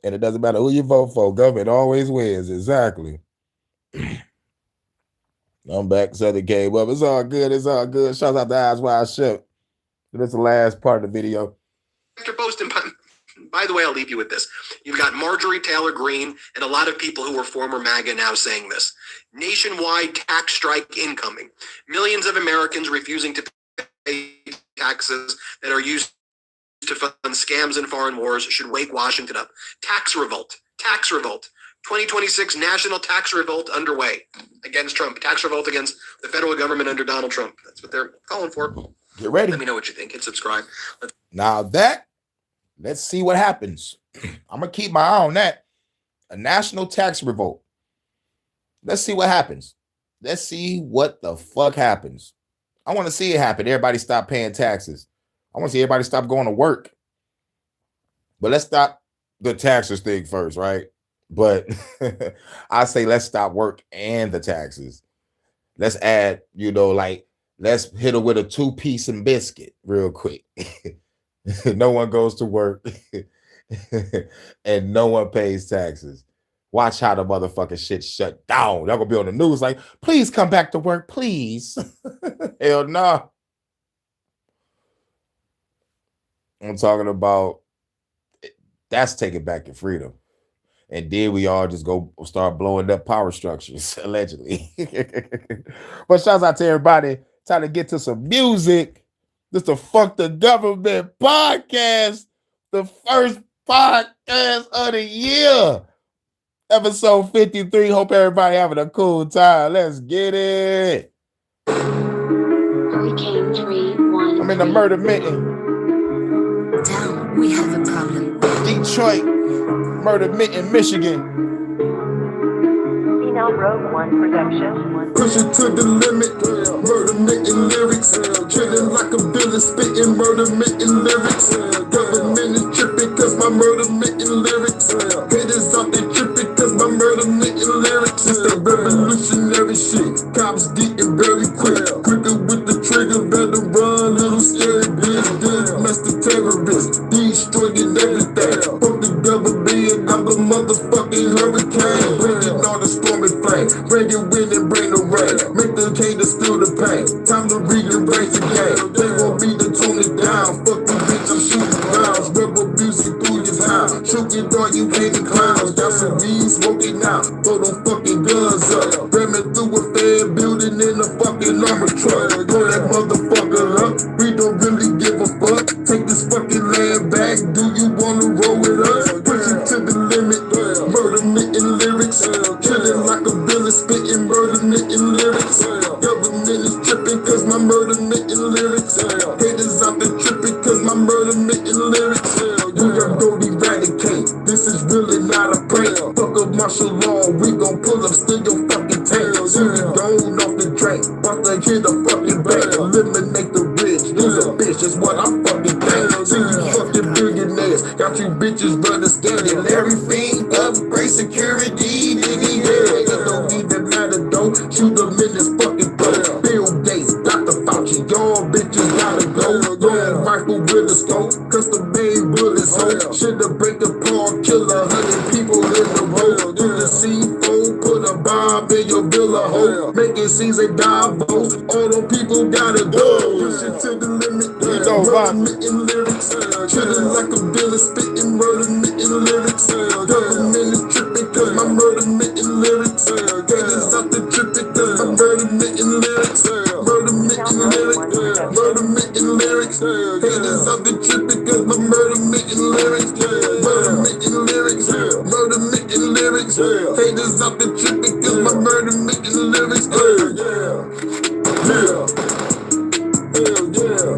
And it doesn't matter who you vote for. Government always wins. Exactly. I'm back. Southern came up. It's all good. It's all good. Shout out to Eyes Wide Shut. That's the last part of the video. After posting, by the way, I'll leave you with this. You've got Marjorie Taylor Greene and a lot of people who were former MAGA now saying this. Nationwide tax strike incoming. Millions of Americans refusing to pay taxes that are used to fund scams and foreign wars should wake Washington up. Tax revolt. Tax revolt. 2026 national tax revolt underway against Trump. Tax revolt against the federal government under Donald Trump. That's what they're calling for. Get ready. Let me know what you think. Hit subscribe. Now that, let's see what happens. I'm going to keep my eye on that. A national tax revolt. Let's see what happens. Let's see what the fuck happens. I want to see it happen. Everybody stop paying taxes. I want to see everybody stop going to work. But let's stop the taxes thing first, right? But I say let's stop work and the taxes. Let's add, let's hit her with a 2-piece and biscuit real quick. No one goes to work and no one pays taxes. Watch how the motherfucking shit shut down. Y'all gonna be on the news like, please come back to work, please. Hell no. I'm talking about that's taking back your freedom. And then we all just go start blowing up power structures, allegedly. But shouts out to everybody. Time to get to some music. This is the Fuck the Government podcast. The first podcast of the year. Episode 53. Hope everybody having a cool time. Let's get it. Hurricane 3-1. I'm in the murder mitten. Down, we have a problem. Detroit, murder mitten, Michigan. Phenom Rogue One production. Push it to the limit, murder mitten lyrics. Chilling like a villain, spitting murder mitten lyrics. Government is tripping cause my murder mitten lyrics. Haters out there tripping cause my murder mitten lyrics. It's that revolutionary shit. Cops getting very quick. Quicker with the trigger, better run, little scary bitch. Domestic terrorists, destroying everything. Fuck the government, I'm the motherfucking hurricane. Bringing all the stormy flame. Bring it wind and bring the rain. Make the haters feel the pain. Time to rearrange the game. They want me to tone it down. Fuck the bitch, I'm shooting rounds. Rebel music through your town. Shooting all you hating clowns. Got some weed smoking out. Throw them fucking guns up. Ramming through a fair building in a fucking armor truck. Throw that motherfucker up. We don't really give a fuck. Take this fucking land back. Do you wanna roll with us? Push it to the limit. Murder mitten lyrics. Killing like a villain, spitting murder mitten lyrics. Government is tripping cause my murder mitten lyrics. Haters out there tripping cause my murder mitten lyrics. We are gonna eradicate. This is really not a prank. Fuck up martial law, we gon' pull up, steal your fucking tank. See me going off the drain. About to hit a fucking bank. Eliminate the rich. Lose a bitch, that's what I fucking think. See you fucking billionaires. Got you bitches running scared. Larry Fiend, upgrade security, nigga, yeah. It don't even matter though. Shoot them in this fucking throat. Bill Gates, Dr. Fauci, y'all bitches gotta go. Long rifle with a scope, custom made bullets, ho. Should've break apart, kill 100 people in the road. Do the C4, put a bomb in your villa, ho. Making scenes they die, both. All them people gotta go. Push it to the limit, murder mitten lyrics. Chillin' like a villain, spittin' murder, mitting lyrics. Government is trippin' cause my murder, mitting lyrics. Haters out there trippin' cause my murder, mitting lyrics. Murder, mitting lyrics. Murder, mitting lyrics. Haters out there trippin' cause my murder, mitting lyrics. Murder, mitting lyrics. Murder, mitting lyrics. Haters out there trippin' cause my murder, mitting lyrics. Yeah. Hell yeah.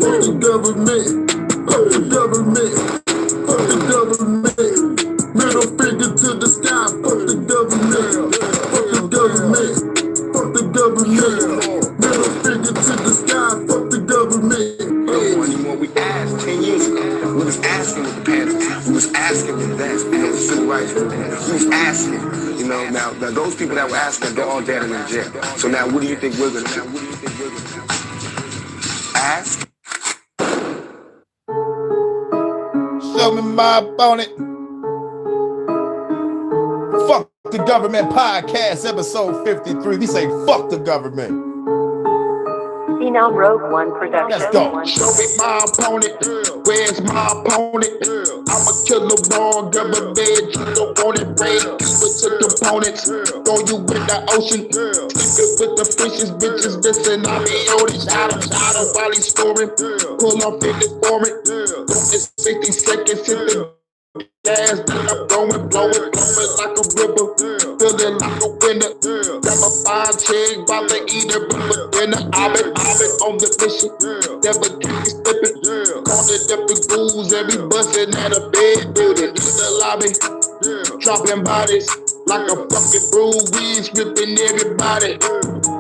Fuck the government. Fuck the government. Fuck the government. Middle finger to the sky. Fuck the government. Fuck the government. Fuck the government. Middle finger to the sky. Fuck the government. When we asked 10 years ago, we was asking with the Panthers. We was asking with that, the civil rights. We was asking. Now those people that were asking, they're all dead and in jail. So now, what do you think we're gonna do? Ask. Show me my opponent. Fuck the Government Podcast, episode 53. We say fuck the government. Phenom Rogue One production. Let's go. Show me my opponent. Where's my opponent? I'm a killer born government. You don't want it. Raid people to components. Throw you in the ocean. Sleep it with the fishes, bitches. Listen, I be on it. Shot him while he's scoring. Pull up in the foreign. Don't miss 60 seconds. Hit the gas. Then I'm blowing like a river. Feeling like a winner. Got my fine chick, about to eat her for dinner. I've been on the mission. Never keep it slipping. Calling up the ghouls, every bustin' at a bed building. In the lobby, dropping bodies like a fucking brew. We stripping everybody.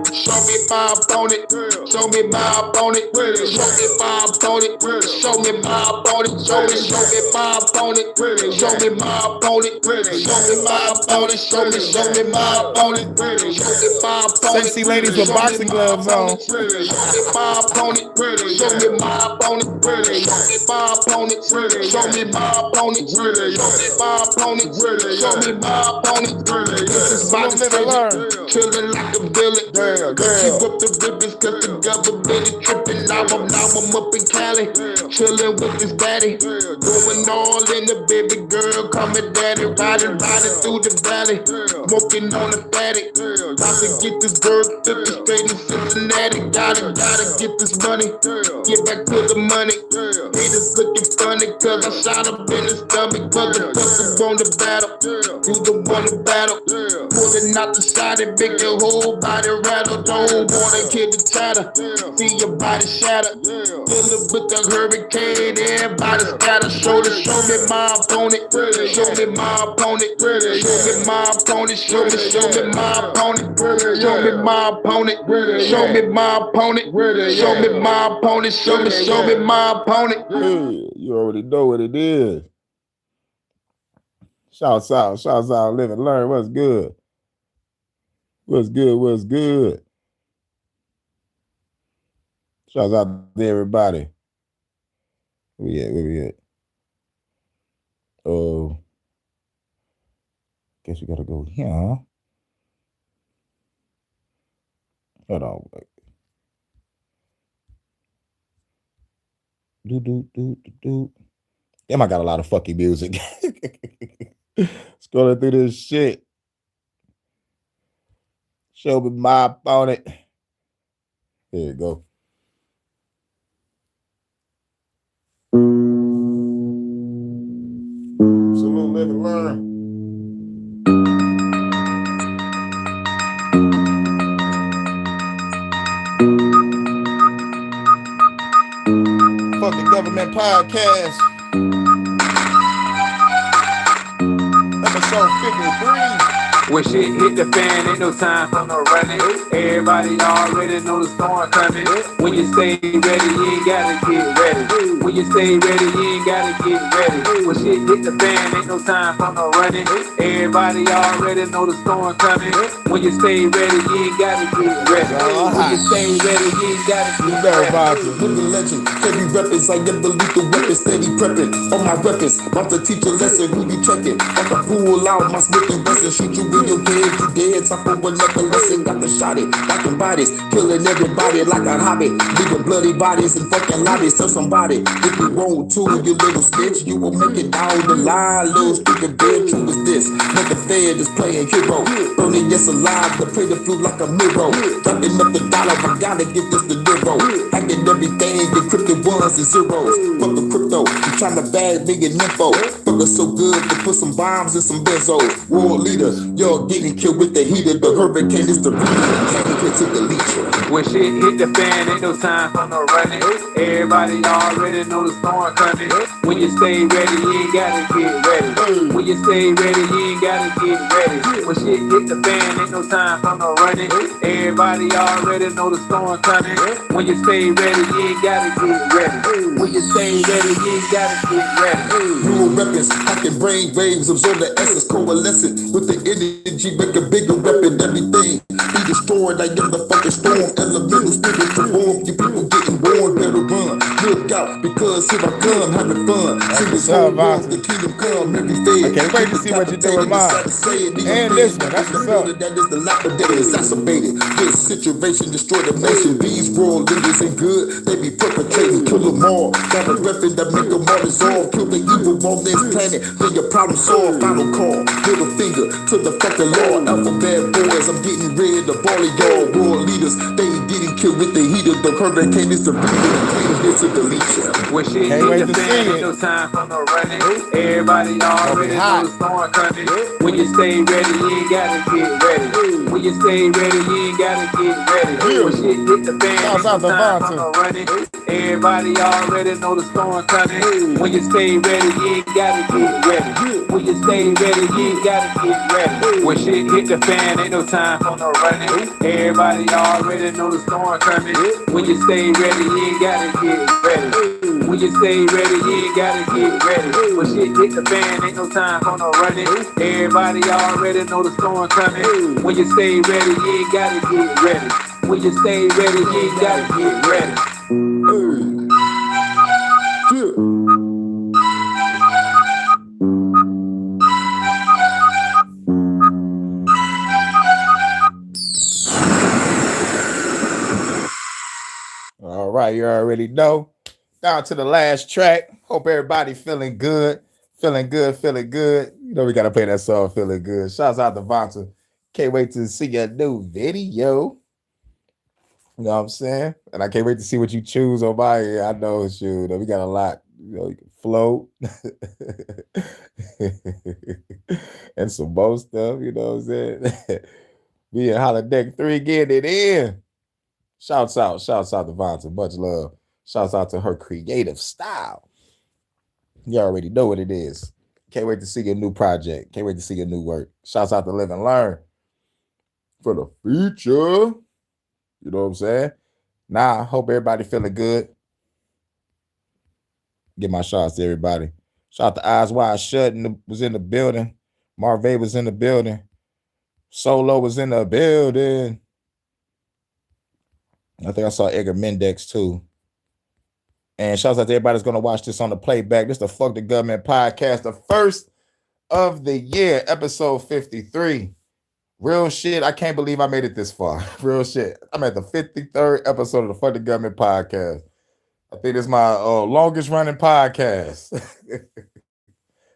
Show me my opponent. Show me my opponent. Show me my opponent. Show me my opponent. Show me my opponent. Show me my opponent. Show me my opponent. Show me my opponent. Show me my opponent. Sexy ladies with boxing gloves on. Show me my opponent. Show me my opponent. Show me my opponent. Show me my opponent. Show me my opponent. Show me my opponent. This is my decision. Chillin' like a villain. Keep up the ribbons cause the government is tripping. Now I'm up in Cali. Chillin' with this daddy. Going all in the baby girl. Coming daddy. Riding through the valley. Smoking on the fatty. About to get this girl 50 straight in Cincinnati. Gotta get this money. Get back to the money. Haters looking funny cause I shot him in the stomach. Motherfuckers on the battle. You the one to battle. Pulling out the shot and make your whole body rattle. Don't wanna kill the chatter. See your body shatter. Dealing with the hurricane. Everybody scatter. Show me my opponent. Show me my opponent. Show me my opponent. Show me my opponent. Show me my opponent. Show me my opponent. Show me my opponent. Show me my opponent. You already know what it is. Shouts out, live and learn. What's good? What's good? Shouts out to everybody. Where we at? Oh, guess we gotta go here. Hold on. Do. Damn, I got a lot of fucking music. Scrolling through this shit. Show me my opponent. Here you go. Salute, live and learn. Fuck the Government Podcast. Episode 53. When shit hit the fan, ain't no time for no running. Everybody already know the storm coming. When you stay ready, you ain't gotta get ready. When you stay ready, you ain't gotta get ready. When shit hit the fan, ain't no time for no running. Everybody already know the storm coming. When you stay ready, you ain't gotta get ready. When you stay ready, you ain't gotta get ready. Living legend, heavy weapons, I never lethal weapons, steady prepping. On my weapons, about to teach a lesson, who you checking? About to pull out my Smith & Wesson, shoot you in your head, you dead. Top of a necklace and got the shot it. Got the bodies, killing everybody like a hobby. Leaving bloody bodies in fucking lobbies. Tell somebody if you want to, you little snitch, you will make it down the line. Little stupid bitch, who is this? Let the Fed is playing hero. Burning yes alive, to play the flute like a mirror. Dropping up the dollar, I gotta get this the euro. Hacking everything, encrypted ones and zeros. Fuck the crypto, you trying to bag me in info. Fuck us so good to put some bombs in some benzos. World leader, y'all getting killed with the heater. The hurricane is the reason. Can't get to delete you. When shit hit the fan, ain't no time for no running. Everybody already know the storm coming. When you stay ready, you ain't gotta get ready. When you stay ready, you ain't gotta get ready. When shit hit the fan, ain't no time for no running. Everybody already know the storm coming. When you stay ready, you ain't gotta get ready. When you stay ready, you ain't gotta get ready. Dual weapons, hacking brain waves, absorb the essence, coalescent with the energy, make a bigger weapon, everything. Be destroyed, I am the fucking storm, elemental spiritual form. You people getting born, better run. Look out, because here I come, having fun. See the soul the kingdom come, every day. I can't wait to see what you do with mine. And this one, that's what's up. That is the lapidated, exacerbated. This situation destroy the nation. These world leaders ain't good, they be perpetrating, kill them all. Got a weapon that make them all dissolve. Kill the evil on this planet, then your problem solved. Final call, middle finger to the fucking law. Alphabet boys, I'm getting rid of all of y'all world leaders. They ain't getting killed with the heater. The hurricane is the reason. Clean here to delete you. When shit hit the fan, ain't no time for no running. Everybody already know the storm coming. When you stay ready, you ain't gotta get ready. When you stay ready, you ain't gotta get ready. When shit hit the fan, ain't no time for no running. Everybody already know the storm coming. When you stay ready, you ain't gotta get ready. When you stay ready, you ain't gotta get ready. When shit hit the fan, ain't no time for no running. Everybody already know the storm coming. When you stay ready, you ain't gotta get ready. When you stay ready, you ain't gotta get ready. When shit hit the fan, ain't no time for no running. Everybody already know the storm coming. When you stay ready, you ain't gotta get ready. When you stay ready, you ain't gotta get ready. All right, you already know. Down to the last track. Hope everybody feeling good. Feeling good, feeling good. You know we gotta play that song, Feeling Good. Shouts out to Vonta. Can't wait to see your new video. You know what I'm saying? And I can't wait to see what you choose on my here. I know, shoot, we got a lot. You know, you can float and some more stuff, you know what I'm saying? Me and Holodeck 3 getting it in. Shouts out to Vonta. Much love. Shouts out to her creative style. You already know what it is. Can't wait to see your new project. Can't wait to see your new work. Shouts out to Live and Learn for the future. You know what I'm saying? Nah, hope everybody feeling good. Give my shots to everybody. Shout out to Eyes Wide Shut was in the building. Marvay was in the building. Solo was in the building. I think I saw Edgar Mendex too. And shouts out to everybody that's going to watch this on the playback. This is the Fuck the Government podcast, the first of the year, episode 53. Real shit, I can't believe I made it this far. Real shit. I'm at the 53rd episode of the Fuck the Government podcast. I think it's my longest running podcast.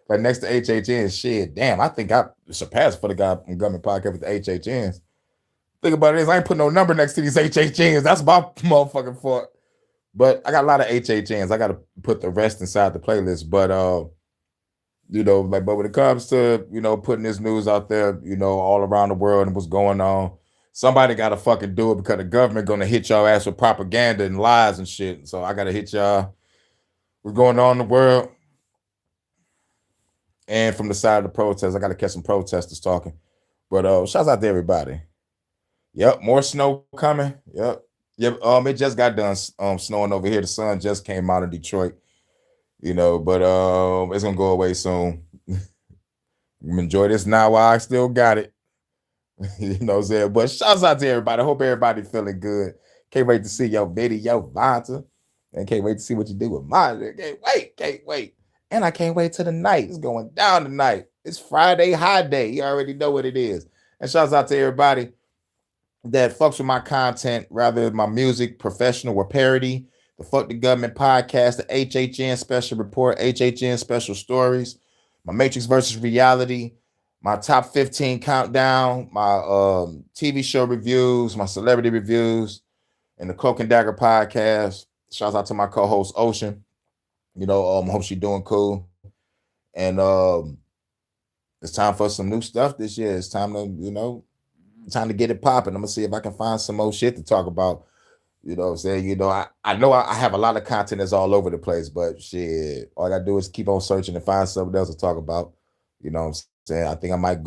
Like next to HHN, shit. Damn, I think I surpassed For the Government podcast with the HHNs. Think about it, I ain't putting no number next to these HHNs. That's my motherfucking fault. But I got a lot of HHNs. I got to put the rest inside the playlist. But you know, like, but when it comes to, you know, putting this news out there, you know, all around the world and what's going on, somebody got to fucking do it because the government going to hit y'all ass with propaganda and lies and shit. So I got to hit y'all what's going on in the world. And from the side of the protest, I got to catch some protesters talking. But shouts out to everybody. Yep, more snow coming. Yep. It just got done snowing over here. The sun just came out in Detroit. You know, but it's gonna go away soon. Enjoy this now while I still got it. You know what I'm saying? But shouts out to everybody. I hope everybody feeling good. Can't wait to see your video, Vonta. And can't wait to see what you do with mine. Can't wait. And I can't wait till the night. It's going down tonight. It's Friday high day. You already know what it is. And shouts out to everybody that fucks with my content, rather my music, professional or parody, the Fuck the Government podcast, the HHN special report, HHN special stories, my Matrix versus reality, my top 15 countdown, my TV show reviews, my celebrity reviews, and the Cloak and Dagger podcast. Shouts out to my co-host Ocean. Hope she's doing cool. And it's time for some new stuff this year. It's time to, time to get it popping. I'm gonna see if I can find some more shit to talk about. You know what I'm saying? I know I have a lot of content that's all over the place, but shit, all I gotta do is keep on searching and find something else to talk about. You know what I'm saying? I think I might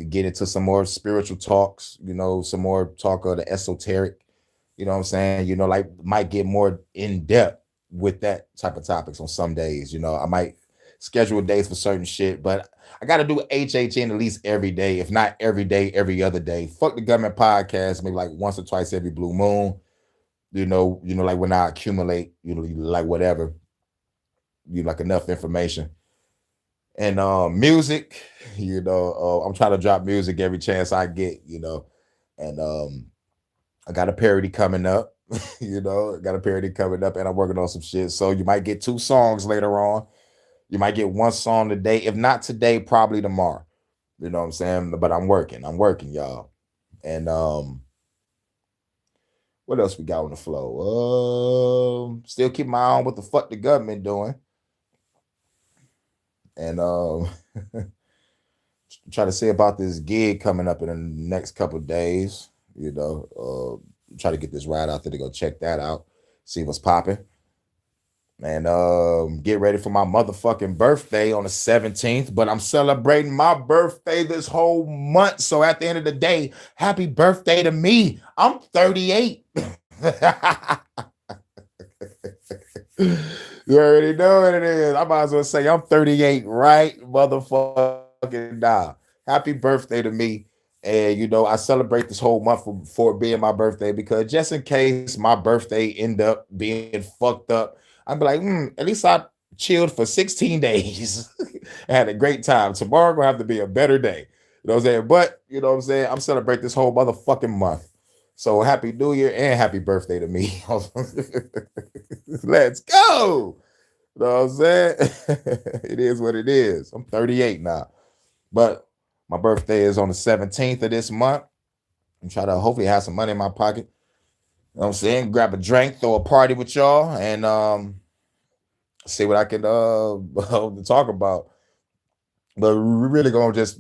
get into some more spiritual talks, some more talk of the esoteric. You know what I'm saying? Might get more in depth with that type of topics on some days. I might schedule days for certain shit, but I got to do HHN at least every day, if not every day, every other day. Fuck the Government podcast, maybe like once or twice every blue moon. Like when I accumulate, like whatever, like enough information. And music, I'm trying to drop music every chance I get, and I got a parody coming up, and I'm working on some shit. So you might get 2 songs later on. You might get 1 song today. If not today, probably tomorrow. You know what I'm saying? But I'm working, y'all. And what else we got on the flow? Still keep my eye on what the fuck the government doing. And try to see about this gig coming up in the next couple of days. Try to get this ride out there to go check that out, see what's popping. And get ready for my motherfucking birthday on the 17th. But I'm celebrating my birthday this whole month. So at the end of the day, happy birthday to me. I'm 38. You already know what it is. I might as well say I'm 38 right motherfucking now. Happy birthday to me. And, I celebrate this whole month for it being my birthday, because just in case my birthday end up being fucked up, I'd be like, at least I chilled for 16 days. I had a great time. Tomorrow gonna have to be a better day. You know what I'm saying? But, I'm celebrating this whole motherfucking month. So happy New Year and happy birthday to me. Let's go. You know what I'm saying? It is what it is. I'm 38 now. But my birthday is on the 17th of this month. I'm trying to hopefully have some money in my pocket. You know what I'm saying? Grab a drink, throw a party with y'all, and see what I can talk about. But we're really gonna just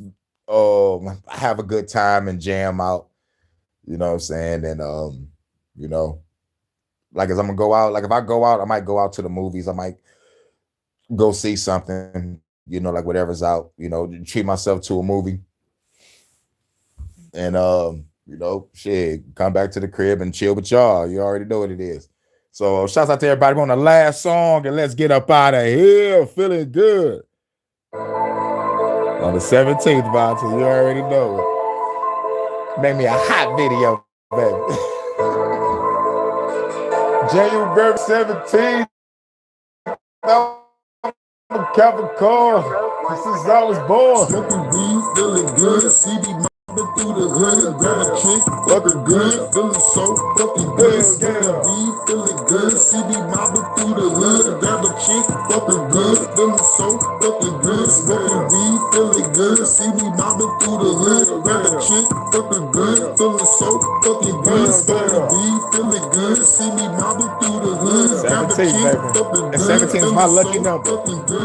have a good time and jam out. You know what I'm saying? And like as I'm gonna go out, like if I go out, I might go out to the movies. I might go see something, like whatever's out, treat myself to a movie. And shit, come back to the crib and chill with y'all. You already know what it is. So shouts out to everybody. We're on the last song, and let's get up out of here feeling good. On the 17th, Vontae, you already know it. Make me a hot video, baby. January 17th. I'm Kevin Cole. This is I was born. Smoking weed, feeling good. CD mobbing through the hood. Grab a chick, fucking good. Feeling so fucking good. Smoking weed, feeling good. CD mobbing through the hood. Grab a chick, fucking good. Feeling so fucking good. Smoking weed, feeling good. CD mobbing through the hood. Grab a chick, fucking good. Feeling so fucking good. Smoking weed, feeling good. CD mobbing through the hood. Grab a chick, fucking good. 17 is my lucky number.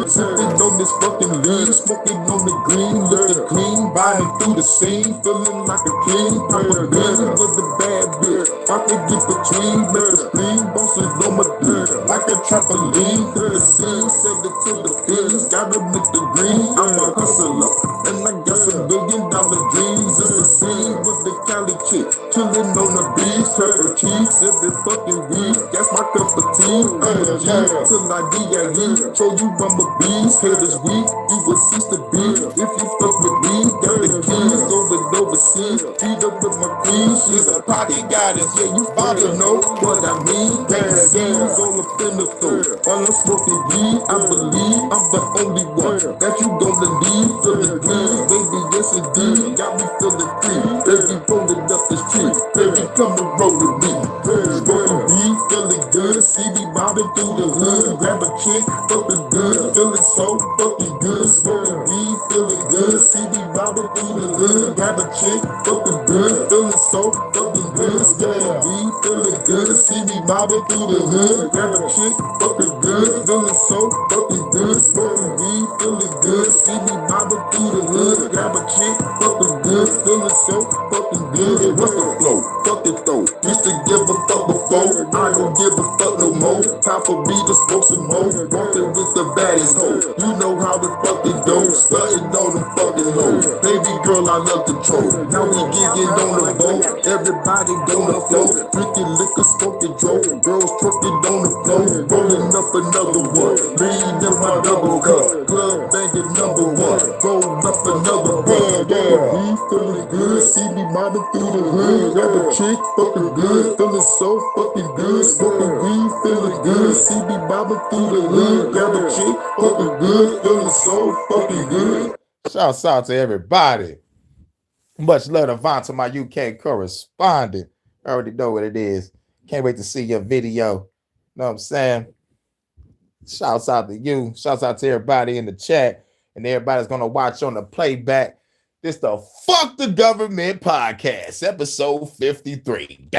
Smoking on this fucking lean, smoking on the green, looking clean, riding through the scene, feeling like a king. I'm a bean with a bad bitch, I can get between, make the spleen, bosses on my dick, like a trampoline, to the scene, send it to the fields, gotta make the green. I'm a hustler, and I got some $1 billion dreams. It's the scene with the Cali chick, chilling on the beach, her cheeks every fucking week. That's my cup of tea. I'm a G till I D.I.E. Show you I'm a beast. Haters weak, you will cease to be if you fuck with me. weed, got the keys over overseas. Feed up with my queen, she's a pocket goddess. Yeah, you finally know what I mean. Got the seeds all up in the throat. While I'm smoking weed, I believe I'm the only one that you gonna leave. Feeling good, baby, yes indeed. Got me feeling free. Baby, rolling up the street. Baby, come and roll with me. Smoking weed, feeling good. See me mobbing through the hood. Grab a chick, fucking good. Feeling so fucking good. Smoking weed, feeling good. See me mobbing through the hood. Grab a chick, fucking good. Feeling so fucking good. Smoking weed, feeling good. See me mobbing through the hood. Grab a chick, fucking good. Feeling so fucking good. Smoking weed, feeling good. See me mobbing through the hood. Grab a chick, fucking good. Feeling so fucking good. Hey, what's the flow? Fuck it though. Used to give a fuck before. I don't give a fuck no more. Time for me to smoke some more. Walking with the baddest hoe. You know how it fucking goes. Stunting on the fucking low. Baby girl, I love control. Now we getting on the boat. Everybody on the floor. Drinking liquor, smoking dope. Girls twerking on the floor. Rolling up another one. Lean in my double cup. Club banging number one. Roll up another one. We feeling good. See me mobbing through the hood. Got a chick fucking good. Feeling so fucking good. Smoking weed, feeling good. See me mobbing through the hood. Got a chick fucking good. Feeling so fucking good. Shouts out to everybody. Much love to Vonta, my UK correspondent. I already know what it is. Can't wait to see your video. Know what I'm saying? Shouts out to you. Shouts out to everybody in the chat. And everybody's going to watch on the playback. This the Fuck the Government podcast, episode 53.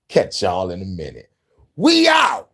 Catch y'all in a minute. We out.